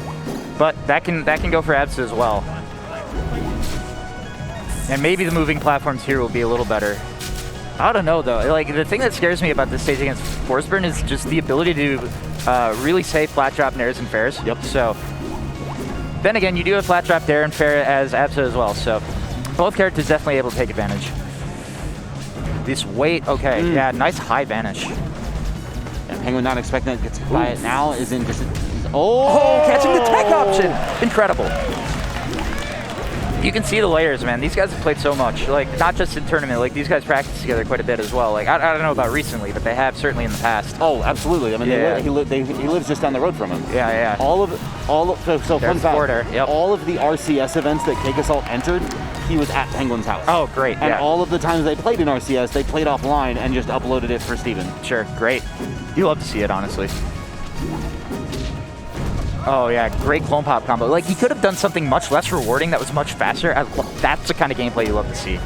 B: but that can go for Absa as well. And maybe the moving platforms here will be a little better. I don't know though. Like the thing that scares me about this stage against Forsberg is just the ability to really safe flat drop nairs and fairs.
A: Yep.
B: So. Then again, you do have flat drop there and fair as Absa as well, so both characters definitely able to take advantage. This weight, okay, yeah, nice high vanish.
A: Yeah, Penguin not expecting it, gets by it now, is in just,
B: oh, catching the tech option, incredible. You can see the layers, man. These guys have played so much. Like, not just in tournament. Like, these guys practice together quite a bit as well. Like, I don't know about recently, but they have certainly in the past.
A: Oh, absolutely. I mean,
B: Yeah.
A: he lives just down the road from him.
B: Yeah.
A: So fun fact,
B: Porter, yep.
A: all of the RCS events that Cake Assault entered, he was at Penguin's house.
B: Oh, great.
A: And
B: yeah.
A: all of the times they played in RCS, they played offline and just uploaded it for Steven.
B: Sure, great. You love to see it, honestly. Oh yeah, great clone pop combo. Like, he could have done something much less rewarding that was much faster. That's the kind of gameplay you love to see.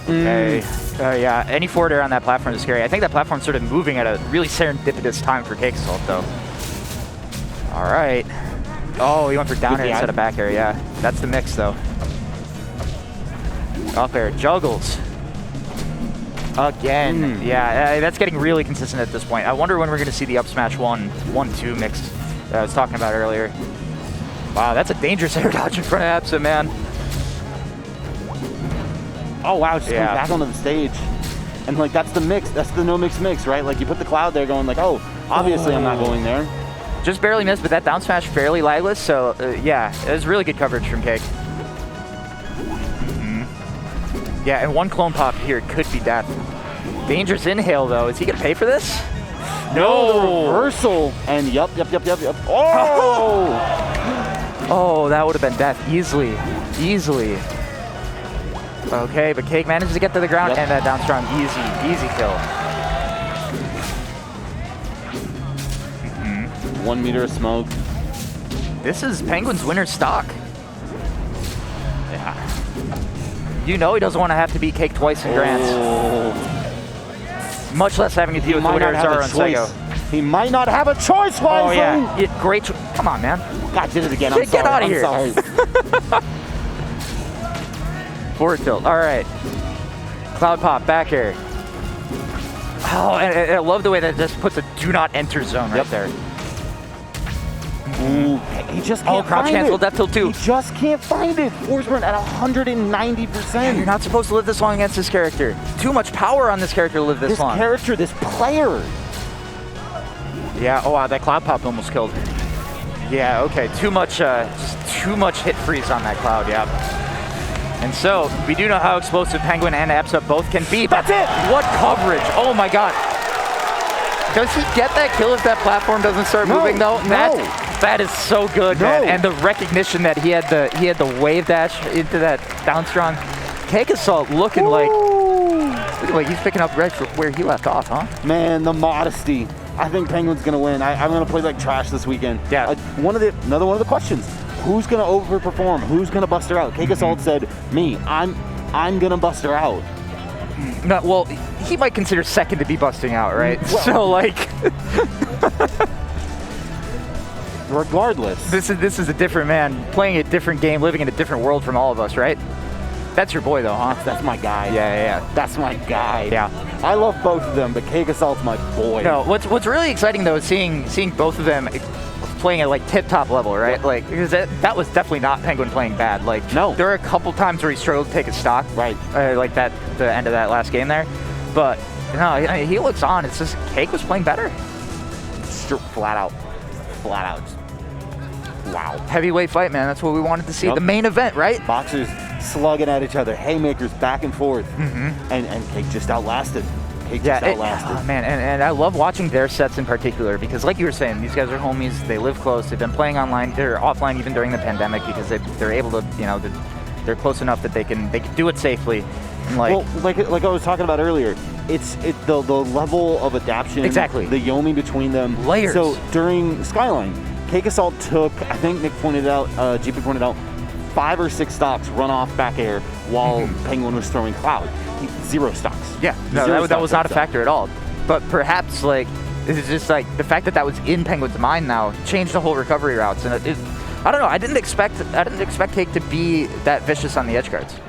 B: Okay. Yeah, any forward air on that platform is scary. I think that platform's sort of moving at a really serendipitous time for Cake Assault, though. All right. Oh, he went for down air instead of back air. Yeah, that's the mix, though. Up air, juggles. Again, yeah, that's getting really consistent at this point. I wonder when we're going to see the up smash 1-1-2 mix that I was talking about earlier. Wow, that's a dangerous air dodge in front of Absa, man.
A: Oh wow, just coming back onto the stage. And like, that's the mix, that's the no mix mix, right? Like, you put the cloud there going like, oh, obviously I'm not going there.
B: Just barely missed, but that down smash fairly lagless, so yeah, it was really good coverage from Cake. Yeah, and one clone pop here could be death. Dangerous inhale, though. Is he going to pay for this?
A: No! Reversal! And yup. Oh!
B: Oh, that would have been death easily. Easily. Okay, but Cake manages to get to the ground, and that down strong. Easy kill.
A: 1 meter of smoke.
B: This is Penguin's winner's stock.
A: Yeah.
B: You know he doesn't want to have to beat Cake twice in Grants. Much less having to deal with Twitter, Zaro, and Sego.
A: He might not have a choice, Wisely!
B: Oh, yeah. Great. Come on, man.
A: God, did it again. I'm sorry.
B: Get out of here.
A: I'm sorry.
B: Forward tilt. All right. Cloud pop, back air. Oh, and I love the way that just puts a do not enter zone right there.
A: Ooh, he just can't
B: crouch
A: find
B: cancel,
A: it.
B: death tilt 2.
A: He just can't find it. Force burn at 190%.
B: Yeah, you're not supposed to live this long against this character. Too much power on this character to live this long.
A: This character, this player.
B: Yeah, oh wow, that cloud pop almost killed. Yeah, okay, too much hit freeze on that cloud, yeah. And so, we do know how explosive Penguin and Absa both can be, but
A: That's it!
B: What coverage, oh my god. Does he get that kill if that platform doesn't start moving though?
A: No.
B: That is so good, man. And the recognition that he had the wave dash into that down strong. Cake Assault looking like he's picking up right where he left off, huh?
A: Man, the modesty. I think Penguin's gonna win. I'm gonna play like trash this weekend.
B: Yeah.
A: Another one of the questions. Who's gonna overperform? Who's gonna bust her out? Cake Assault said, me. I'm gonna bust her out.
B: No, well, he might consider second to be busting out, right?
A: Well,
B: so like
A: regardless.
B: This is a different man playing a different game, living in a different world from all of us, right? That's your boy though, huh?
A: That's my guy.
B: Yeah.
A: That's my guy.
B: Yeah.
A: I love both of them, but Cake Assault's my boy.
B: No, what's really exciting though is seeing both of them playing at like tip-top level, right? Like, because that was definitely not Penguin playing bad. Like,
A: no.
B: There were a couple times where he struggled to take his stock,
A: right?
B: Like the end of that last game there, but no, he looks on. It's just Cake was playing better.
A: Flat out. Wow.
B: Heavyweight fight, man. That's what we wanted to see.
A: Yep.
B: The main event, right?
A: Boxers slugging at each other, haymakers back and forth, and Cake just outlasted.
B: Oh, man, and I love watching their sets in particular because, like you were saying, these guys are homies. They live close. They've been playing online. They're offline even during the pandemic because they're able to, they're close enough that they can do it safely. And like
A: I was talking about earlier, it's the level of adaptation.
B: Exactly.
A: The Yomi between them.
B: Layers.
A: So during Skyline, Cake Assault took, I think Nick pointed out, GP pointed out, 5 or 6 stocks run off back air while Penguin was throwing Cloud. 0 stocks.
B: Yeah, no, that was not a factor at all. But perhaps like it's just like the fact that was in Penguin's mind now changed the whole recovery routes, and I don't know. I didn't expect Cake to be that vicious on the edge guards.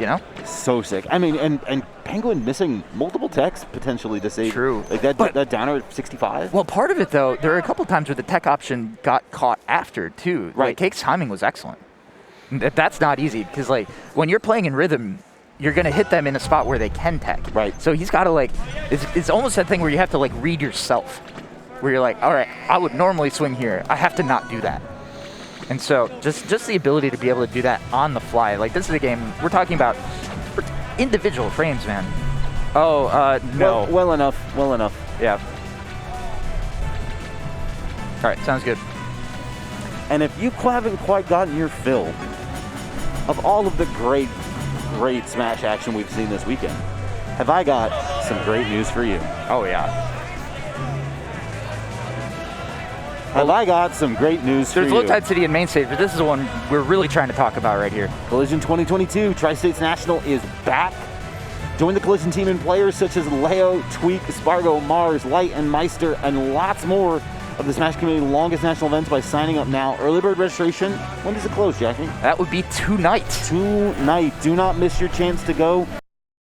A: So sick. I mean, and Penguin missing multiple techs potentially to save.
B: True.
A: Like that downer at 65.
B: Well, part of it though, there are a couple times where the tech option got caught after too.
A: Right.
B: Like, Cake's timing was excellent. That's not easy because like when you're playing in rhythm, you're going to hit them in a spot where they can tech.
A: Right.
B: So he's got to like, it's almost that thing where you have to like read yourself. where you're like, all right, I would normally swing here. I have to not do that. And so just the ability to be able to do that on the fly. Like, this is a game, we're talking about individual frames, man. Oh, no.
A: Well enough. Well enough.
B: Yeah. All right, sounds good.
A: And if you haven't quite gotten your fill of all of the great Smash action we've seen this weekend, have I got some great news for you.
B: Oh, yeah.
A: Have I got some great news for you.
B: There's Riptide City and Main Stage, but this is the one we're really trying to talk about right here.
A: Collision 2022 Tri-States National is back. Join the Collision team and players such as Leo, Tweak, Spargo, Mars, Light, and Meister, and lots more of the Smash community longest national events by signing up now. Early bird registration, when does it close, Jackie?
B: That would be tonight.
A: Tonight. Do not miss your chance to go.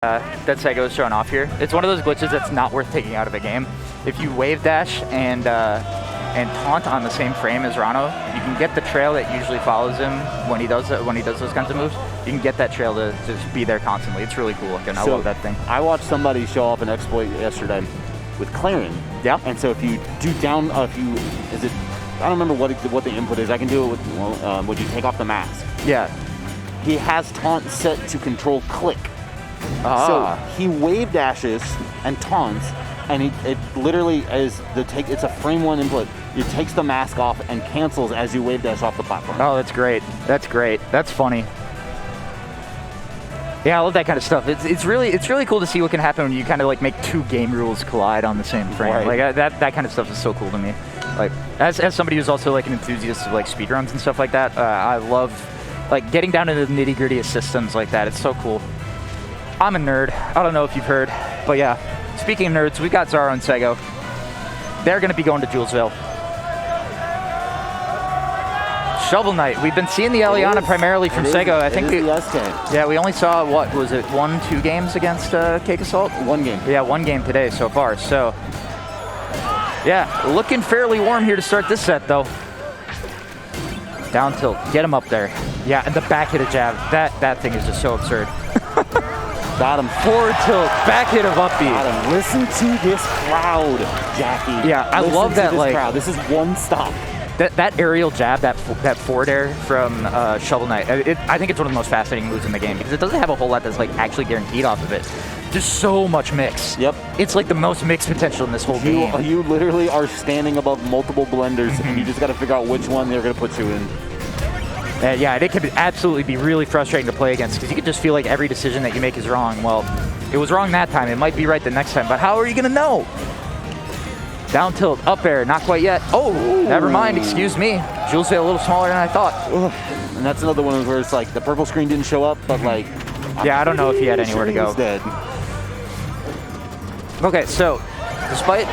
B: That Sego is showing off here. It's one of those glitches that's not worth taking out of a game. If you wave dash and taunt on the same frame as Rano, you can get the trail that usually follows him when he does those kinds of moves. You can get that trail to just be there constantly. It's really cool looking. I love that thing.
A: I watched somebody show off an exploit yesterday with clearing.
B: Yeah.
A: And so if you do down, I don't remember what the input is. I can do it with, would you take off the mask?
B: Yeah.
A: He has taunt set to control click.
B: Ah.
A: So he wave dashes and taunts, and it literally is it's a frame one input. It takes the mask off and cancels as you wave dash off the platform.
B: Oh, that's great. That's great. That's funny. Yeah, I love that kind of stuff. It's really cool to see what can happen when you kind of like make two game rules collide on the same frame.
A: Right.
B: Like that kind of stuff is so cool to me. Like as somebody who's also like an enthusiast of like speedruns and stuff like that, I love like getting down into the nitty gritty of systems like that. It's so cool. I'm a nerd. I don't know if you've heard, but yeah. Speaking of nerds, we got Zaro and Sego. They're going to be going to Julesville. Shovel Knight. We've been seeing the Eliana primarily from Sego. I think we only saw, what was it, 1-2 games against Cake Assault?
A: One game.
B: Yeah, one game today so far. So, yeah, looking fairly warm here to start this set, though. Down tilt, get him up there. Yeah, and the back hit of jab. That thing is just so absurd.
A: Got him.
B: Forward tilt, back hit of up B.
A: Got him. Listen to this crowd, Jackie.
B: Yeah, I love that. Like
A: crowd. This is one stop.
B: That aerial jab, that forward air from Shovel Knight. I think it's one of the most fascinating moves in the game because it doesn't have a whole lot that's like actually guaranteed off of it. There's so much mix.
A: Yep.
B: It's like the most mix potential in this whole game.
A: You literally are standing above multiple blenders, and you just got to figure out which one they're going to put you in.
B: Yeah, it could absolutely be really frustrating to play against because you could just feel like every decision that you make is wrong. Well, it was wrong that time. It might be right the next time, but how are you going to know? Down tilt, up air, not quite yet. Oh, never mind, excuse me. Jules a little smaller than I thought.
A: And that's another one where it's like the purple screen didn't show up, but like...
B: Yeah, I don't know if he had anywhere to go.
A: He's dead.
B: Okay, so despite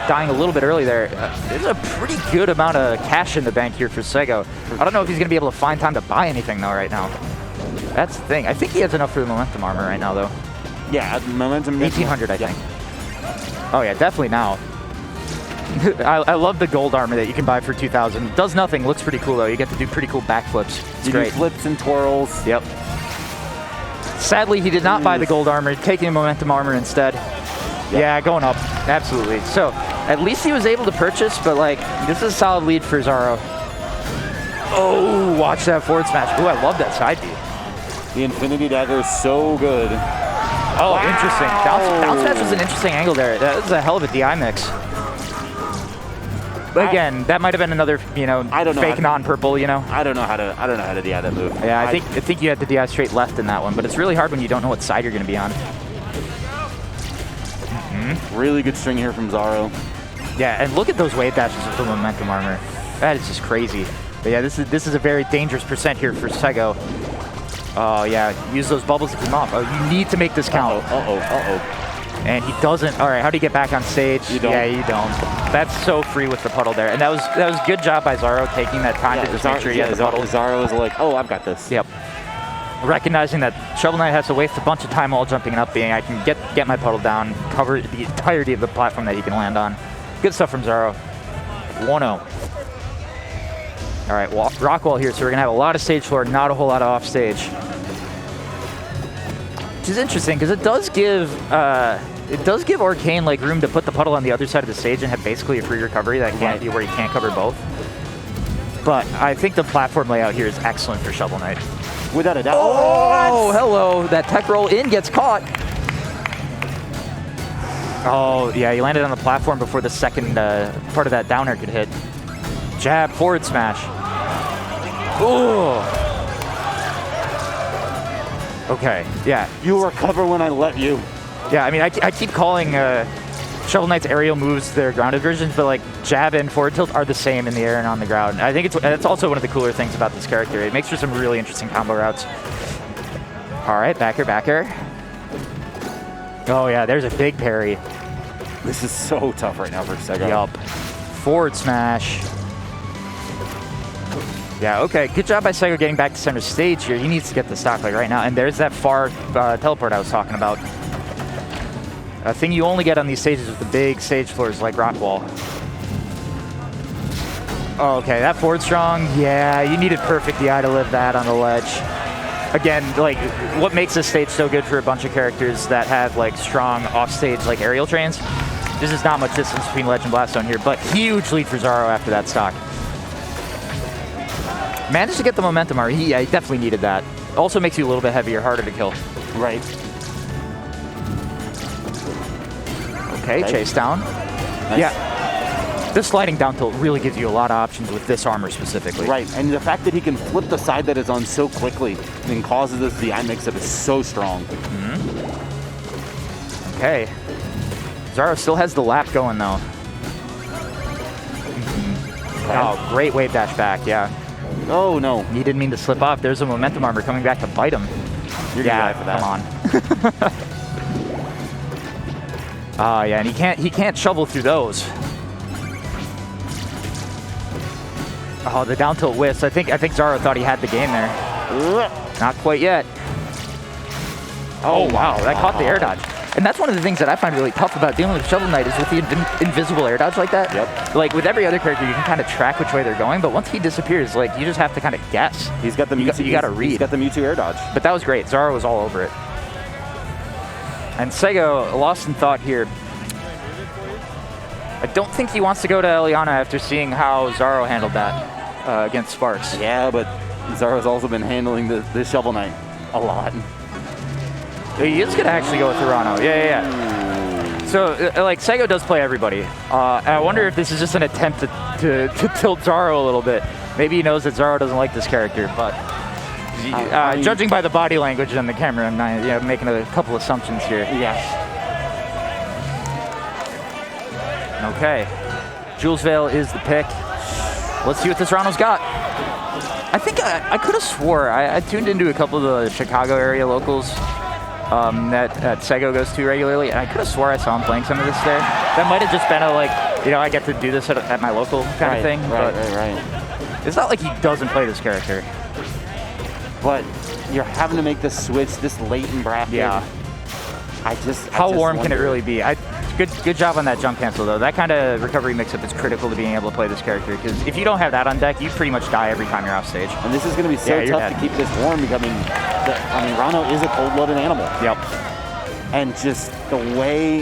B: dying a little bit early there, there's a pretty good amount of cash in the bank here for Sego. I don't know if he's going to be able to find time to buy anything, though, right now. That's the thing. I think he has enough for the momentum armor right now, though.
A: Yeah, momentum...
B: 1,800, I think. Oh, yeah, definitely now. I love the gold armor that you can buy for 2,000. Does nothing. Looks pretty cool, though. You get to do pretty cool backflips. It's great.
A: Do flips and twirls.
B: Yep. Sadly, he did not buy the gold armor, taking momentum armor instead. Yeah, going up. Absolutely. So, at least he was able to purchase, but, like, this is a solid lead for Zaro. Oh, watch that forward smash. Ooh, I love that side B.
A: The Infinity Dagger is so good.
B: Oh, wow. Interesting. Down smash was an interesting angle there. That was a hell of a DI mix. But again, that might have been another, fake non-purple,
A: I don't know how to DI that move.
B: Yeah, I think you had to DI straight left in that one, but it's really hard when you don't know what side you're going to be on.
A: Really good string here from Zaro.
B: Yeah, and look at those wave dashes with the momentum armor. That is just crazy. But yeah, this is a very dangerous percent here for Sego. Oh yeah, use those bubbles to keep him off. Oh, you need to make this count. And he doesn't. All right, how do you get back on stage?
A: You don't.
B: Yeah, you don't. That's so free with the puddle there. And that was good job by Zaro taking that time to just make sure he had the puddle.
A: Zaro is like, oh, I've got this.
B: Yep. Recognizing that Shovel Knight has to waste a bunch of time while jumping and up being, I can get my puddle down, cover the entirety of the platform that he can land on. Good stuff from Zaro. 1-0. All right, rock wall here, so we're going to have a lot of stage floor, not a whole lot of off stage. which is interesting because it does give Arcane like room to put the puddle on the other side of the stage and have basically a free recovery that can't be where you can't cover both. But I think the platform layout here is excellent for Shovel Knight.
A: Without a doubt.
B: Oh, hello. That tech roll in gets caught. Oh, yeah, he landed on the platform before the second part of that down air could hit. Jab, forward smash. Ooh. Okay, yeah.
A: You recover when I let you.
B: Yeah, I mean, I keep calling Shovel Knight's aerial moves their grounded versions, but like jab and forward tilt are the same in the air and on the ground. I think it's also one of the cooler things about this character. It makes for some really interesting combo routes. All right, backer, backer. Oh yeah, there's a big parry.
A: This is so tough right now for Sego.
B: Yup. Forward smash. Yeah, okay. Good job by Sego getting back to center stage here. He needs to get the stock like right now. And there's that far teleport I was talking about. A thing you only get on these stages with the big stage floors like Rockwall. Oh, okay, that forward strong. Yeah, you needed perfect DI to live that on the ledge. Again, like, what makes this stage so good for a bunch of characters that have, like, strong off-stage, like, aerial trains? This is not much distance between Ledge and Blast Zone here, but huge lead for Zaro after that stock. Managed to get the momentum, he definitely needed that. Also makes you a little bit heavier, harder to kill.
A: Right.
B: Okay, chase down.
A: Nice.
B: Yeah. This sliding down tilt really gives you a lot of options with this armor specifically.
A: Right, and the fact that he can flip the side that is on so quickly and causes this DI mix-up is so strong.
B: Okay. Zaro still has the lap going though. Oh, great wave dash back, yeah.
A: Oh no.
B: He didn't mean to slip off. There's a momentum armor coming back to bite him.
A: You're gonna die for that.
B: Come on. Ah, yeah, and he can't shovel through those. Oh, the down tilt whiffs. I think Zaro thought he had the game there. Not quite yet. Oh wow, that caught the air dodge. And that's one of the things that I find really tough about dealing with Shovel Knight is with the invisible air dodge like that.
A: Yep.
B: Like with every other character, you can kind of track which way they're going, but once he disappears, like you just have to kind of guess.
A: He's got the Mewtwo.
B: You got to read.
A: He's got the Mewtwo air dodge.
B: But that was great. Zaro was all over it. And Sego lost in thought here. I don't think he wants to go to Eliana after seeing how Zaro handled that against Sparks.
A: Yeah, but Zaro's also been handling the Shovel Knight a lot.
B: He is going to actually go with Toronto. Yeah. So, like, Sego does play everybody. And I wonder if this is just an attempt to tilt Zaro a little bit. Maybe he knows that Zaro doesn't like this character, but judging by the body language and the camera, I'm not, making a couple assumptions here.
A: Yeah.
B: Okay. Jules Vale is the pick. Let's see what this Toronto's got. I think I could have swore I tuned into a couple of the Chicago area locals that Sego goes to regularly, and I could have swore I saw him playing some of this there. That might have just been a, like, I get to do this at my local kind of thing.
A: Right.
B: It's not like he doesn't play this character.
A: But you're having to make the switch this late in bracket.
B: Yeah. How warm can it really be? Good job on that jump cancel, though. That kind of recovery mix-up is critical to being able to play this character, because if you don't have that on deck, you pretty much die every time you're off stage.
A: And this is going to be so tough to keep this warm, because, Rano is a cold-blooded animal.
B: Yep.
A: And just the way...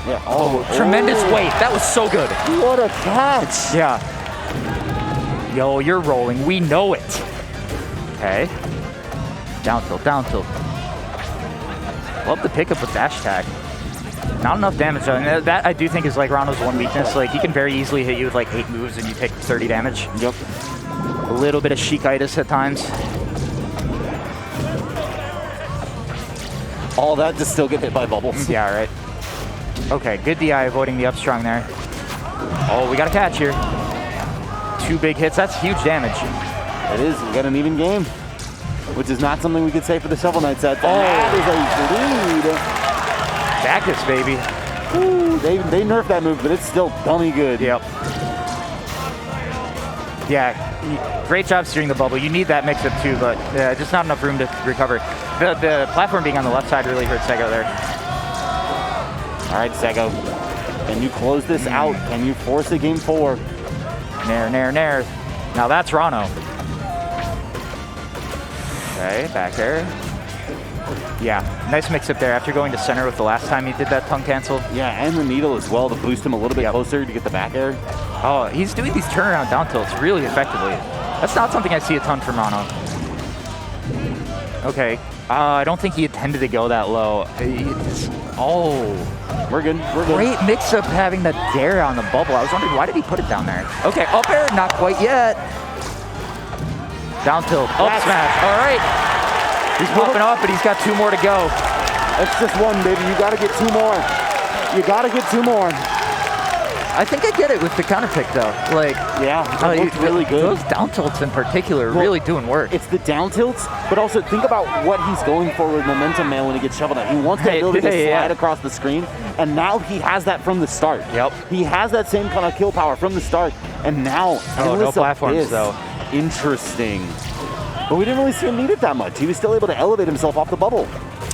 A: Yeah.
B: Tremendous weight. That was so good.
A: What a catch.
B: Yeah. Yo, you're rolling. We know it. Okay. Down tilt, down tilt. Love the pickup with dash tag. Not enough damage though, and that I do think is like Rano's one weakness. Like he can very easily hit you with like 8 moves and you take 30 damage.
A: Yep.
B: A little bit of Sheik-itis at times.
A: All that to still get hit by bubbles.
B: Yeah, right. Okay, good DI avoiding the up strong there. Oh, we got a catch here. 2 big hits, that's huge damage.
A: It is, we got an even game. Which is not something we could say for the Shovel Knight set. That is a lead.
B: Backus, baby.
A: Ooh, they nerfed that move, but it's still dummy good.
B: Yep. Yeah, great job steering the bubble. You need that mix-up too, but just not enough room to recover. The platform being on the left side really hurt Sego there.
A: All right, Sego. Can you close this out? Can you force a game 4?
B: Nair, nair, nair. Now that's Rano. Okay, back air. Yeah, nice mix-up there after going to center with the last time he did that tongue cancel.
A: Yeah, and the needle as well to boost him a little bit closer to get the back air.
B: Oh, he's doing these turnaround down tilts really effectively. That's not something I see a ton from Mono. Okay, I don't think he intended to go that low.
A: We're good. We're good.
B: Great mix-up having the dare on the bubble. I was wondering, why did he put it down there? Okay, up air, not quite yet. Down tilt, up smash, all right. He's popping off, but he's got 2 more to go.
A: It's just one, baby. You got to get 2 more. You got to get 2 more.
B: I think I get it with the counter pick, though. Like,
A: yeah, it looks really good.
B: Those down tilts in particular are really doing work.
A: It's the down tilts, but also think about what he's going for with Momentum Man when he gets shoveled out. He wants the ability to slide across the screen, and now he has that from the start.
B: Yep.
A: He has that same kind of kill power from the start, and now
B: no platforms, though.
A: Interesting. But we didn't really see him need it that much. He was still able to elevate himself off the bubble.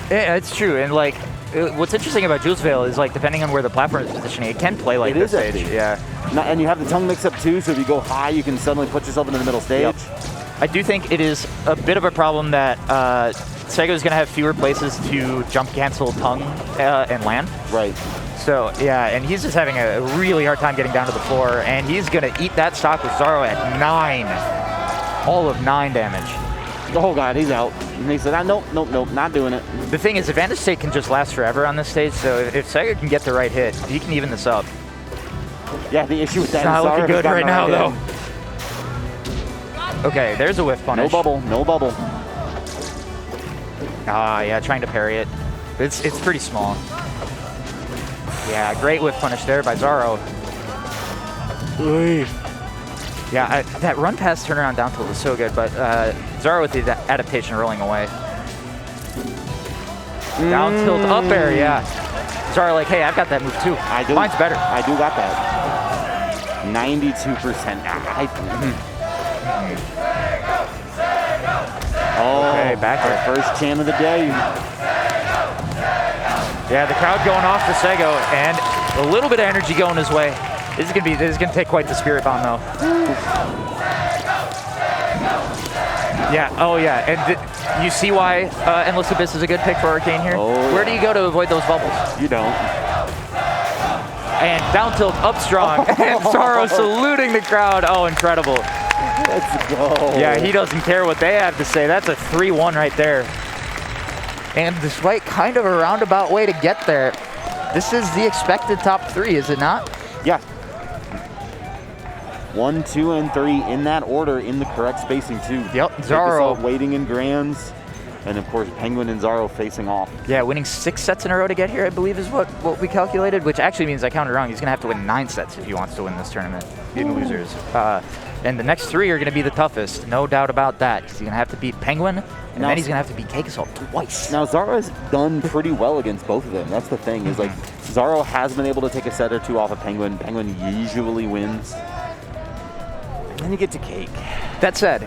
B: Yeah, it's true. And like, what's interesting about Jules Veil is like, depending on where the platform is positioning, it can play like this stage. Yeah.
A: And you have the tongue mix up too, so if you go high, you can suddenly put yourself into the middle stage.
B: Yep. I do think it is a bit of a problem that Sega is going to have fewer places to jump cancel tongue and land.
A: Right.
B: So, yeah, and he's just having a really hard time getting down to the floor, and he's going to eat that stock with Zaro at 9. All of 9 damage.
A: Oh god, he's out. And he said, nope, not doing it.
B: The thing is, Advantage State can just last forever on this stage, so if Sega can get the right hit, he can even this up.
A: Yeah, the issue with that
B: is not looking good right now, though. Okay, there's a whiff punish.
A: No bubble, no bubble.
B: Ah, yeah, trying to parry it. It's pretty small. Yeah, great whiff punish there by Zaro. Yeah, that run pass turnaround down tilt was so good, but Zaro with the adaptation rolling away. Down tilt up air, yeah. Zaro like, hey, I've got that move too.
A: I do.
B: Mine's better.
A: I do got that. 92%.
B: Okay, back
A: our first jam of the day.
B: Yeah, the crowd going off for Sego, and a little bit of energy going his way. This is gonna take quite the spirit bomb though. Yeah, oh yeah, and you see why Endless Abyss is a good pick for Arcane here?
A: Oh,
B: Where do you go to avoid those bubbles?
A: You don't.
B: And down tilt up strong, and Zaro saluting the crowd. Oh, incredible.
A: Let's go.
B: Yeah, he doesn't care what they have to say. That's a 3-1 right there. And despite kind of a roundabout way to get there, this is the expected top 3, is it not?
A: Yeah. 1, 2, and 3 in that order, in the correct spacing too.
B: Yep, Zaro
A: waiting in grands, and of course Penguin and Zaro facing off.
B: Yeah, winning 6 sets in a row to get here, I believe, is what we calculated, which actually means I counted wrong. He's gonna have to win 9 sets if he wants to win this tournament in losers. And the next 3 are gonna be the toughest, no doubt about that. He's gonna have to beat Penguin, and then he's gonna have to beat Cake Assault twice.
A: Now Zaro has done pretty well against both of them. That's the thing, is like Zaro has been able to take a set or 2 off of Penguin. Penguin usually wins. Then you get to Cake.
B: That said,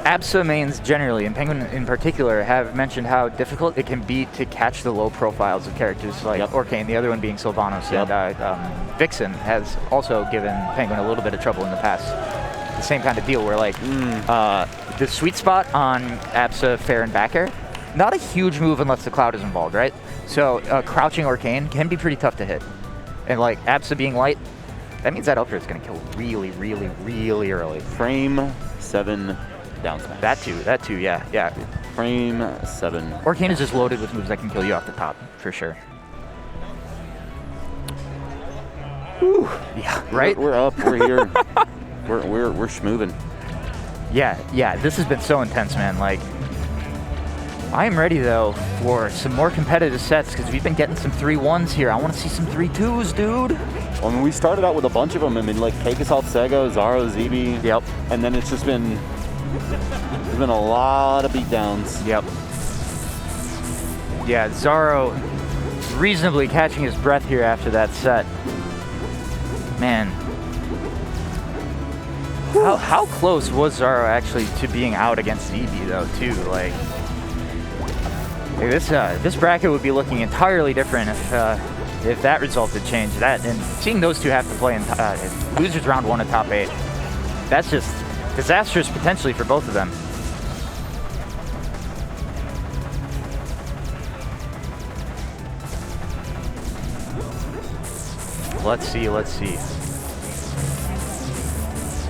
B: ABSA mains generally, and Penguin in particular, have mentioned how difficult it can be to catch the low profiles of characters like Orcane, the other one being Sylvanos, and Vixen has also given Penguin a little bit of trouble in the past. The same kind of deal where like the sweet spot on ABSA fair and back air, not a huge move unless the cloud is involved, right? So crouching Orcane can be pretty tough to hit. And like ABSA being light, that means that up air is going to kill really, really, really early.
A: Frame 7 down smash.
B: That too, yeah.
A: Frame 7.
B: Orcane is just loaded with moves that can kill you off the top, for sure. Whew. Yeah, right?
A: We're up, we're here. we're schmoovin'.
B: Yeah, this has been so intense, man. Like, I am ready, though, for some more competitive sets, because we've been getting some 3-1s here. I want to see some 3-2s, dude.
A: Well, I mean, we started out with a bunch of them. I mean, like Cake Assault, Sego, Zaro, Zibi.
B: Yep.
A: And then it's just been, there's been a lot of beatdowns.
B: Yep. Yeah, Zaro reasonably catching his breath here after that set. Man. How close was Zaro actually to being out against Zibi, though, too? Like, this bracket would be looking entirely different if that result had changed. That, and seeing those two have to play in losers round 1 of top 8, that's just disastrous potentially for both of them. Let's see, let's see.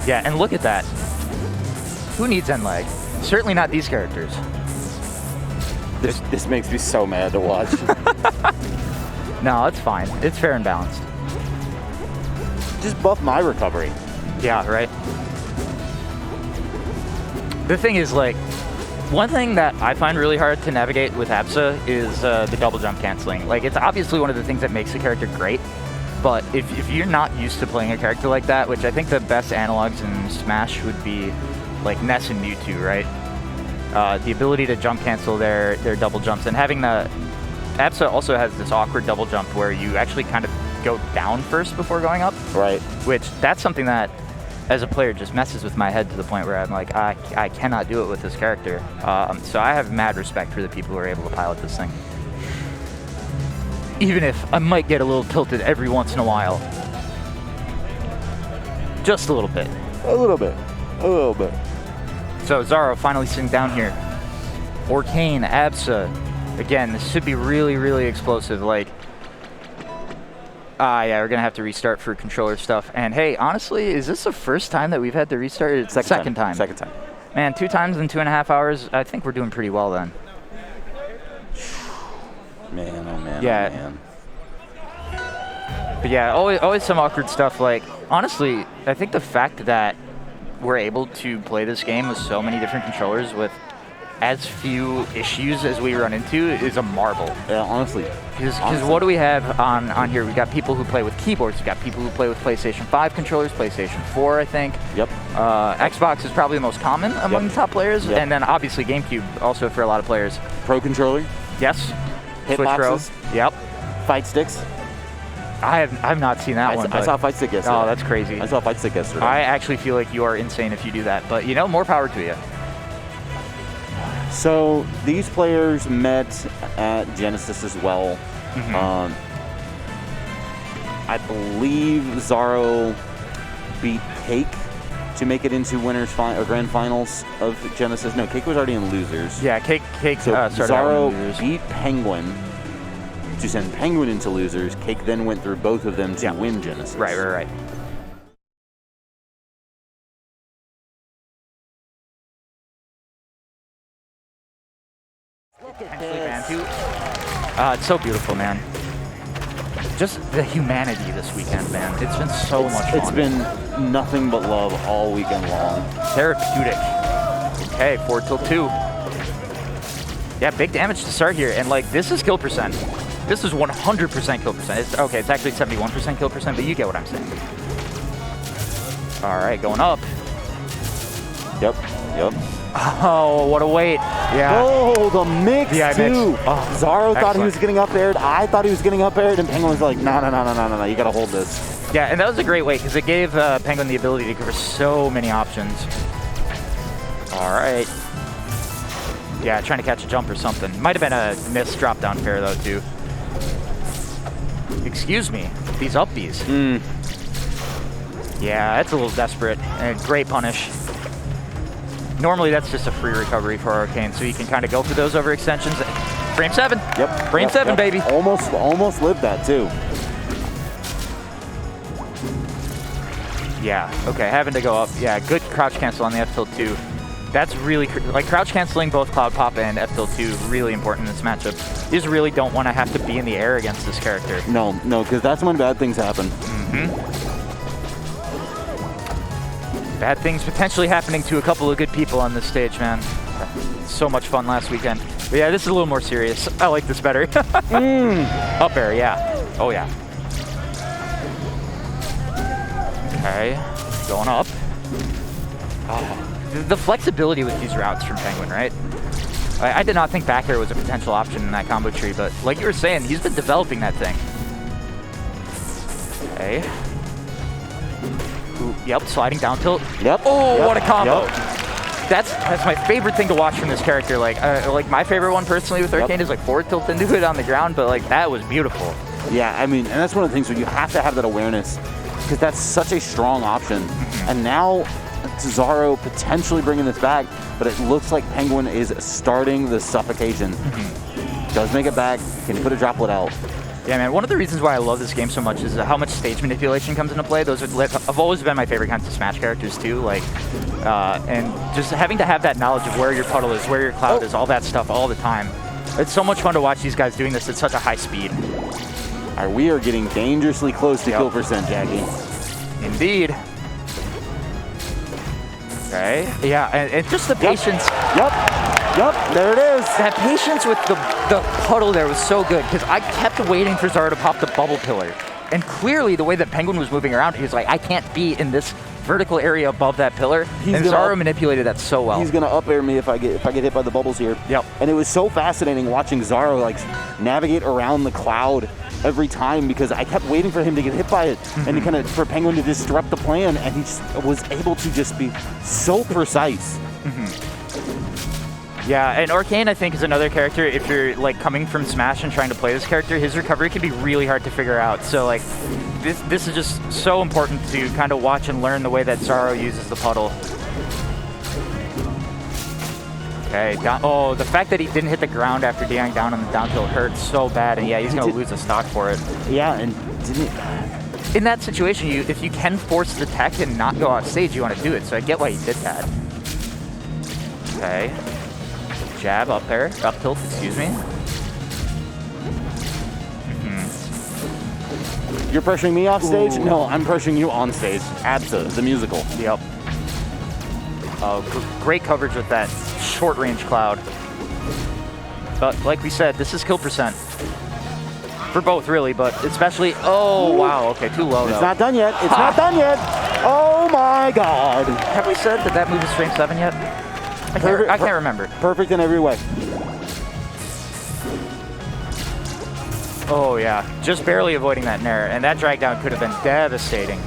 B: Yeah, and look at that. Who needs end lag? Certainly not these characters.
A: This makes me so mad to watch.
B: No, it's fine. It's fair and balanced.
A: Just buff my recovery.
B: Yeah, right. The thing is, like, one thing that I find really hard to navigate with Absa is the double jump canceling. Like, it's obviously one of the things that makes the character great, but if you're not used to playing a character like that, which I think the best analogs in Smash would be like Ness and Mewtwo, right? The ability to jump cancel their double jumps, and having the Absa also has this awkward double jump where you actually kind of go down first before going up.
A: Right.
B: Which, that's something that, as a player, just messes with my head to the point where I'm like, I cannot do it with this character. So I have mad respect for the people who are able to pilot this thing. Even if I might get a little tilted every once in a while. Just a little bit.
A: A little bit. A little bit.
B: So Zaro finally sitting down here. Orcane, Absa. Again, this should be really, really explosive. Like, yeah, we're going to have to restart for controller stuff. And hey, honestly, is this the first time that we've had to restart? It's second time.
A: Second time.
B: Man, 2 times in 2.5 hours. I think we're doing pretty well then.
A: Man, oh man,
B: Yeah.
A: oh man.
B: But yeah, always some awkward stuff. Like, honestly, I think the fact that we're able to play this game with so many different controllers with as few issues as we run into is a marvel.
A: Yeah, honestly.
B: Because what do we have on here? We got people who play with keyboards. We got people who play with PlayStation 5 controllers, PlayStation 4, I think.
A: Yep.
B: Xbox is probably the most common among the top players.
A: Yep.
B: And then obviously GameCube also for a lot of players.
A: Pro controller,
B: Yes.
A: hitboxes,
B: Yep.
A: fight sticks.
B: I've not seen that one.
A: I
B: but-
A: saw a fight stick yesterday.
B: Oh, that's crazy.
A: I saw a fight stick yesterday.
B: I actually feel like you are insane if you do that. But, you know, more power to you.
A: So these players met at Genesis as well.
B: Mm-hmm.
A: I believe Zaro beat Cake to make it into grand finals of Genesis. No, Cake was already in losers.
B: Yeah, Cake
A: So
B: started out
A: Zaro
B: in losers.
A: beat Penguin to send Penguin into losers. Cake then went through both of them to win Genesis.
B: Right. It's so beautiful, man. Just the humanity this weekend, man. It's been so much fun.
A: It's been nothing but love all weekend long.
B: Therapeutic. Okay, 4 till 2. Yeah, big damage to start here. And, like, this is kill percent. This is 100% kill percent. It's actually 71% kill percent, but you get what I'm saying. All right, going up.
A: Yep.
B: Oh, what a wait. Yeah.
A: Oh, the mix,
B: Yeah,
A: too.
B: mix. Oh,
A: Zaro thought he
B: excellent.
A: was getting up aired. I thought he was getting up aired, and Penguin was like, no, you got to hold this.
B: Yeah, and that was a great wait because it gave Penguin the ability to cover so many options. All right. Yeah, trying to catch a jump or something. Might have been a missed drop down fair though too. Excuse me, these up Bs. Yeah, that's a little desperate. Great punish. Normally that's just a free recovery for Arcane, so you can kind of go for those overextensions. Frame 7.
A: Yep.
B: Frame 7, baby.
A: Almost lived that too.
B: Yeah, okay, having to go up. Yeah, good crouch cancel on the F tilt 2. That's really, like, crouch canceling both Cloud Pop and F tilt 2, really important in this matchup. You just really don't want to have to be in the air against this character.
A: No, because that's when bad things happen.
B: Bad things potentially happening to a couple of good people on this stage, man. So much fun last weekend. But yeah, this is a little more serious. I like this better. Up air, yeah. Oh, yeah. Okay, going up. Oh. The flexibility with these routes from Penguin, right? I did not think back air was a potential option in that combo tree, but like you were saying, he's been developing that thing. Okay. Ooh, yep, sliding down tilt.
A: Yep.
B: Oh,
A: yep.
B: what a combo.
A: Yep.
B: That's my favorite thing to watch from this character. Like my favorite one personally with Arcane is like forward tilt into it on the ground, but like that was beautiful.
A: Yeah, I mean, and that's one of the things where you have to have that awareness because that's such a strong option. And now Zaro potentially bringing this back, but it looks like Penguin is starting the suffocation. Does make it back, can put a droplet out.
B: Yeah, man, one of the reasons why I love this game so much is how much stage manipulation comes into play. Those have always been my favorite kinds of Smash characters too, like, and just having to have that knowledge of where your puddle is, where your cloud is, all that stuff all the time. It's so much fun to watch these guys doing this at such a high speed.
A: All right, we are getting dangerously close to kill percent, Jackie.
B: Indeed. Okay, yeah, and just the patience.
A: Yep, there it is.
B: That patience with the puddle there was so good because I kept waiting for Zaro to pop the bubble pillar. And clearly the way that Penguin was moving around, he was like, I can't be in this vertical area above that pillar. And Zaro manipulated that so well.
A: He's gonna up air me if I get hit by the bubbles here.
B: Yep.
A: And it was so fascinating watching Zaro like navigate around the cloud every time because I kept waiting for him to get hit by it and to kind of for Penguin to disrupt the plan, and he just was able to just be so precise.
B: Yeah, and Arcane, I think, is another character, if you're like coming from Smash and trying to play this character, his recovery can be really hard to figure out. So like, this is just so important to kind of watch and learn the way that Zaro uses the puddle. Okay, oh, the fact that he didn't hit the ground after dying down on the down tilt hurts so bad, and yeah, he's going to lose a stock for it.
A: Yeah, and didn't...
B: In that situation, if you can force the tech and not go off stage, you want to do it, so I get why he did that. Okay. Jab up there, up tilt, excuse me.
A: You're pressuring me off stage? Ooh. No, I'm pressuring you on stage. Absa, the musical.
B: Yep. Great coverage with that short range cloud. But like we said, this is kill percent. For both, really, but especially, oh, wow, okay, too low, though.
A: It's not done yet. It's not done yet. Oh, my God.
B: Have we said that move is frame 7 yet? I can't remember.
A: Perfect in every way.
B: Oh, yeah. Just barely avoiding that nair, and that drag down could have been devastating.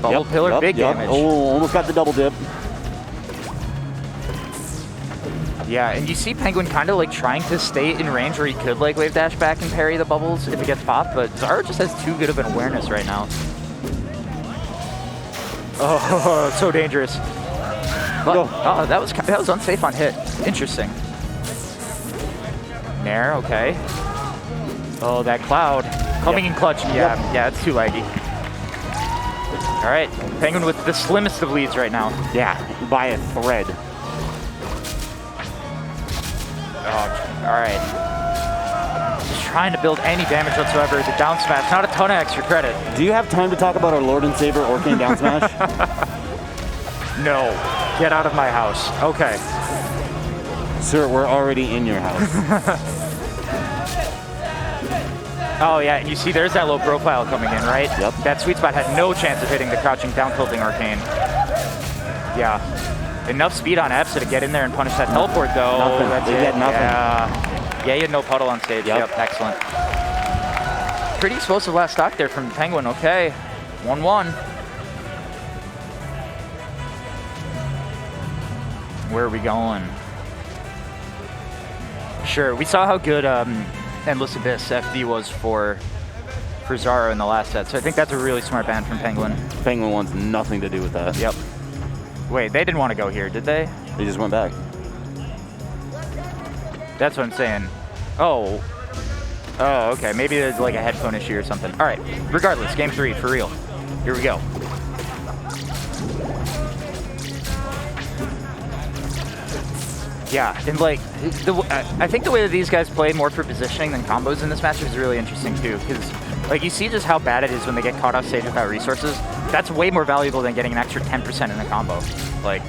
B: Bubble pillar, big damage.
A: Oh, almost got the double dip.
B: Yeah, and you see Penguin kind of like trying to stay in range where he could like wave dash back and parry the bubbles if it gets popped, but Zaro just has too good of an awareness right now. Oh, so dangerous. But, oh, that was unsafe on hit. Interesting. Nair, okay. Oh, that cloud. Coming in clutch. Yeah, it's too laggy. All right, Penguin with the slimmest of leads right now.
A: Yeah, by a thread.
B: Oh, all right. Just trying to build any damage whatsoever. The down smash, not a ton of extra credit.
A: Do you have time to talk about our Lord and Savior Arcane down smash?
B: No, get out of my house. Okay.
A: Sir, we're already in your house.
B: Oh yeah, and you see there's that low profile coming in, right?
A: Yep.
B: That sweet spot had no chance of hitting the crouching down tilting Arcane. Yeah. Enough speed on Epsa to get in there and punish that teleport though.
A: Nothing.
B: That's
A: they
B: it.
A: get nothing.
B: Yeah, he had no puddle on stage. Yep, excellent. Pretty explosive last stock there from Penguin. Okay, 1-1. Where are we going? Sure, we saw how good Endless Abyss FD was for Zaro in the last set, so I think that's a really smart ban from Penguin.
A: Penguin wants nothing to do with that.
B: Yep. Wait, they didn't want to go here, did they?
A: They just went back.
B: That's what I'm saying. Oh. Oh, okay. Maybe there's like a headphone issue or something. All right. Regardless, game 3, for real. Here we go. Yeah, and like, I think the way that these guys play more for positioning than combos in this match is really interesting too, because like you see just how bad it is when they get caught off stage without resources. That's way more valuable than getting an extra 10% in a combo. Like,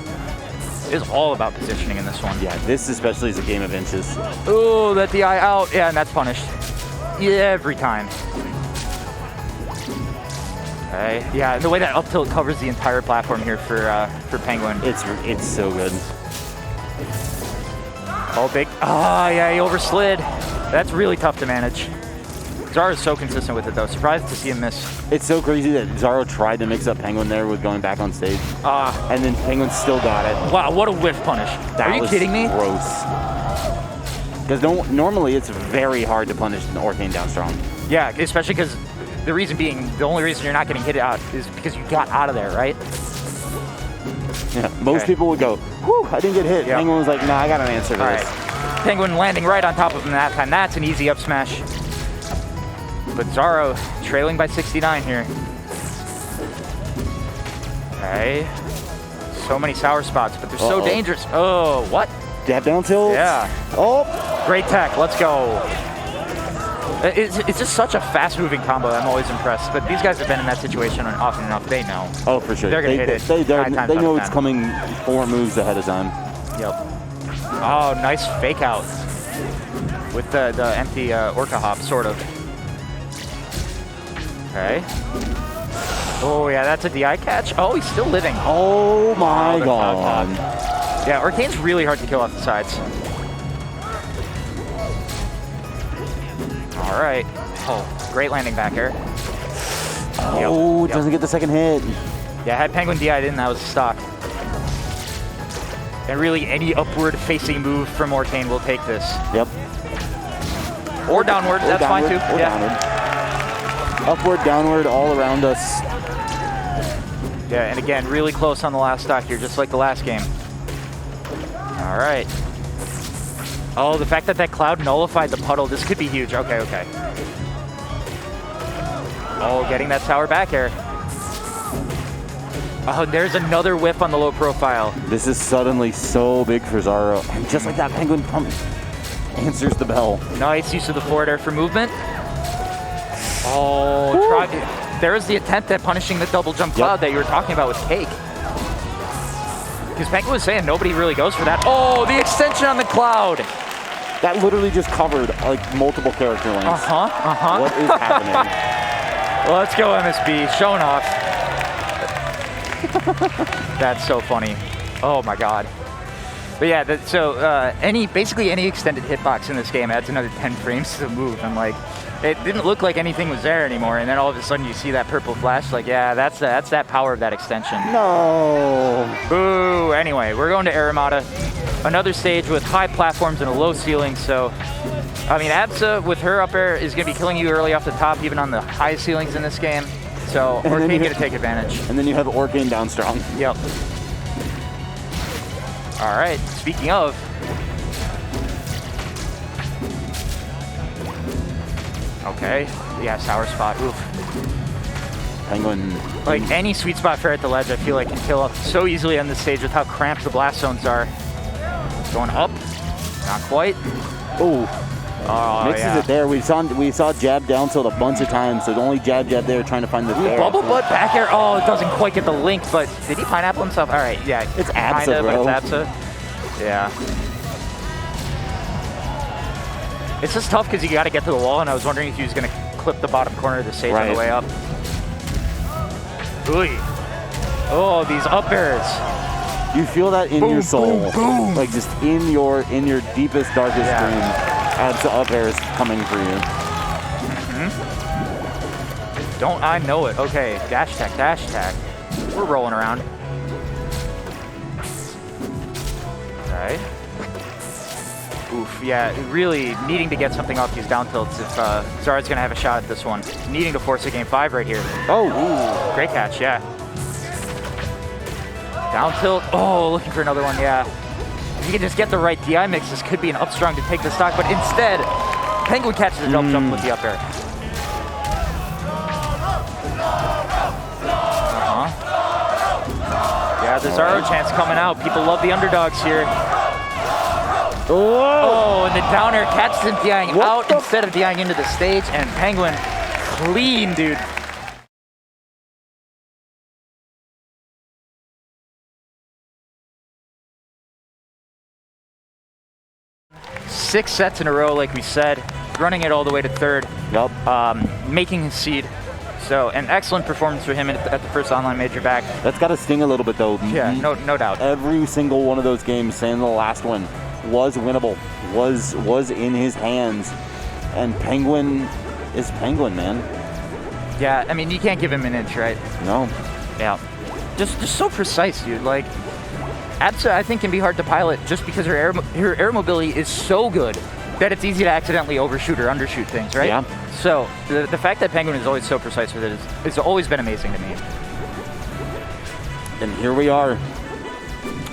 B: it's all about positioning in this one.
A: Yeah, this especially is a game of inches.
B: Oh, that DI out. Yeah, and that's punished. Yeah, every time. Okay. Yeah, and the way that up tilt covers the entire platform here for Penguin.
A: It's so good.
B: Oh, big. Ah, yeah, he overslid. That's really tough to manage. Zaro is so consistent with it, though. Surprised to see him miss.
A: It's so crazy that Zaro tried to mix up Penguin there with going back on stage. And then Penguin still got it.
B: Wow, what a whiff punish. Are you kidding me?
A: Gross. Because normally it's very hard to punish an Arcane down strong.
B: Yeah, especially because the only reason you're not getting hit out is because you got out of there, right?
A: Yeah, most people would go, whew, I didn't get hit. Yep. Penguin was like, nah, I got an answer to this.
B: Penguin landing right on top of him that time. That's an easy up smash. But Zaro trailing by 69 here. Okay. So many sour spots, but they're so dangerous. Oh, what?
A: Jab down tilt.
B: Yeah.
A: Oh.
B: Great tech. Let's go. It's just such a fast-moving combo. I'm always impressed. But these guys have been in that situation often enough. They know.
A: Oh, for sure.
B: They're going to hit it.
A: They know it's coming 4 moves ahead of time.
B: Yep. Oh, nice fake out with the empty Orca hop, sort of. Okay. Oh, yeah, that's a DI catch. Oh, he's still living.
A: Oh, my God.
B: Yeah, Arcane's really hard to kill off the sides. All right. Oh, great landing back air.
A: Oh,
B: Yep.
A: doesn't get the second hit.
B: Yeah, had Penguin DI'd in, that was stock. And really, any upward-facing move from Arcane will take this.
A: Yep.
B: Or downward, that's fine too.
A: Or
B: Yeah.
A: downward. Upward, downward, all around us.
B: Yeah, and again, really close on the last stock here, just like the last game. All right. Oh, the fact that that cloud nullified the puddle, this could be huge. Okay, okay. Oh, getting that sour back air. Oh, there's another whiff on the low profile.
A: This is suddenly so big for Zaro. And just like that, Penguin pump answers the bell.
B: Nice use of the forward air for movement. Oh, there's the attempt at punishing the double jump cloud that you were talking about with Cake. Because Penguin was saying nobody really goes for that. Oh, the extension on the cloud.
A: That literally just covered like multiple character lanes. What is happening?
B: Well, let's go MSB, showing off. That's so funny. Oh my God. But yeah, basically any extended hitbox in this game adds another 10 frames to the move. And like, it didn't look like anything was there anymore. And then all of a sudden you see that purple flash. Like, yeah, that's that power of that extension.
A: No.
B: Boo. Anyway, we're going to Aramata. Another stage with high platforms and a low ceiling. So, I mean, Absa with her up air is going to be killing you early off the top, even on the high ceilings in this game. So, Arcane going to take advantage.
A: And then you have Arcane down strong.
B: Yep. All right, speaking of. Okay, yeah, sour spot, oof.
A: Penguin.
B: Like any sweet spot fair at the ledge, I feel like can kill up so easily on this stage with how cramped the blast zones are. Going up, not quite.
A: Oh, mixes
B: yeah.
A: it there. We saw jab down tilt a bunch of times, so the only jab there trying to find the fair.
B: Bubble butt back air. Oh, it doesn't quite get the link, but did he pineapple himself? All right, yeah.
A: It's Absa,
B: kinda,
A: bro.
B: But it's Absa. Yeah. It's just tough because you got to get to the wall, and I was wondering if he was going to clip the bottom corner of the stage on the way up. Ooh. Oh, these up airs.
A: You feel that in your soul.
B: Boom, boom.
A: Like just in your deepest, darkest dream. Absa up air is coming for you.
B: Don't I know it? Okay, dash tech, dash tech. We're rolling around. Right. Oof, yeah, really needing to get something off these down tilts if Zara's gonna have a shot at this one. Needing to force a game 5 right here.
A: Oh,
B: ooh, great catch, yeah. Down tilt, oh, looking for another one, yeah. If you can just get the right DI mix, this could be an up strong to take the stock, but instead, Penguin catches the double jump with the up air. Yeah, the Zaro chance coming out. People love the underdogs here. Oh, and the down air catches him DIing out instead of DIing into the stage, and Penguin clean, dude. Six sets in a row, like we said, running it all the way to third.
A: Yep.
B: Making his seed. So, an excellent performance for him at the first online major back.
A: That's got to sting a little bit, though.
B: Yeah, no doubt.
A: Every single one of those games, saying the last one, was winnable, was in his hands, and Penguin is Penguin, man.
B: Yeah, I mean, you can't give him an inch, right?
A: No.
B: Yeah. Just so precise, dude. Like, Absa, I think, can be hard to pilot just because her air mobility is so good that it's easy to accidentally overshoot or undershoot things, right?
A: Yeah.
B: So the fact that Penguin is always so precise with it has always been amazing to me.
A: And here we are.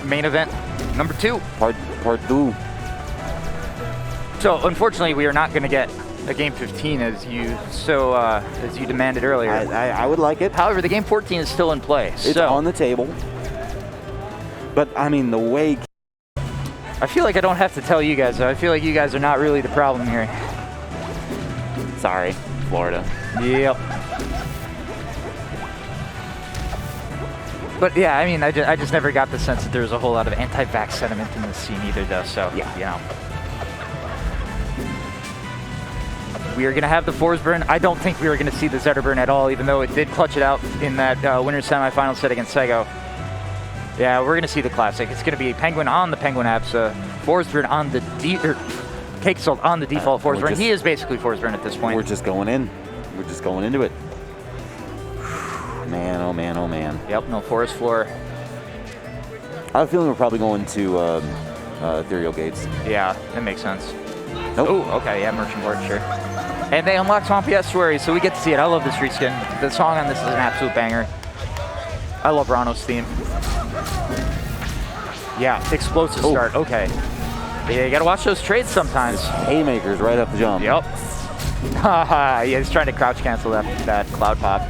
B: Main event number 2.
A: Part 2.
B: So unfortunately, we are not going to get a game 15 as you demanded earlier.
A: I would like it.
B: However, the game 14 is still in play.
A: It's on the table. But I mean, the way.
B: I feel like I don't have to tell you guys, though. I feel like you guys are not really the problem here.
A: Sorry, Florida.
B: Yep. But yeah, I mean, I just never got the sense that there was a whole lot of anti-vax sentiment in this scene either, though. So yeah, you know. We are going to have the fours burn. I don't think we are going to see the Zetter burn at all, even though it did clutch it out in that winner's semifinal set against Sego. Yeah, we're going to see the classic. It's going to be Penguin on the Penguin apps, fours burn on the Cake Salt on the default fours burn. He is basically fours burn at this point.
A: We're just going in. We're just going into it. Man, oh man, oh man.
B: Yep, no forest floor.
A: I have a feeling we're probably going to Ethereal Gates.
B: Yeah, that makes sense.
A: Nope.
B: Oh, okay, yeah, Merchant Board, sure. And they unlock Swampy Estuary, so we get to see it. I love this reskin. The song on this is an absolute banger. I love Rano's theme. Yeah, explosive start, okay. Yeah, you gotta watch those trades sometimes.
A: Haymakers right up the jump.
B: Yep. Haha, yeah, he's trying to crouch cancel that cloud pop.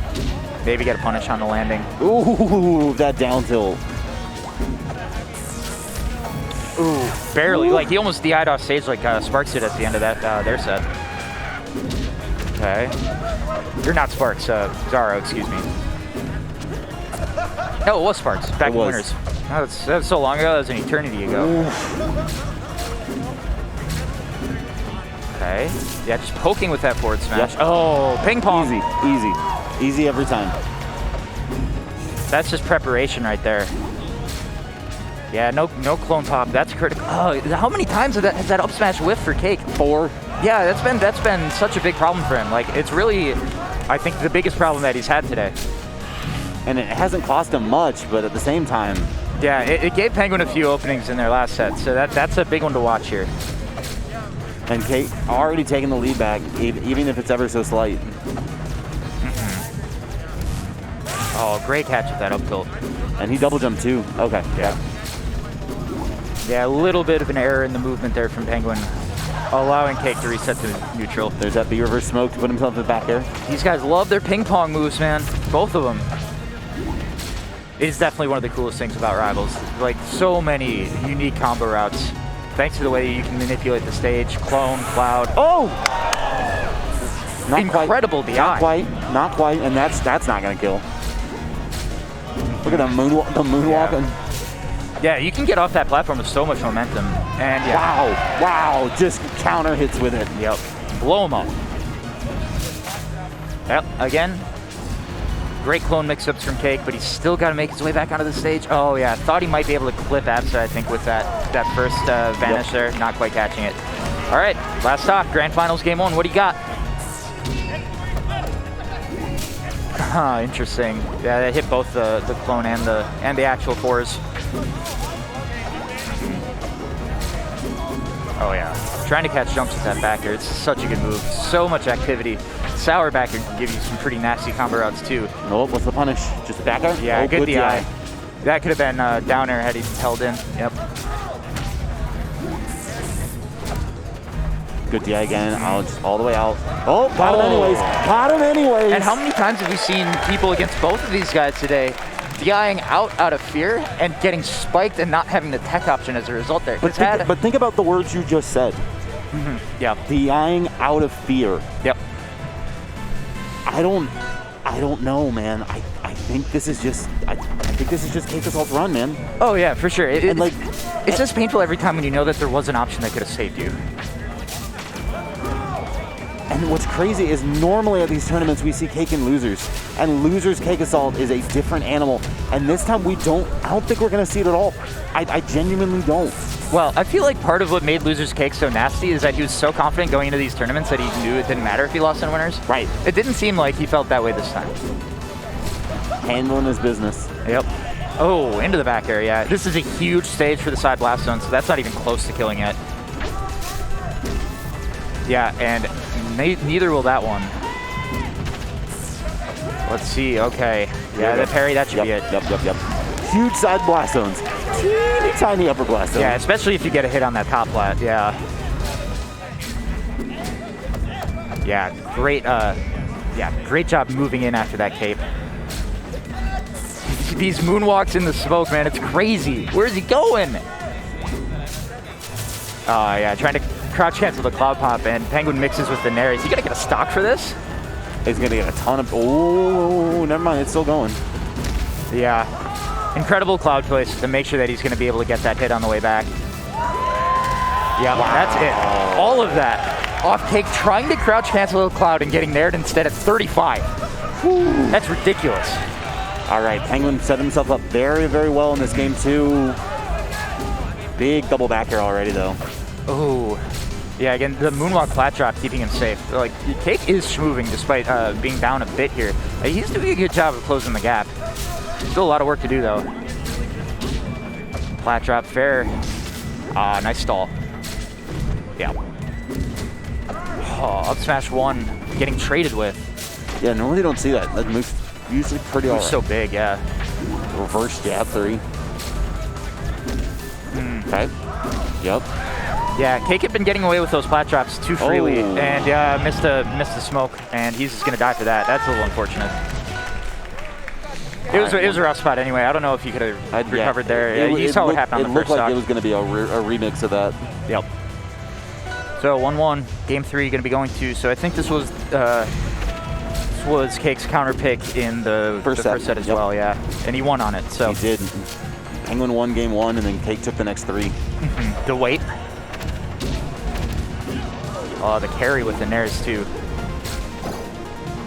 B: Maybe get a punish on the landing.
A: Ooh, that down tilt.
B: Ooh, barely. Like, he almost DI'd off stage like Sparks did at the end of that their set. Okay. You're not Sparks, Zaro, excuse me. Oh, it was Sparks, back in winners. Oh, that was so long ago, that was an eternity ago.
A: Ooh.
B: Okay. Yeah, just poking with that forward smash. Yep. Oh, ping pong.
A: Easy every time.
B: That's just preparation right there. Yeah, no clone pop. That's critical. Oh, how many times has that up smash whiffed for Cake?
A: 4.
B: Yeah, that's been such a big problem for him. Like, it's really, I think, the biggest problem that he's had today.
A: And it hasn't cost him much, but at the same time.
B: Yeah, it gave Penguin a few openings in their last set, so that's a big one to watch here.
A: And Cake already taking the lead back, even if it's ever so slight.
B: Oh, great catch with that up tilt.
A: And he double jumped too. Okay, yeah.
B: Yeah, a little bit of an error in the movement there from Penguin, allowing Cake to reset to neutral.
A: There's that B reverse smoke to put himself in the back air.
B: These guys love their ping pong moves, man. Both of them. It is definitely one of the coolest things about Rivals. Like, so many unique combo routes. Thanks to the way you can manipulate the stage, clone, cloud.
A: Oh! Not
B: incredible
A: quite.
B: DI.
A: Not quite, and that's not gonna kill. Look at the moonwalking.
B: Yeah, you can get off that platform with so much momentum. And yeah.
A: Wow, just counter hits with it.
B: Yep, blow him up. Yep, again, great clone mix-ups from Cake, but he's still got to make his way back onto the stage. Oh yeah, thought he might be able to clip Absa, I think, with that first vanish there. Not quite catching it. All right, last stop, Grand Finals Game 1. What do you got? Interesting. Yeah, they hit both the clone and the actual fours. Oh yeah, trying to catch jumps with that back air. It's such a good move. So much activity. Sour back air can give you some pretty nasty combo routes too.
A: Oh, what's the punish? Just the back air?
B: Yeah, good DI. That could have been down air had he held in. Yep.
A: Good DI again. Just all the way out. Oh, got him anyways. Got him anyways.
B: And how many times have we seen people against both of these guys today DIing out of fear and getting spiked and not having the tech option as a result there?
A: But think about the words you just said.
B: Mm-hmm. Yeah.
A: DIing out of fear.
B: Yep.
A: I don't know, man. I think this is just Cake Assault's run, man.
B: Oh yeah, for sure. It's just painful every time when you know that there was an option that could have saved you.
A: And what's crazy is normally at these tournaments we see Cake and losers. And losers Cake Assault is a different animal. And this time I don't think we're gonna see it at all. I genuinely don't.
B: Well, I feel like part of what made Losers Cake so nasty is that he was so confident going into these tournaments that he knew it didn't matter if he lost in winners.
A: Right.
B: It didn't seem like he felt that way this time.
A: Handling his business.
B: Yep. Oh, into the back air, yeah. This is a huge stage for the side blast zone, so that's not even close to killing it. Yeah, and neither will that one. Let's see, okay. Yeah, the parry, that should be it.
A: Yep. Huge side blast zones. Teeny tiny upper blast zones.
B: Yeah, especially if you get a hit on that top plat, yeah. Yeah, great job moving in after that cape. These moonwalks in the smoke, man, it's crazy. Where's he going? Oh, yeah, trying to crouch cancel the cloud pop, and Penguin mixes with the Nair. Is he gonna get a stock for this?
A: He's gonna get a ton of, oh, never mind, it's still going.
B: Yeah, incredible cloud place to make sure that he's gonna be able to get that hit on the way back. Yeah, wow. That's it. All of that. Off Cake trying to crouch cancel the cloud and getting naired instead at 35. Whew. That's ridiculous.
A: All right, Penguin set himself up very, very well in this game too. Big double back here already though.
B: Oh, yeah, again, the moonwalk flat drop keeping him safe. Like, Cake is schmoving despite being down a bit here. He's doing a good job of closing the gap. Still a lot of work to do though. Flat drop fair. Nice stall. Yeah. Oh, up smash 1 getting traded with.
A: Yeah, normally you don't see that. That move's usually pretty alright.
B: So big, yeah.
A: Reverse jab 3. Okay. Yep.
B: Yeah, Cake had been getting away with those flat drops too freely, and missed the smoke, and he's just gonna die for that. That's a little unfortunate. It was a rough spot anyway. I don't know if he could have recovered there. You saw what happened on the first stock.
A: It looked like it was going to be a remix of that.
B: Yep. So 1-1, game 3 going to be going to. So I think this was Cake's counter pick in the first set as well. Yeah, and he won on it. So
A: he did. Penguin won game 1, and then Cake took the next 3.
B: The weight. Oh, the carry with the nairs too.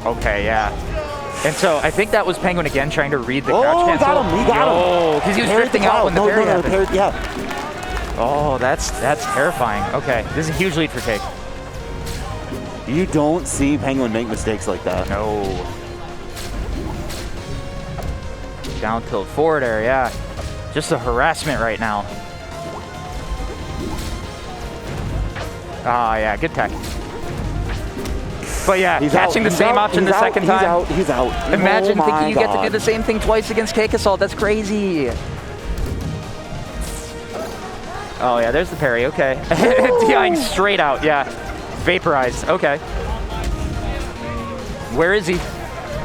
B: Okay, yeah. And so I think that was Penguin again trying to read the crouch cancel.
A: Got him! He got him!
B: Because he was drifting out when the parry happened.
A: Yeah.
B: Oh, that's terrifying. Okay, this is a huge lead for Cake.
A: You don't see Penguin make mistakes like that.
B: No. Down tilt forward air, yeah. Just a harassment right now. Ah, yeah, good tech. But yeah, catching the same option the second time.
A: He's out.
B: Imagine thinking you get to do the same thing twice against Cake Assault. That's crazy. Oh yeah, there's the parry. Okay. DIing straight out. Yeah. Vaporized. Okay. Where is he?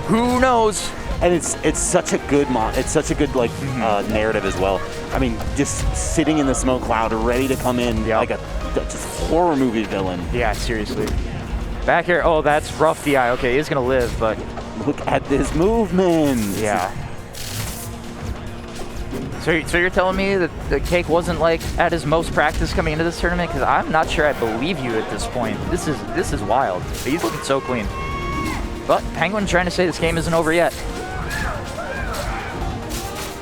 B: Who knows?
A: And it's such a good like narrative as well. I mean, just sitting in the smoke cloud, ready to come in like a just horror movie villain.
B: Yeah, seriously. Back here. Oh, that's rough DI. Okay, he's gonna live, but
A: look at this movement.
B: Yeah. So you're telling me that the Cake wasn't like at his most practice coming into this tournament? Because I'm not sure I believe you at this point. This is wild. He's looking so clean. But Penguin trying to say this game isn't over yet.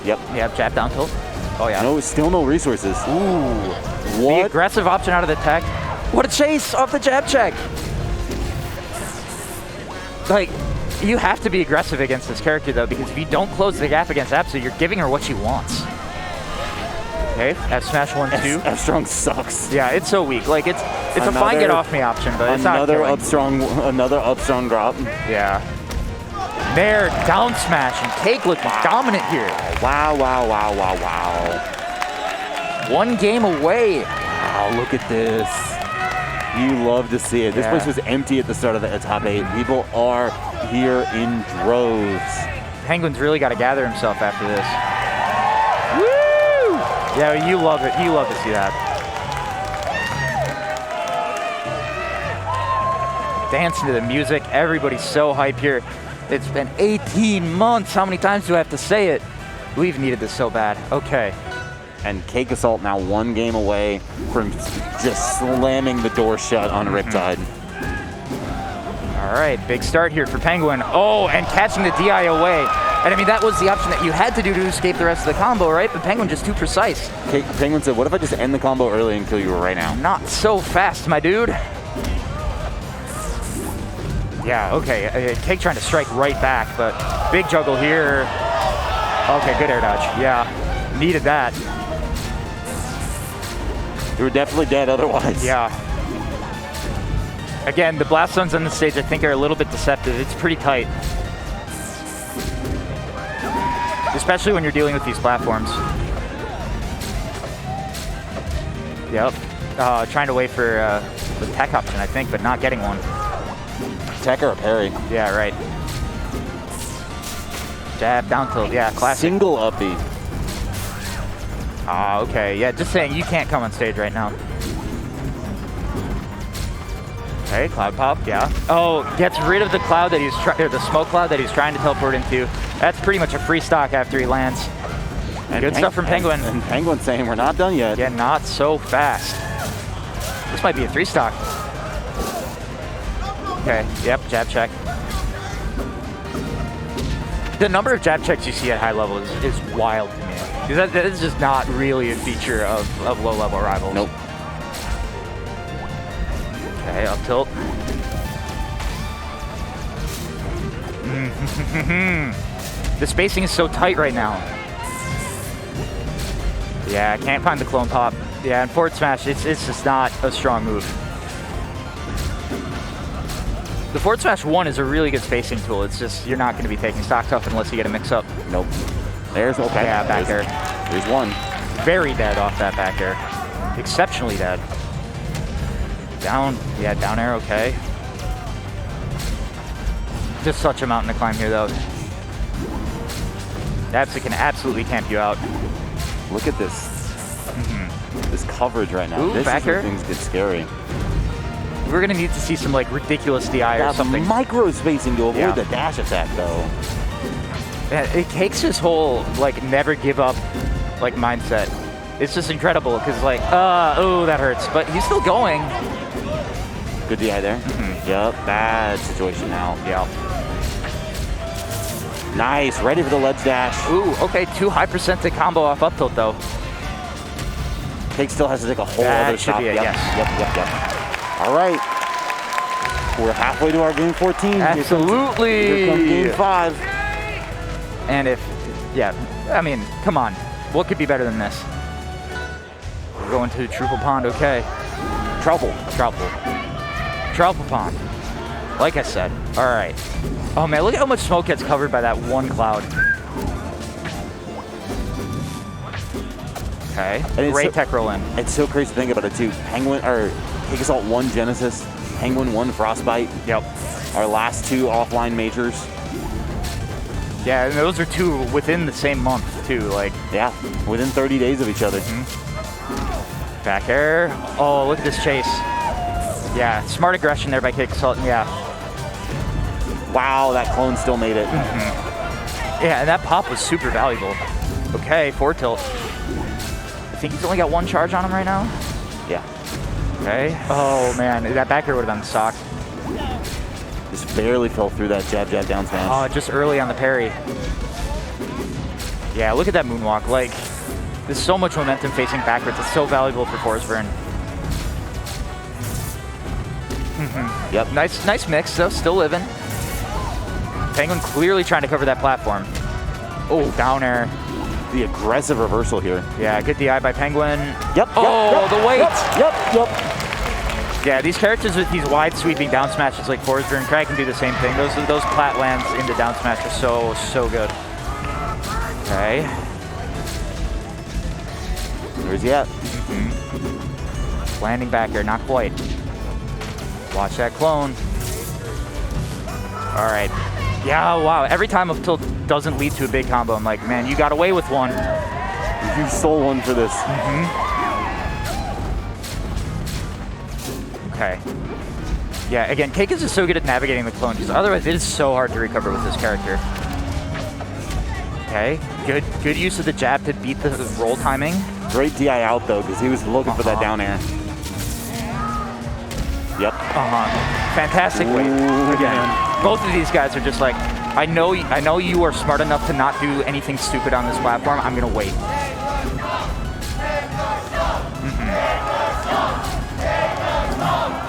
B: Yep, jab down tilt. Oh yeah.
A: No, still no resources.
B: Ooh.
A: What?
B: The aggressive option out of the tech. What a chase off the jab check. Like, you have to be aggressive against this character though, because if you don't close the gap against Apsu, you're giving her what she wants. Okay, F smash 1-2.
A: F strong sucks.
B: Yeah, it's so weak. Like it's a fine get off me option, but it's not killing.
A: Another up strong drop.
B: Yeah. Nair down smash, and Cake looking dominant here.
A: Wow.
B: One game away.
A: Wow, look at this. You love to see it. This place was empty at the start of the top 8. People are here in droves.
B: Penguin's really got to gather himself after this. Woo! Yeah, you love it. You love to see that. Dancing to the music. Everybody's so hype here. It's been 18 months. How many times do I have to say it? We've needed this so bad. Okay.
A: And Cake Assault now 1 game away from just slamming the door shut on Riptide.
B: All right, big start here for Penguin. Oh, and catching the DI away. And I mean, that was the option that you had to do to escape the rest of the combo, right? But Penguin just too precise.
A: Penguin said, what if I just end the combo early and kill you right now?
B: Not so fast, my dude. Yeah, okay. Cake trying to strike right back, but big juggle here. Okay, good air dodge. Yeah, needed that.
A: You were definitely dead otherwise.
B: Yeah. Again, the blast zones on the stage I think are a little bit deceptive. It's pretty tight. Especially when you're dealing with these platforms. Yep. Trying to wait for the tech option, I think, but not getting one.
A: Tech or a parry.
B: Yeah, right. Jab, down tilt, yeah, classic.
A: Single uppy.
B: Ah, okay, yeah, just saying you can't come on stage right now. Okay, cloud pop, yeah. Oh, gets rid of the cloud that he's the smoke cloud that he's trying to teleport into. That's pretty much a free stock after he lands.
A: And
B: Good stuff from Penguin.
A: And Penguin saying we're not done yet.
B: Yeah, not so fast. This might be a 3-stock. Okay, yep, jab check. The number of jab checks you see at high level is wild to me. Because that is just not really a feature of low-level rivals.
A: Nope.
B: Okay, up tilt. The spacing is so tight right now. Yeah, I can't find the clone pop. Yeah, and forward smash, it's just not a strong move. The forward smash 1 is a really good spacing tool. It's just, you're not going to be taking stock tough unless you get a mix-up.
A: Nope. There's, okay.
B: Yeah, back air.
A: There's one.
B: Very dead off that back air. Exceptionally dead. Down, yeah, down air, okay. Just such a mountain to climb here, though. That's can absolutely camp you out.
A: Look at this. This coverage right now.
B: Ooh,
A: this
B: back
A: is where
B: air.
A: things get scary.
B: We're gonna need to see some like ridiculous DI or something.
A: Micro spacing to avoid
B: Yeah.
A: the dash attack, though.
B: Yeah, it takes his whole like never give up like mindset. It's just incredible because like, oh, that hurts, but he's still going.
A: Good DI there. Yep, bad situation now.
B: Yeah.
A: Nice, ready for the ledge dash.
B: Ooh, okay, 2 high percent to combo off up tilt though.
A: Cake still has to take a whole
B: That
A: other
B: should
A: shot.
B: be it,
A: Yep,
B: yes.
A: yep. All right. We're halfway to our game 14.
B: Absolutely.
A: Here comes game 5.
B: And if, yeah, I mean, come on. What could be better than this? We're going to Triple Pond, okay.
A: Trouble.
B: Triple Pond. Like I said, all right. Oh man, look at how much smoke gets covered by that one cloud. Okay, great tech roll in.
A: It's so crazy to think about it too. Penguin, or Cake Assault 1 Genesis, Penguin 1 Frostbite.
B: Yep.
A: Our last 2 offline majors.
B: Yeah, and those are 2 within the same month too, like.
A: Yeah, within 30 days of each other.
B: Back air. Oh, look at this chase. Yeah, smart aggression there by Cake Assault, yeah.
A: Wow, that clone still made it.
B: Yeah, and that pop was super valuable. Okay, forward tilt. I think he's only got 1 charge on him right now.
A: Yeah.
B: Okay. Oh man, that back air would have been socked.
A: Just barely fell through that jab down smash.
B: Oh, just early on the parry. Yeah, look at that moonwalk. Like, there's so much momentum facing backwards. It's so valuable for force burn.
A: Yep.
B: Nice mix though, still living. Penguin clearly trying to cover that platform. Oh, down air.
A: The aggressive reversal here.
B: Yeah, good DI by Penguin.
A: Yep.
B: Oh, the weight.
A: Yep.
B: Yeah, these characters with these wide sweeping down smashes like force burn, Craig can do the same thing. Those plat lands into down smash are so good. Okay.
A: Where's he at?
B: Landing back air, not quite. Watch that clone. All right. Yeah, wow. Every time up tilt doesn't lead to a big combo, I'm like, man, you got away with one.
A: You stole one for this.
B: Okay. Yeah, again, Cake is just so good at navigating the clone, because otherwise it is so hard to recover with this character. Okay, good use of the jab to beat the roll timing.
A: Great DI out though, because he was looking for that down air. Yep.
B: Fantastic weight. Again, both of these guys are just like, I know you are smart enough to not do anything stupid on this platform. I'm gonna wait.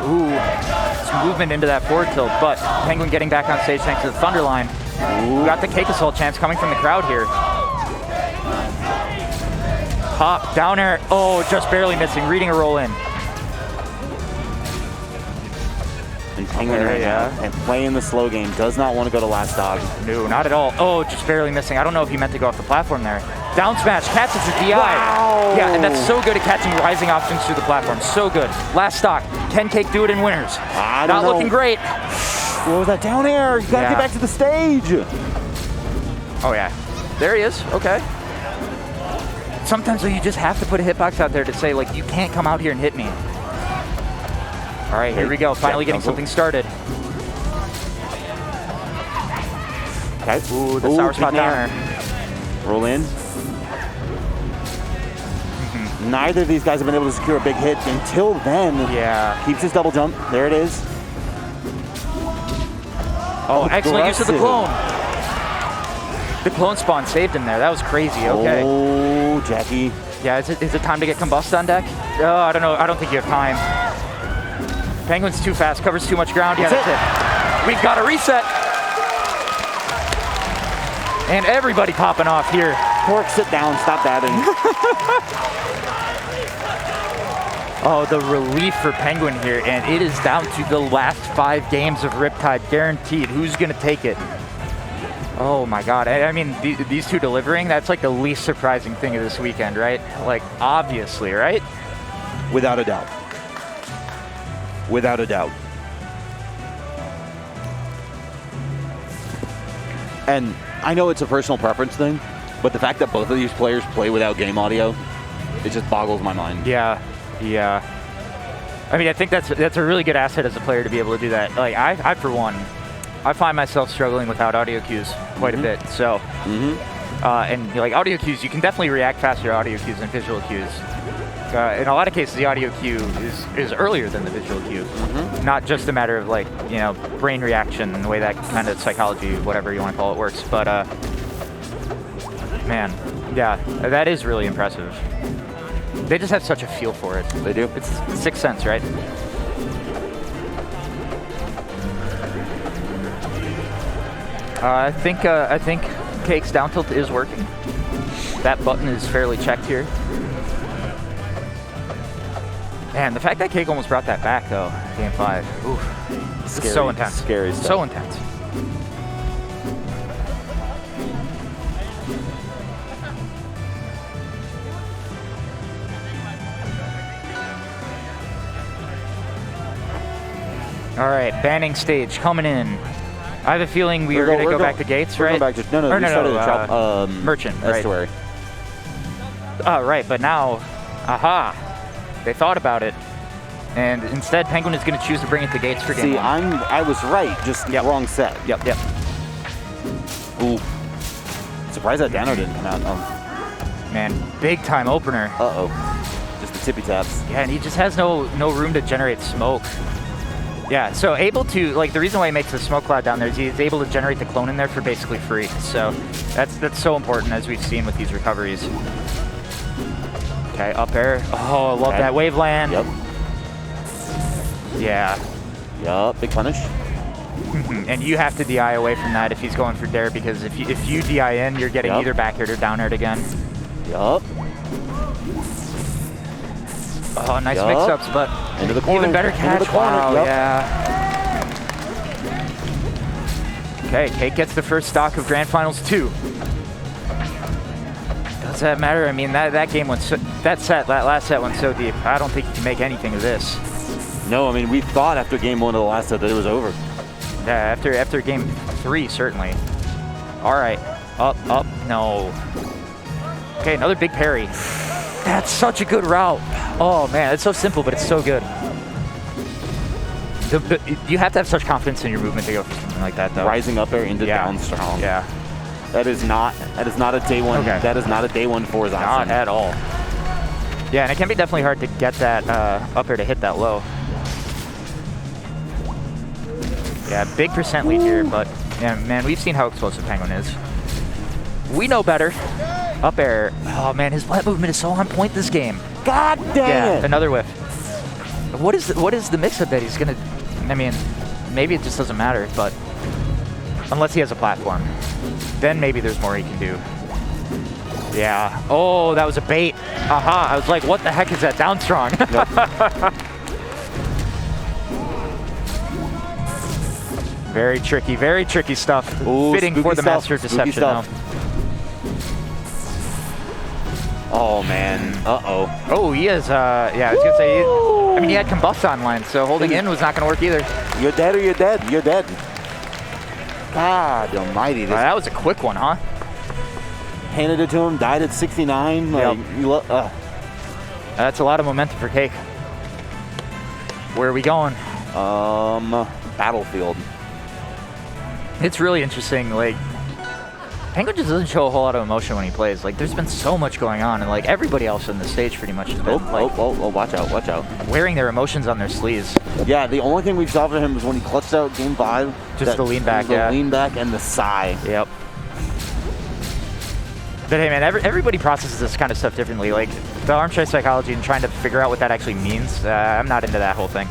B: Ooh, some movement into that forward tilt, but Penguin getting back on stage thanks to the Thunderline. We got the Cake Assault chance coming from the crowd here. Pop, down air. Oh, just barely missing, reading a roll in.
A: And Penguin right now, and playing the slow game, does not want to go to last dog.
B: No, not at all. Oh, just barely missing. I don't know if he meant to go off the platform there. Down smash, catches the DI.
A: Wow.
B: Yeah, and that's so good at catching rising options through the platform. So good. Last stock. Can Cake do it in winners?
A: I don't know.
B: Not looking great.
A: What was that down air? You gotta get back to the stage.
B: Oh yeah, there he is. Okay. Sometimes though, you just have to put a hitbox out there to say like, you can't come out here and hit me. All right, here we go. Finally getting something started.
A: Okay.
B: Ooh, the sour spot down there.
A: Roll in. Neither of these guys have been able to secure a big hit until then.
B: Yeah.
A: Keeps his double jump. There it is.
B: Oh, excellent use of the clone. The clone spawn saved him there. That was crazy. Okay.
A: Oh, Jackie.
B: Yeah, is it time to get combust on deck? Oh, I don't know. I don't think you have time. Penguin's too fast. Covers too much ground. Yeah, that's it. We've got a reset. And everybody popping off here.
A: Pork, sit down. Stop that.
B: Oh, the relief for Penguin here, and it is down to the last 5 games of Riptide, guaranteed. Who's going to take it? Oh my God. I mean, these two delivering, that's like the least surprising thing of this weekend, right? Like, obviously, right?
A: Without a doubt. Without a doubt. And I know it's a personal preference thing, but the fact that both of these players play without game audio, it just boggles my mind.
B: Yeah. Yeah. I mean, I think that's a really good asset as a player to be able to do that. Like, I for one, I find myself struggling without audio cues quite a bit. So, and like audio cues, you can definitely react faster to audio cues than visual cues. In a lot of cases, the audio cue is earlier than the visual cue. Not just a matter of like, you know, brain reaction and the way that kind of psychology, whatever you want to call it, works. But man, yeah, that is really impressive. They just have such a feel for it.
A: They do.
B: It's sixth sense, right? I think Cake's down tilt is working. That button is fairly checked here. Man, the fact that Cake almost brought that back though, game 5. Oof.
A: Scary,
B: So intense.
A: Scary stuff.
B: So intense. All right, banning stage coming in. I have a feeling we are going to go back to gates, right?
A: Back to, no, we started the
B: merchant,
A: estuary.
B: Oh, right, but now, aha, they thought about it. And instead, Penguin is going to choose to bring it to gates for game 1.
A: I was right, just wrong set.
B: Yep.
A: Ooh. Surprised that Dano didn't come out.
B: Man, big time opener.
A: Uh-oh. Just the tippy taps.
B: Yeah, and he just has no room to generate smoke. Yeah, so able to, like, the reason why he makes the smoke cloud down there is he's able to generate the clone in there for basically free. So that's so important, as we've seen with these recoveries. Okay, up air. Oh, I love that wave land.
A: Yep.
B: Yeah.
A: Yup, big punish.
B: And you have to DI away from that if he's going for dare, because if you DI in, you're getting either back aired or down aired again.
A: Yup.
B: Oh, nice mix-ups, but
A: into the corner.
B: Even better catch. Wow, yeah. Okay, Cake gets the first stock of Grand Finals 2. Does that matter? I mean, that game went so, that last set went so deep. I don't think you can make anything of this.
A: No, I mean, we thought after game 1 of the last set that it was over.
B: Yeah, after game 3, certainly. All right, up, no. Okay, another big parry. That's such a good route. Oh man, it's so simple, but it's so good. You have to have such confidence in your movement to go for something like that, though.
A: Rising up air into down strong.
B: Yeah.
A: That is not a day one.
B: Okay.
A: That is not a day one fours option.
B: Not at all. Yeah, and it can be definitely hard to get that up air to hit that low. Yeah, big percent lead here, but yeah, man, we've seen how explosive Penguin is. We know better. Up air. Oh man, his flat movement is so on point this game.
A: God dang it!
B: Another whiff. What is the mix-up that he's gonna? I mean, maybe it just doesn't matter, but unless he has a platform, then maybe there's more he can do. Yeah. Oh, that was a bait. Aha! I was like, what the heck is that? Down strong.
A: Yep.
B: Very tricky stuff.
A: Ooh,
B: fitting for the
A: stuff.
B: Master of Deception though.
A: Oh man. Uh-oh.
B: Oh, he is, yeah, I was gonna say, I mean, he had Combust online, so holding in was not gonna work either.
A: You're dead or you're dead. You're dead. God almighty. This
B: That was a quick one, huh?
A: handed it to him, died at 69. Like,
B: Yep. That's a lot of momentum for Cake. Where are we going?
A: Battlefield.
B: It's really interesting. Like, Penguin just doesn't show a whole lot of emotion when he plays. Like, there's been so much going on, and like everybody else on the stage pretty much has been
A: Watch out, watch out.
B: wearing their emotions on their sleeves.
A: Yeah, the only thing we saw for him was when he clutched out Game 5.
B: Just the lean back,
A: the lean back and the sigh.
B: Yep. But hey, man, everybody processes this kind of stuff differently. Like, the arm strike psychology and trying to figure out what that actually means, I'm not into that whole thing.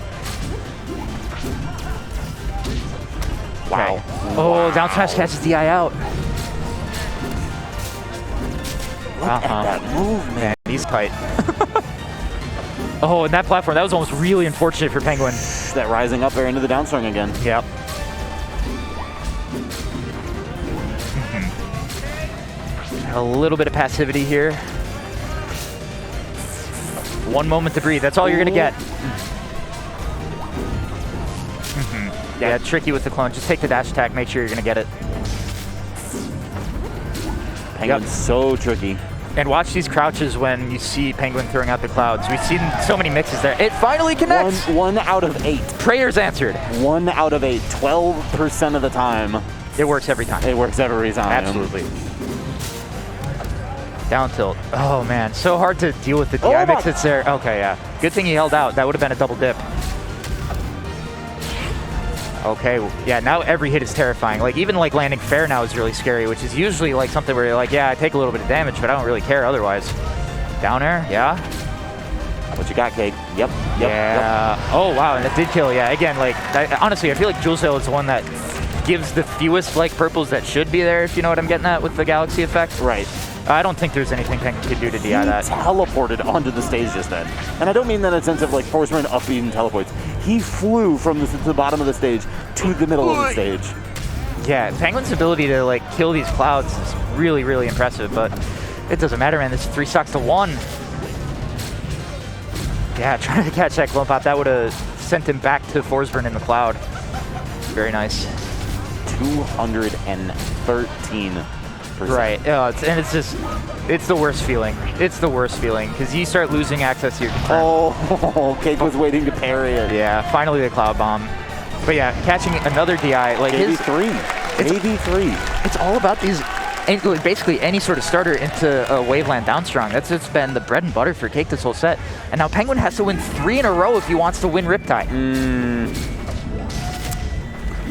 A: Wow.
B: Okay. Oh, down smash catches DI out.
A: Look at that move, man.
B: Man, he's tight. Oh, and that platform, that was almost really unfortunate for Penguin.
A: That rising up air into the downswing again.
B: Yep. A little bit of passivity here. One moment to breathe. That's all you're going to get. Yeah, tricky with the clone. Just take the dash attack. Make sure you're going to get it.
A: Penguin's so tricky.
B: And watch these crouches when you see Penguin throwing out the clouds. We've seen so many mixes there. It finally connects.
A: One out of 8.
B: Prayers answered.
A: 1 out of 8. 12% of the time.
B: It works every time.
A: It works every time.
B: Absolutely. Down tilt. Oh, man. So hard to deal with the DI mix that's there. Okay, yeah. Good thing he held out. That would have been a double dip. Okay, yeah, now every hit is terrifying. Like, even like landing fair now is really scary, which is usually like something where you're like, yeah, I take a little bit of damage, but I don't really care otherwise. Down air, yeah.
A: What you got, Cake? Yep.
B: Yeah. Oh, wow, and it did kill, yeah. Again, like, honestly, I feel like Jules Hill is the one that gives the fewest like purples that should be there, if you know what I'm getting at with the Galaxy effect.
A: Right.
B: I don't think there's anything Penguin could do to DI that.
A: He teleported onto the stage just then. And I don't mean that in a sense of like force run up and teleports. He flew from the bottom of the stage to the middle of the stage.
B: Yeah, Penguin's ability to like kill these clouds is really, really impressive, but it doesn't matter, man. This is 3 stocks to 1. Yeah, trying to catch that clone pop, that would have sent him back to Forsburn in the cloud. Very nice.
A: 213%.
B: Right, and it's just, it's the worst feeling. It's the worst feeling, because you start losing access to your confirm.
A: Oh, Cake was waiting to parry it.
B: Yeah, finally the cloud bomb. But yeah, catching another DI, like
A: AV3. AV3.
B: It's all about these, basically any sort of starter into a Waveland downstrong. That's just been the bread and butter for Cake this whole set. And now Penguin has to win 3 in a row if he wants to win Riptide.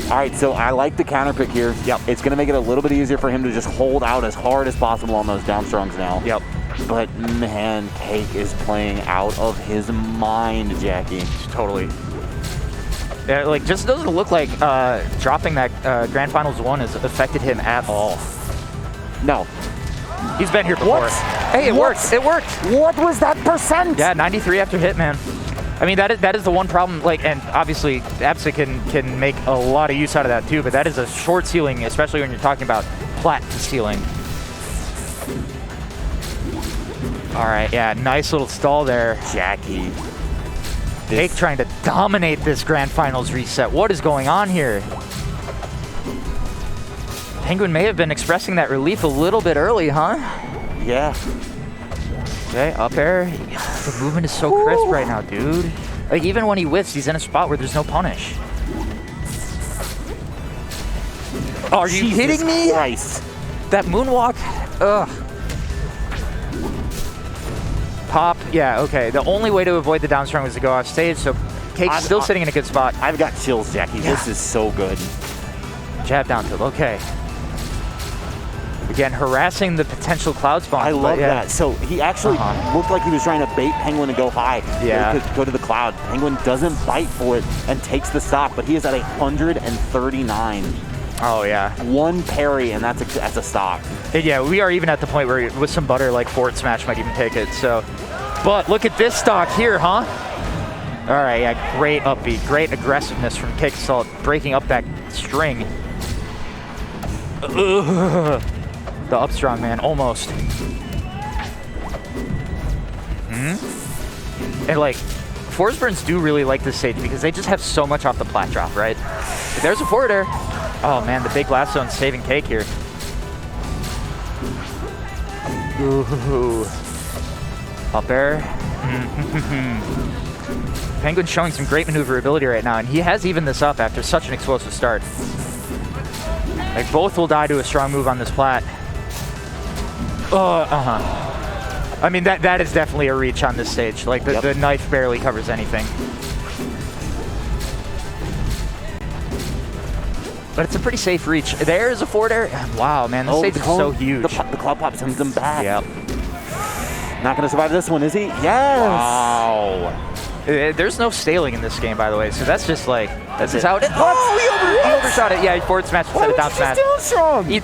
A: All right, so I like the counter pick here. Yep. It's going to make it a little bit easier for him to just hold out as hard as possible on those downstrongs now.
B: Yep.
A: But man, Cake is playing out of his mind, Jackie.
B: Totally. Yeah, like, just doesn't look like dropping that Grand Finals 1 has affected him at all.
A: No.
B: He's been here before.
A: What?
B: Hey, it worked. It worked.
A: What was that percent?
B: Yeah, 93 after hit, man. I mean, that is the one problem, like, and obviously Absa can make a lot of use out of that too, but that is a short ceiling, especially when you're talking about plat to ceiling. All right, yeah, nice little stall there.
A: Jackie.
B: Cake trying to dominate this Grand Finals reset. What is going on here? Penguin may have been expressing that relief a little bit early, huh?
A: Yeah.
B: Okay, up air. The movement is so crisp right now, dude. Like, even when he whiffs, he's in a spot where there's no punish. Oh, are you kidding me?
A: Christ.
B: That moonwalk? Ugh. Pop, yeah, okay. The only way to avoid the downstrong was to go off stage, so Cake's still sitting in a good spot.
A: I've got chills, Jackie.
B: Yeah.
A: This is so good.
B: Jab down tilt, okay. Again, harassing the potential cloud spawn.
A: I love that. So he actually looked like he was trying to bait Penguin to go high.
B: Yeah.
A: Go to the cloud. Penguin doesn't bite for it and takes the stock, but he is at 139.
B: Oh, yeah.
A: 1 parry, and that's a stock.
B: Yeah, we are even at the point where with some butter, like forward smash might even take it. So, but look at this stock here, huh? All right, yeah, great upbeat, great aggressiveness from Cake Assault, breaking up that string. Ugh. The up strong, man, almost. And like, Forsburns do really like this stage because they just have so much off the plat drop, right? There's a forward air. Oh man, the big blast zone saving Cake here. Ooh. Up air. Penguin showing some great maneuverability right now, and he has evened this up after such an explosive start. Like, both will die to a strong move on this plat. I mean, that is definitely a reach on this stage. Like, the knife barely covers anything. But it's a pretty safe reach. There is a forward air. Wow, man, this stage is so huge.
A: The cloud pop sends him back.
B: Yep.
A: Not going to survive this one, is he? Yes!
B: Wow. There's no staling in this game, by the way, so that's just like, this is how it is.
A: Oh,
B: he overshot it. Yeah, he forward smash instead of down smash.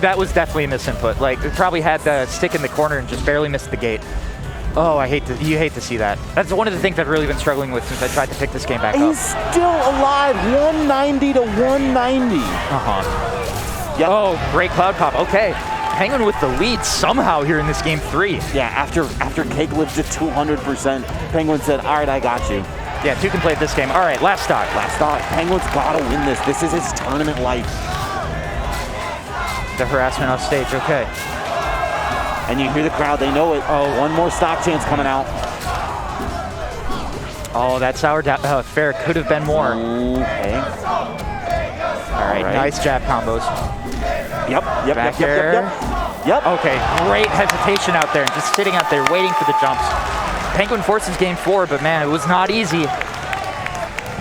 B: That was definitely a misinput. Like, it probably had the stick in the corner and just barely missed the gate. Oh, you hate to see that. That's one of the things I've really been struggling with since I tried to pick this game back up.
A: He's still alive, 190 to 190. Yep.
B: Oh, great cloud pop. Okay. Penguin with the lead somehow here in this game 3.
A: Yeah, after Cake lived to 200%, Penguin said, all right, I got you.
B: Yeah, 2 can play this game. All right, last stock.
A: Last stock. Penguin's got to win this. This is his tournament life.
B: The harassment off stage, okay.
A: And you hear the crowd, they know it. Oh, one more stock chance coming out.
B: Oh, that sour fair could have been more.
A: Okay.
B: All right, nice jab combos.
A: Yep.
B: Okay, great hesitation out there, and just sitting out there waiting for the jumps. Penguin forces game 4, but man, it was not easy.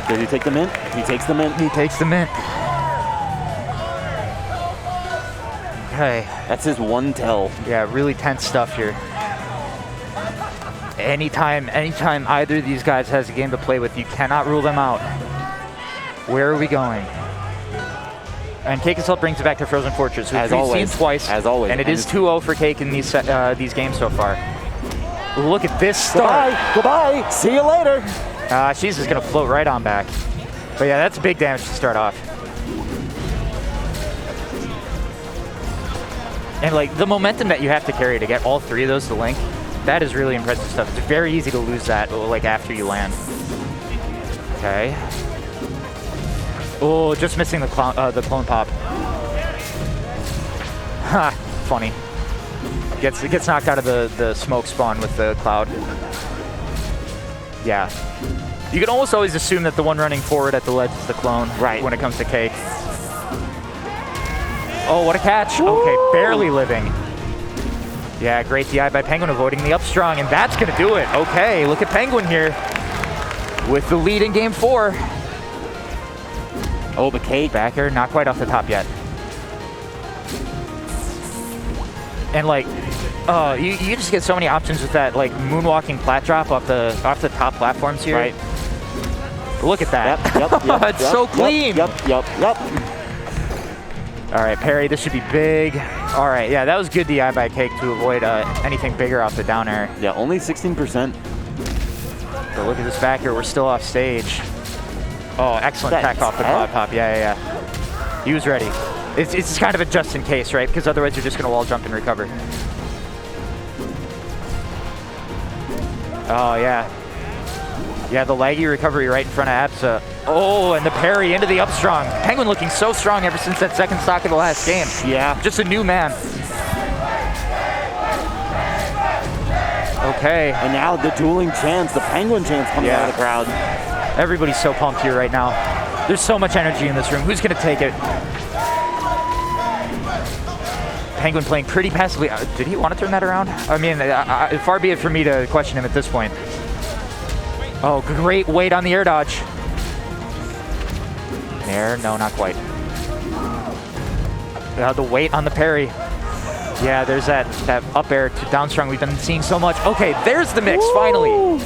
A: Does he take the mint? He takes the mint.
B: He takes the mint. Okay.
A: That's his one tell.
B: Yeah, really tense stuff here. Anytime either of these guys has a game to play with, you cannot rule them out. Where are we going? And Cake Assault brings it back to Frozen Fortress, which we've seen twice.
A: As always.
B: And it is 2-0 for Cake in these games so far. Look at this start.
A: Goodbye. See you later.
B: She's just going to float right on back. But yeah, that's big damage to start off. And like the momentum that you have to carry to get all 3 of those to link, that is really impressive stuff. It's very easy to lose that like after you land. Okay. Oh, just missing the clone pop. Ha, funny. Gets knocked out of the smoke spawn with the cloud. Yeah. You can almost always assume that the one running forward at the ledge is the clone, right, when it comes to Cake. Oh, what a catch. Woo! Okay, barely living. Yeah, great DI by Penguin avoiding the up strong, and that's going to do it. Okay, look at Penguin here with the lead in game 4. Oh, but Cake back here, not quite off the top yet. And like, you just get so many options with that like moonwalking plat drop off the top platforms here.
A: Right.
B: Look at that.
A: Yep.
B: It's so clean.
A: Yep.
B: All right, Perry, this should be big. All right, yeah, that was good DI by Cake to avoid anything bigger off the down air.
A: Yeah, only 16%.
B: But look at this back here, we're still off stage. Oh, excellent tech off the cloud pop. Yeah. He was ready. It's kind of a just in case, right? Because otherwise you're just going to wall jump and recover. Oh, yeah. Yeah, the laggy recovery right in front of Absa. Oh, and the parry into the up strong. Penguin looking so strong ever since that second stock of the last game.
A: Yeah.
B: Just a new man. Okay.
A: And now the dueling chants, the Penguin chants coming out of the crowd.
B: Everybody's so pumped here right now. There's so much energy in this room. Who's going to take it? Penguin playing pretty passively. Did he want to turn that around? I mean, far be it for me to question him at this point. Oh, great weight on the air dodge. There, no, not quite. The weight on the parry. Yeah, there's that up air to down strong we've been seeing so much. Okay, there's the mix, finally.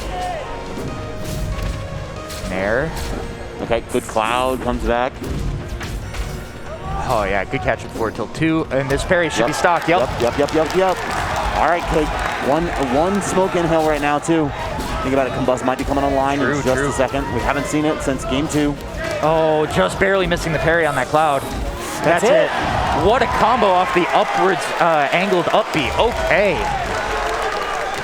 B: There.
A: Okay, good cloud, comes back.
B: Oh yeah, good catch at forward tilt 2, and this parry should be stock. Yep.
A: All right, Cake, one smoke inhale right now too. Think about it, Combust might be coming online in just a second. We haven't seen it since game 2.
B: Oh, just barely missing the parry on that cloud. That's it. What a combo off the upwards angled up B. Okay.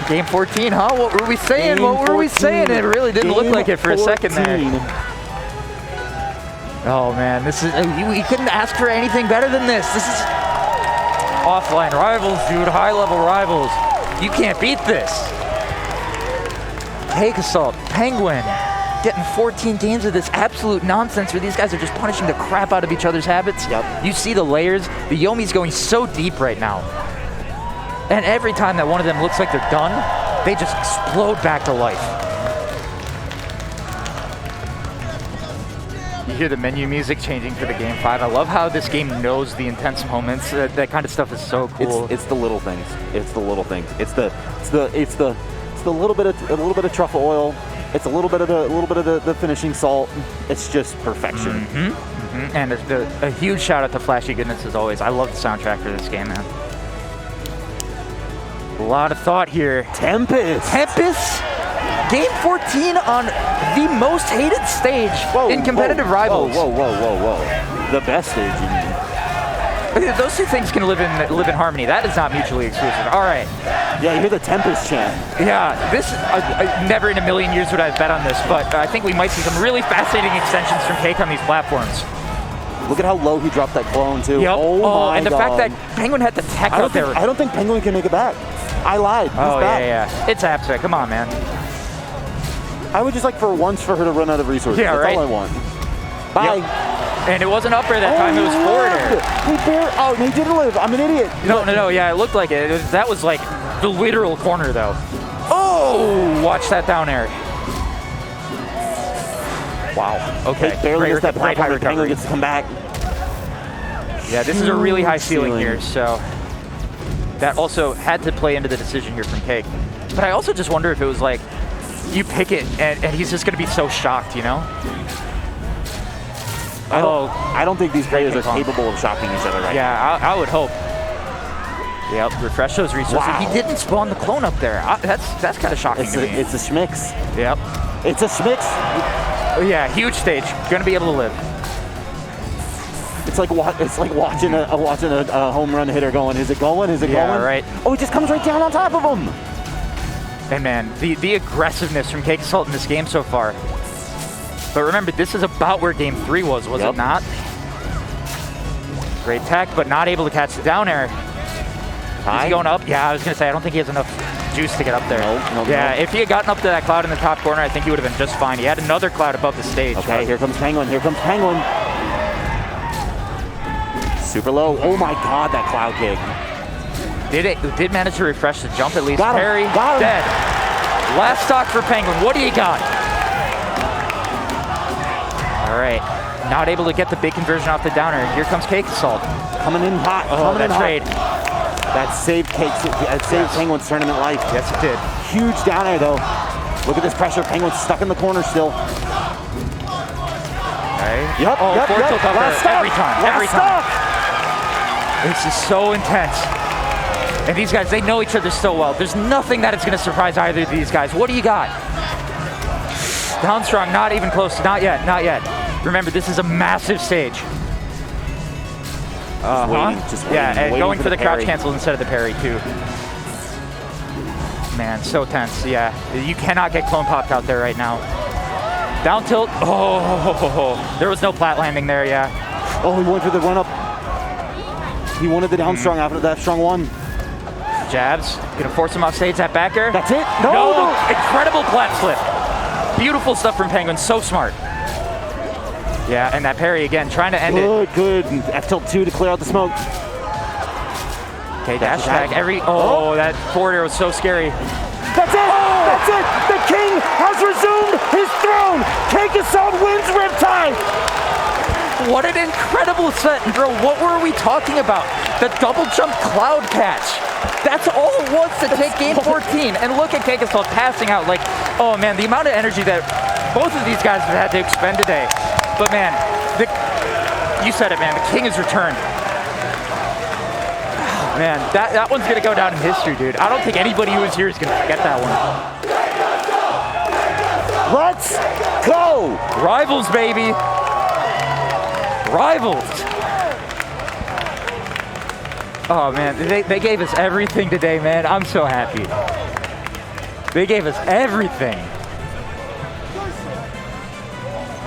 B: Game 14, huh? What were we saying?
A: Game
B: What were we
A: 14.
B: saying? It really didn't look
A: Game
B: like it for a second
A: 14.
B: there. Oh man, this is you couldn't ask for anything better than this. This is offline rivals, dude. High-level rivals. You can't beat this. Cake Assault, Penguin, getting 14 games of this absolute nonsense where these guys are just punishing the crap out of each other's habits.
A: Yep.
B: You see the layers. The Yomi's going so deep right now. And every time that one of them looks like they're done, they just explode back to life. You hear the menu music changing for the Game 5. I love how this game knows the intense moments. That kind of stuff is so cool.
A: It's the little things. It's the little things. It's the little bit of truffle oil. It's a little bit of the finishing salt. It's just perfection.
B: And a huge shout out to Flashy Goodness as always. I love the soundtrack for this game, man. A lot of thought here.
A: Tempest.
B: Game 14 on the most hated stage in competitive rivals.
A: Whoa. The best stage, you mean.
B: Those two things can live in harmony. That is not mutually exclusive. All right.
A: Yeah, you hear the Tempest chant.
B: Yeah, this I never in a million years would I have bet on this, but I think we might see some really fascinating extensions from Cake on these platforms.
A: Look at how low he dropped that clone too.
B: Yep.
A: Oh my
B: and the
A: God.
B: fact that Penguin had the tech out there.
A: I don't think Penguin can make it back. I lied. He's back.
B: Yeah. It's Aether. Come on, man.
A: I would just like for once for her to run out of resources.
B: Yeah,
A: That's
B: right.
A: all I want. Bye.
B: Yep. And it wasn't up air that time, it was forward air.
A: He didn't live. I'm an idiot.
B: No, yeah, it looked like it. That was like the literal corner, though. Oh, watch that down air. Wow, okay.
A: He barely missed that
B: right high
A: point. Penguin
B: recovery.
A: gets to come back.
B: Yeah, this is a really high ceiling
A: ceiling
B: here, so that also had to play into the decision here from Cake. But I also just wonder if it was like, you pick it, and he's just going to be so shocked, you know?
A: I don't think these players are capable of shocking each other right now.
B: Yeah, I would hope. Yep, refresh those resources.
A: Wow.
B: He didn't spawn the clone up there. That's kind of shocking to me.
A: It's a schmix.
B: Yep.
A: It's a schmix.
B: Yeah, huge stage. Going to be able to live.
A: It's like watching a home run hitter going. Is it going? Is it going?
B: Yeah, right.
A: Oh, he just comes right down on top of him.
B: And man, the aggressiveness from Cake Assault in this game so far. But remember, this is about where Game 3 was it not? Great tech, but not able to catch the down air. Is he going up? Yeah, I was going to say, I don't think he has enough juice to get up there.
A: No.
B: If he had gotten up to that cloud in the top corner, I think he would have been just fine. He had another cloud above the stage.
A: Okay, here comes Penguin. Super low. Oh my God, that cloud kick.
B: Did manage to refresh the jump at least.
A: Got him,
B: Parry,
A: got him.
B: dead. Last stock for Penguin. What do you got? All right. Not able to get the big conversion off the downer. Here comes Cake Assault.
A: Coming in hot.
B: Oh, that trade.
A: That saved Penguin's tournament life.
B: Yes, it did.
A: Huge down air though. Look at this pressure. Penguin's stuck in the corner still.
B: Okay.
A: Yep.
B: Forza cover
A: Last stop.
B: every time. This is so intense. And these guys, they know each other so well. There's nothing that is going to surprise either of these guys. What do you got? Down strong, not even close. Not yet. Remember, this is a massive stage.
A: Just waiting,
B: and going for the crouch
A: parry.
B: cancel instead of the parry, too. Man, so tense. Yeah, you cannot get clone popped out there right now. Down tilt. Oh, there was no plat landing there, yeah.
A: Oh, he went for the run up. He wanted the down strong after that strong one.
B: Jabs, gonna force him off stage, that back air.
A: That's it?
B: No. Incredible plat flip. Beautiful stuff from Penguin, so smart. Yeah, and that parry again, trying to end it.
A: Good. F tilt 2 to clear out the smoke.
B: Okay, dash tag that forward air was so scary.
A: That's it! That's it! The king has resumed his throne! Cake Assault wins Riptide!
B: What an incredible set, bro. What were we talking about? The double jump cloud catch. That's all it was to take game 14. And look at Cake Assault passing out. Like, oh man, the amount of energy that both of these guys have had to expend today. But man, you said it, man. The king has returned. Man, that one's gonna go down in history, dude. I don't think anybody who was here is gonna forget that one.
A: Let's go!
B: Rivals, baby. Rivals. Oh man, they gave us everything today, man. I'm so happy. They gave us everything.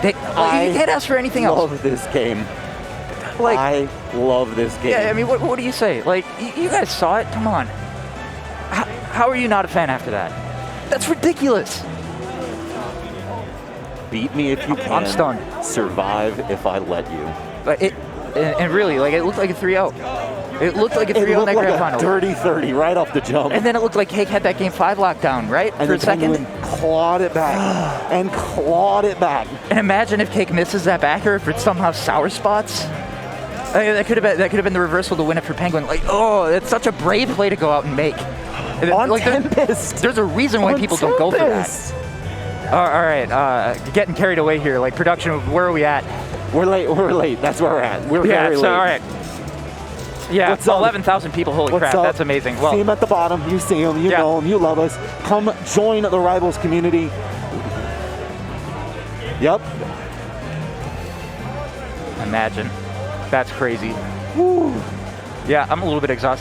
B: You can't ask for anything else.
A: I love this game.
B: Like,
A: I love this game.
B: yeah, I mean, what do you say? Like, you guys saw it? Come on. How are you not a fan after that? That's ridiculous.
A: Beat me if you can.
B: I'm stunned.
A: Survive if I let you.
B: But and really, like, it looked like a 3-0. It looked like a 3-0 in that grand final.
A: Dirty 30 right off the jump.
B: And then it looked like Cake had that game 5 lockdown, right?
A: And
B: for a second.
A: Penguin clawed it back and clawed it back.
B: And imagine if Cake misses that backer, if it's somehow sour spots. I mean, that could have been the reversal to win it for Penguin. Like, oh, it's such a brave play to go out and make.
A: On
B: like,
A: Tempest.
B: There's a reason why people don't go for that. All right, getting carried away here. Like, production, where are we at?
A: We're late. That's where we're at. We're very late.
B: All right. Yeah,
A: What's up?
B: 11,000 people. Holy
A: What's
B: crap,
A: up?
B: that's amazing. Well,
A: see him at the bottom. You see him. You know him. You love us. Come join the Rivals community. Yep.
B: imagine. That's crazy. Woo. Yeah, I'm a little bit exhausted.